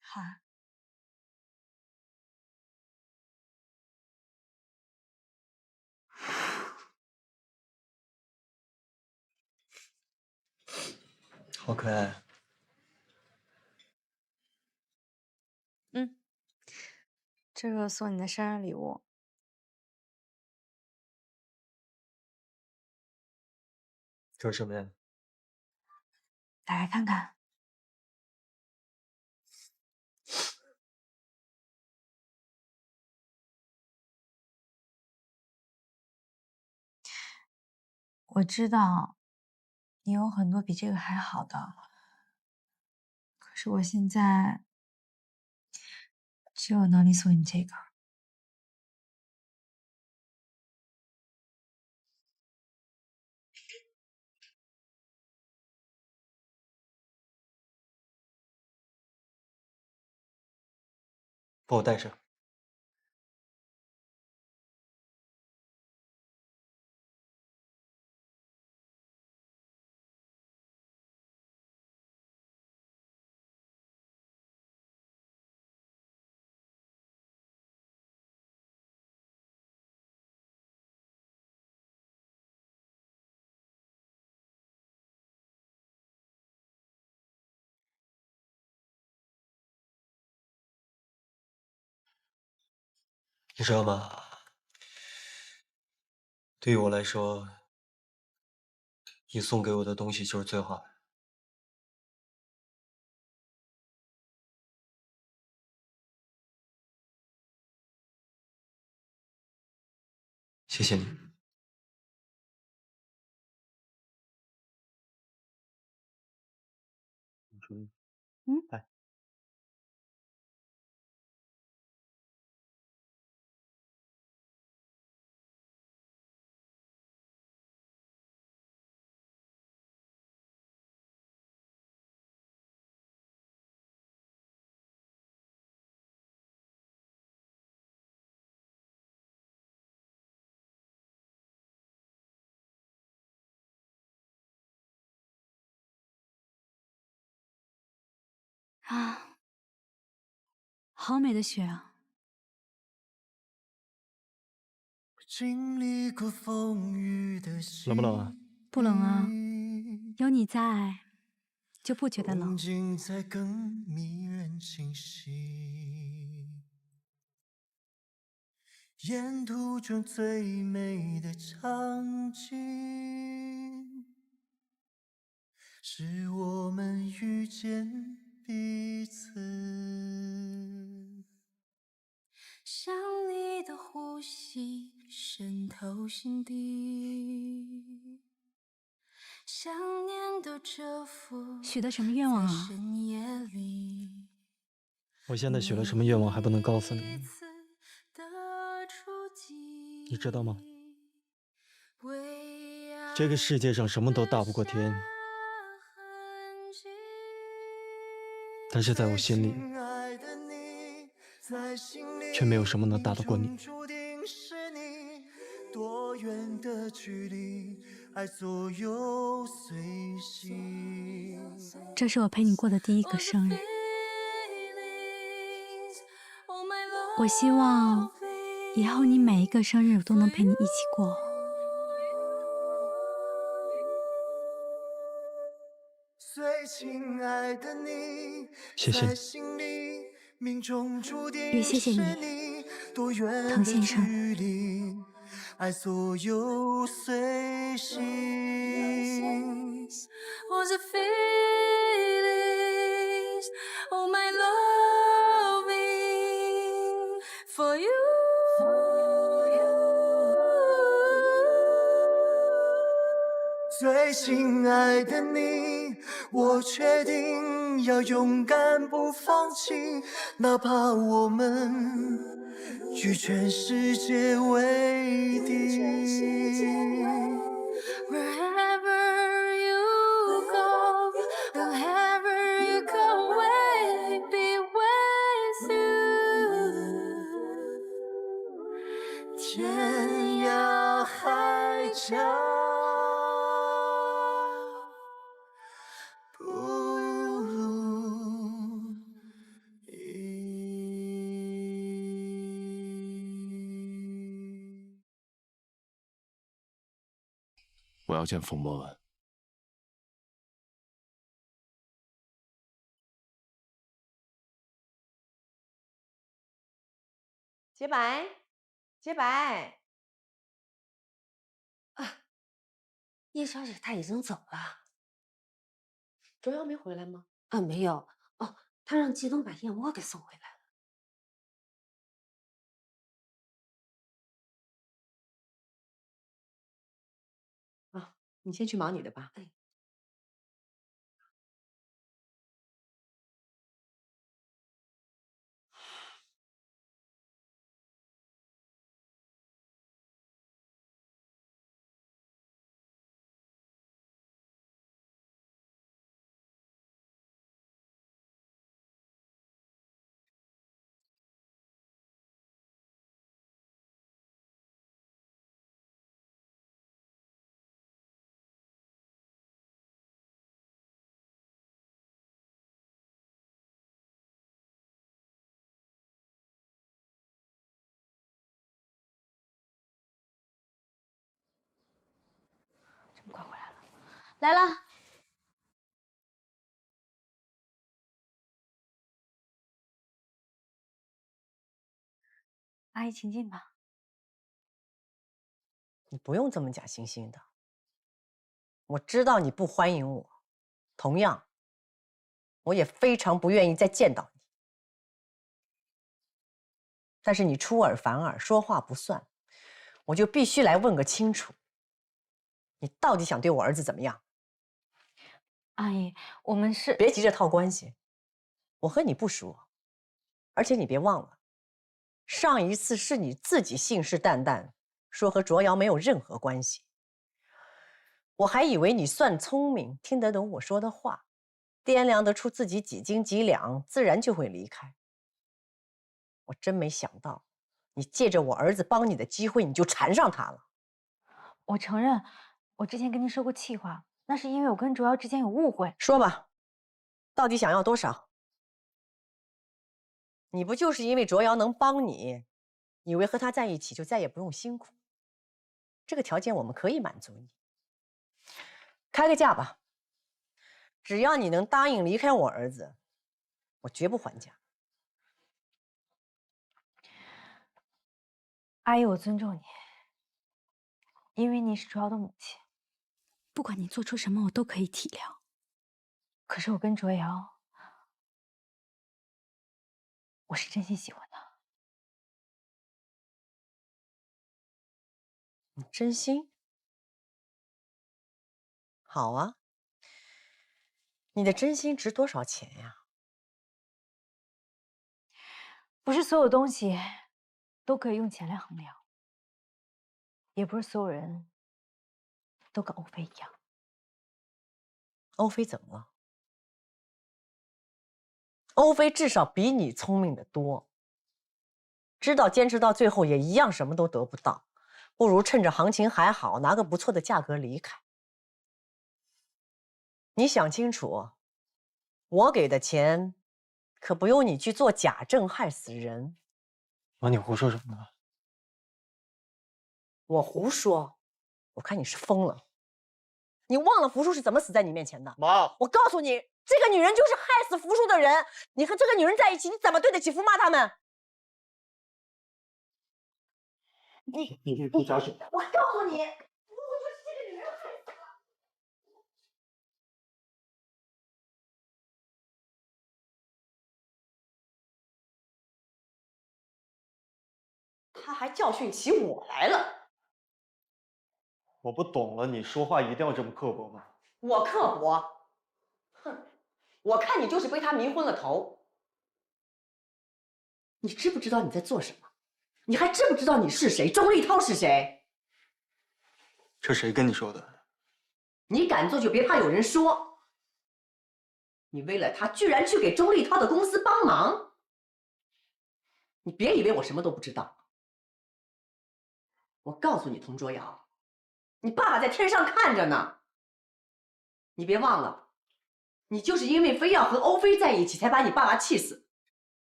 好啊。好可爱。嗯，这个送你的生日礼物。这是什么呀？打开看看。我知道你有很多比这个还好的，可是我现在只有能力送你这个。帮我带上。你知道吗？对于我来说，你送给我的东西就是最好的。谢谢你。嗯，来。啊，好美的雪啊！冷不冷啊？不冷啊，有你在，就不觉得冷。沿途中最美的场景，是我们遇见彼此。想你的呼吸渗透心底，想念的这幅许的什么愿望啊？深夜里，我现在许了什么愿望还不能告诉你，你知道吗？这个世界上什么都大不过天，但是在我心里，却没有什么能大得过你。多远的距离，爱左右随行。这是我陪你过的第一个生日，我希望以后你每一个生日我都能陪你一起过。亲爱的你，谢谢你。命中注定也谢谢你，滕先生。爱左右随行。Was a feelings, oh my loving for you. 最亲爱的你，我决定要勇敢不放弃，哪怕我们与全世界为敌。Wherever you go, wherever you go, I'll be with you. 天涯海角。不如我要见冯博文。洁白，洁白。啊，叶小姐她已经走了。卓瑶没回来吗？啊，没有。哦，她让季东把燕窝给送回来了。啊，你先去忙你的吧。哎。这么快回来了，来了。阿姨，请进吧。你不用这么假惺惺的。我知道你不欢迎我，同样，我也非常不愿意再见到你。但是你出尔反尔，说话不算，我就必须来问个清楚。你到底想对我儿子怎么样？阿姨，我们是……别急着套关系，我和你不熟，而且你别忘了，上一次是你自己信誓旦旦说和卓瑶没有任何关系。我还以为你算聪明，听得懂我说的话，掂量得出自己几斤几两，自然就会离开。我真没想到，你借着我儿子帮你的机会，你就缠上他了。我承认，我之前跟您说过气话，那是因为我跟卓瑶之间有误会。说吧，到底想要多少？你不就是因为卓瑶能帮你，以为和他在一起就再也不用辛苦？这个条件我们可以满足你。开个价吧，只要你能答应离开我儿子，我绝不还价。阿姨，我尊重你，因为你是卓瑶的母亲。不管你做出什么，我都可以体谅。可是我跟卓瑶，我是真心喜欢她。你真心？好啊，你的真心值多少钱呀？不是所有东西都可以用钱来衡量，也不是所有人都跟欧菲一样。欧菲怎么了？欧菲至少比你聪明得多，知道坚持到最后也一样什么都得不到，不如趁着行情还好，拿个不错的价格离开。你想清楚，我给的钱可不用你去做假证害死人。妈，你胡说什么呢？我胡说？我看你是疯了。你忘了福叔是怎么死在你面前的？妈，我告诉你，这个女人就是害死福叔的人。你和这个女人在一起，你怎么对得起福妈他们？你不假手。我告诉你，福叔就是这个女人害死的。他还教训起我来了。我不懂了，你说话一定要这么刻薄吗？我刻薄？哼，我看你就是被他迷昏了头。你知不知道你在做什么？你还知不知道你是谁？钟立涛是谁？这谁跟你说的？你敢做就别怕有人说。你为了他居然去给钟立涛的公司帮忙。你别以为我什么都不知道。我告诉你，童卓瑶，你爸爸在天上看着呢。你别忘了，你就是因为非要和欧菲在一起，才把你爸爸气死。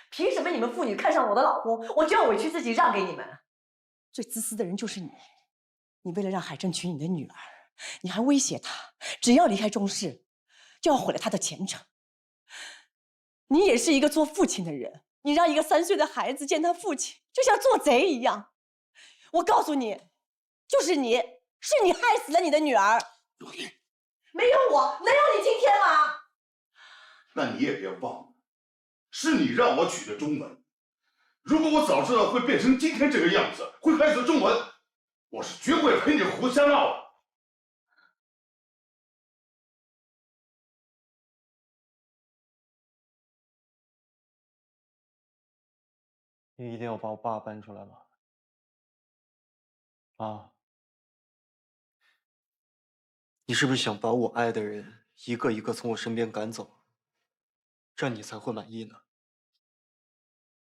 凭什么你们父女看上我的老公，我就要委屈自己让给你们？最自私的人就是你。你为了让海珍娶你的女儿，你还威胁他，只要离开钟氏，就要毁了他的前程。你也是一个做父亲的人，你让一个3岁的孩子见他父亲，就像做贼一样。我告诉你，就是你，是你害死了你的女儿。没有我，能有你今天吗？那你也别忘了，是你让我娶的钟文。如果我早知道会变成今天这个样子，会害死钟文，我是绝不会陪你胡瞎闹的。你一定要把我爸搬出来吗？妈，你是不是想把我爱的人一个一个从我身边赶走，这样你才会满意呢？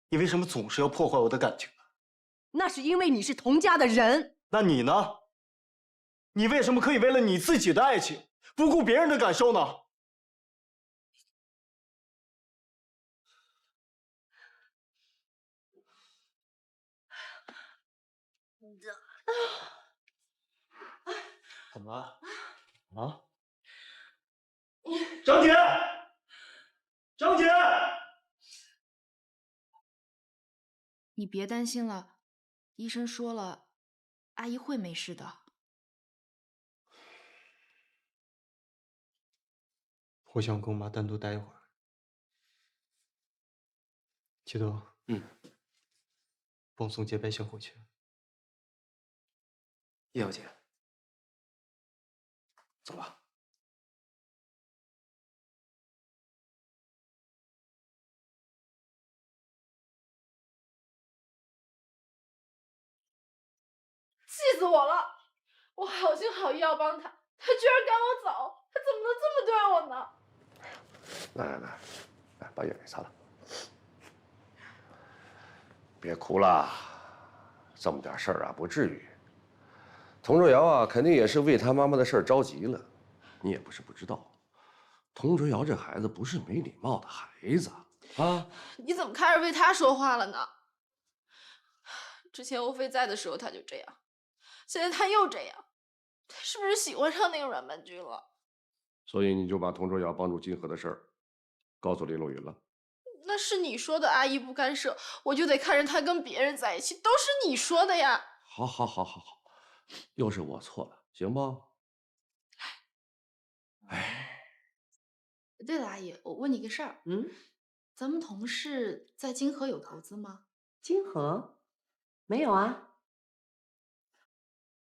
你为什么总是要破坏我的感情呢？那是因为你是童家的人。那你呢？你为什么可以为了你自己的爱情不顾别人的感受呢？怎么了？啊？张姐，张姐，你别担心了，医生说了，阿姨会没事的。我想跟我妈单独待一会儿。记得，帮我送洁白先回去。叶小姐，走吧。气死我了！我好心好意要帮他，他居然赶我走，他怎么能这么对我呢？来，把眼泪擦了，别哭了，这么点事儿啊，不至于。童卓瑶啊，肯定也是为他妈妈的事儿着急了。你也不是不知道，童卓瑶这孩子不是没礼貌的孩子啊。你怎么开始为他说话了呢？之前欧菲在的时候他就这样，现在他又这样，他是不是喜欢上那个阮曼君了？所以你就把童卓瑶帮助金河的事儿告诉林露云了。那是你说的，阿姨不干涉，我就得看着他跟别人在一起，都是你说的呀。好，又是我错了，行不？对了，阿姨，我问你个事儿，咱们同事在金河有投资吗？金河？没有啊。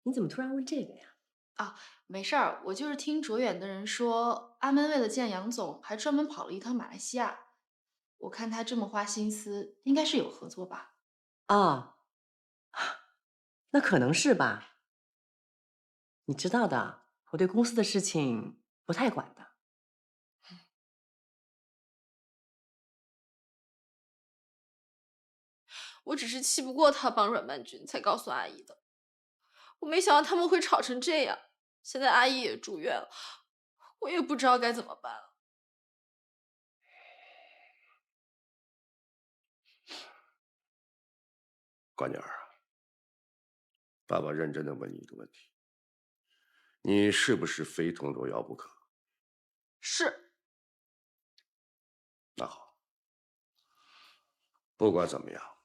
你怎么突然问这个呀？啊，没事儿，我就是听卓远的人说，阿闷为了见杨总，还专门跑了一趟马来西亚。我看他这么花心思，应该是有合作吧？啊，那可能是吧。你知道的，我对公司的事情不太管的。我只是气不过他帮阮曼君，才告诉阿姨的。我没想到他们会吵成这样，现在阿姨也住院了，我也不知道该怎么办了。乖女儿，爸爸认真的问你一个问题：你是不是非童卓瑶不可？是。那好，不管怎么样，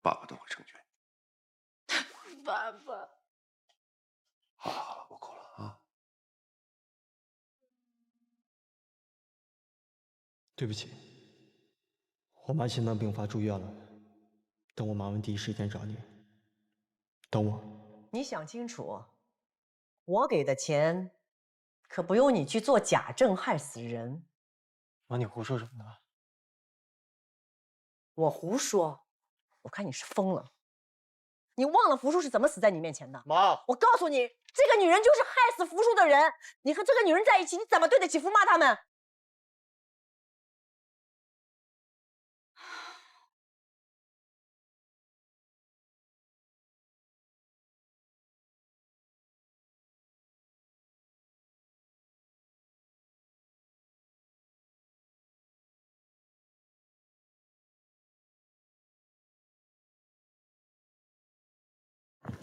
爸爸都会成全你。爸爸。好了，不哭了啊。对不起，我妈心脏病发住院了，等我忙完第一时间找你。等我。你想清楚，我给的钱可不用你去做假证害死人。妈，你胡说什么呢？我胡说？我看你是疯了。你忘了福叔是怎么死在你面前的？妈，我告诉你，这个女人就是害死福叔的人。你和这个女人在一起，你怎么对得起福妈他们？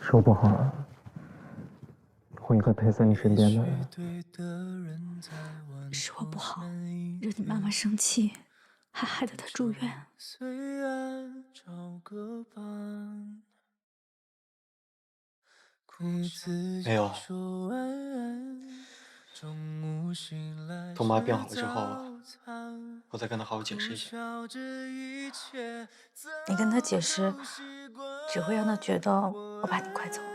是我不好了，我应该陪在你身边的。是我不好，惹你妈妈生气，还害得她住院。没有。等妈变好了之后，我再跟她好好解释一下。你跟她解释，只会让她觉得我把你拐走了。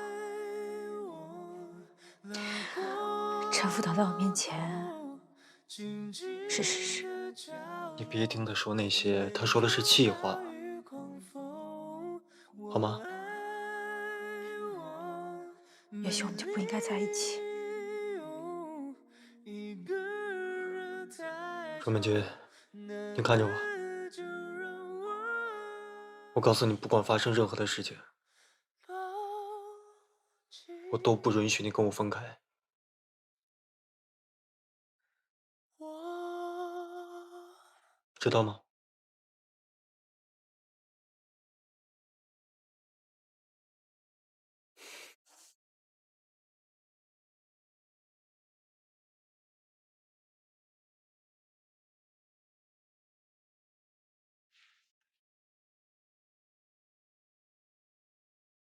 陈父倒在我面前是事实。你别听他说那些，他说的是气话，好吗？也许我们就不应该在一起。阮文君，你看着我，我告诉你，不管发生任何的事情，我都不允许你跟我分开。知道吗？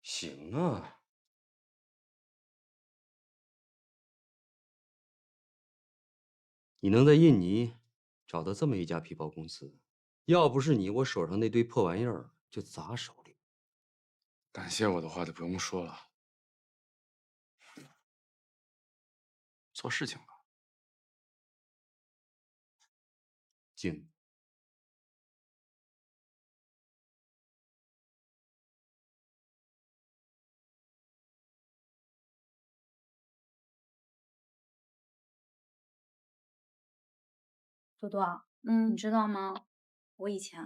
行啊。你能在印尼找到这么一家皮包公司，要不是你，我手上那堆破玩意儿就砸手里。感谢我的话就不用说了，做事情吧。静。多多，你知道吗？我以前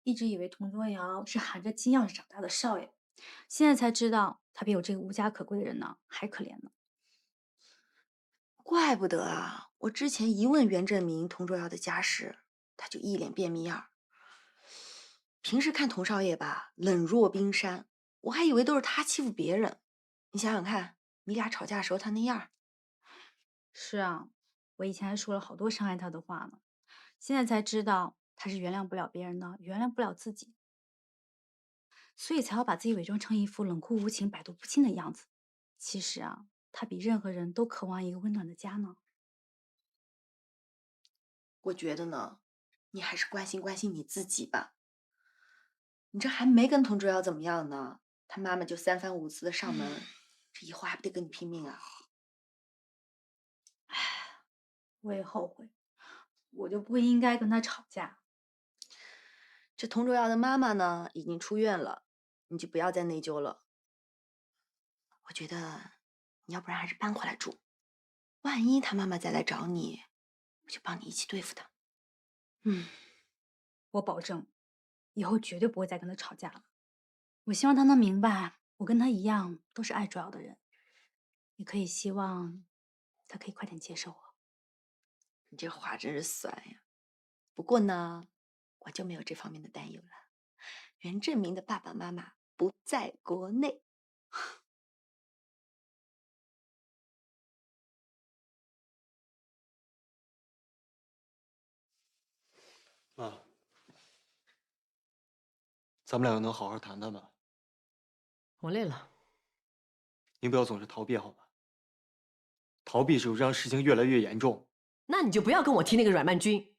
一直以为童卓瑶是含着金钥匙长大的少爷，现在才知道他比我这个无家可归的人呢还可怜呢。怪不得啊！我之前一问袁振明童卓瑶的家世，他就一脸便秘样。平时看童少爷吧，冷若冰山，我还以为都是他欺负别人。你想想看，你俩吵架的时候他那样。是啊，我以前还说了好多伤害他的话呢，现在才知道他是原谅不了别人的，原谅不了自己，所以才要把自己伪装成一副冷酷无情、百毒不侵的样子。其实啊，他比任何人都渴望一个温暖的家呢。我觉得呢，你还是关心关心你自己吧。你这还没跟童卓瑶怎么样呢，他妈妈就3番5次的上门，这以后还不得跟你拼命啊？唉，我也后悔，我就不应该跟他吵架。这童卓瑶的妈妈呢，已经出院了，你就不要再内疚了。我觉得你要不然还是搬回来住，万一他妈妈再来找你，我就帮你一起对付他。我保证，以后绝对不会再跟他吵架了。我希望他能明白，我跟他一样都是爱卓瑶的人，也可以希望他可以快点接受我。你这话真是酸呀！不过呢，我就没有这方面的担忧了。袁振明的爸爸妈妈不在国内。妈，咱们两个能好好谈谈吗？我累了。您不要总是逃避好吗？逃避只会让事情越来越严重。那你就不要跟我提那个阮曼君。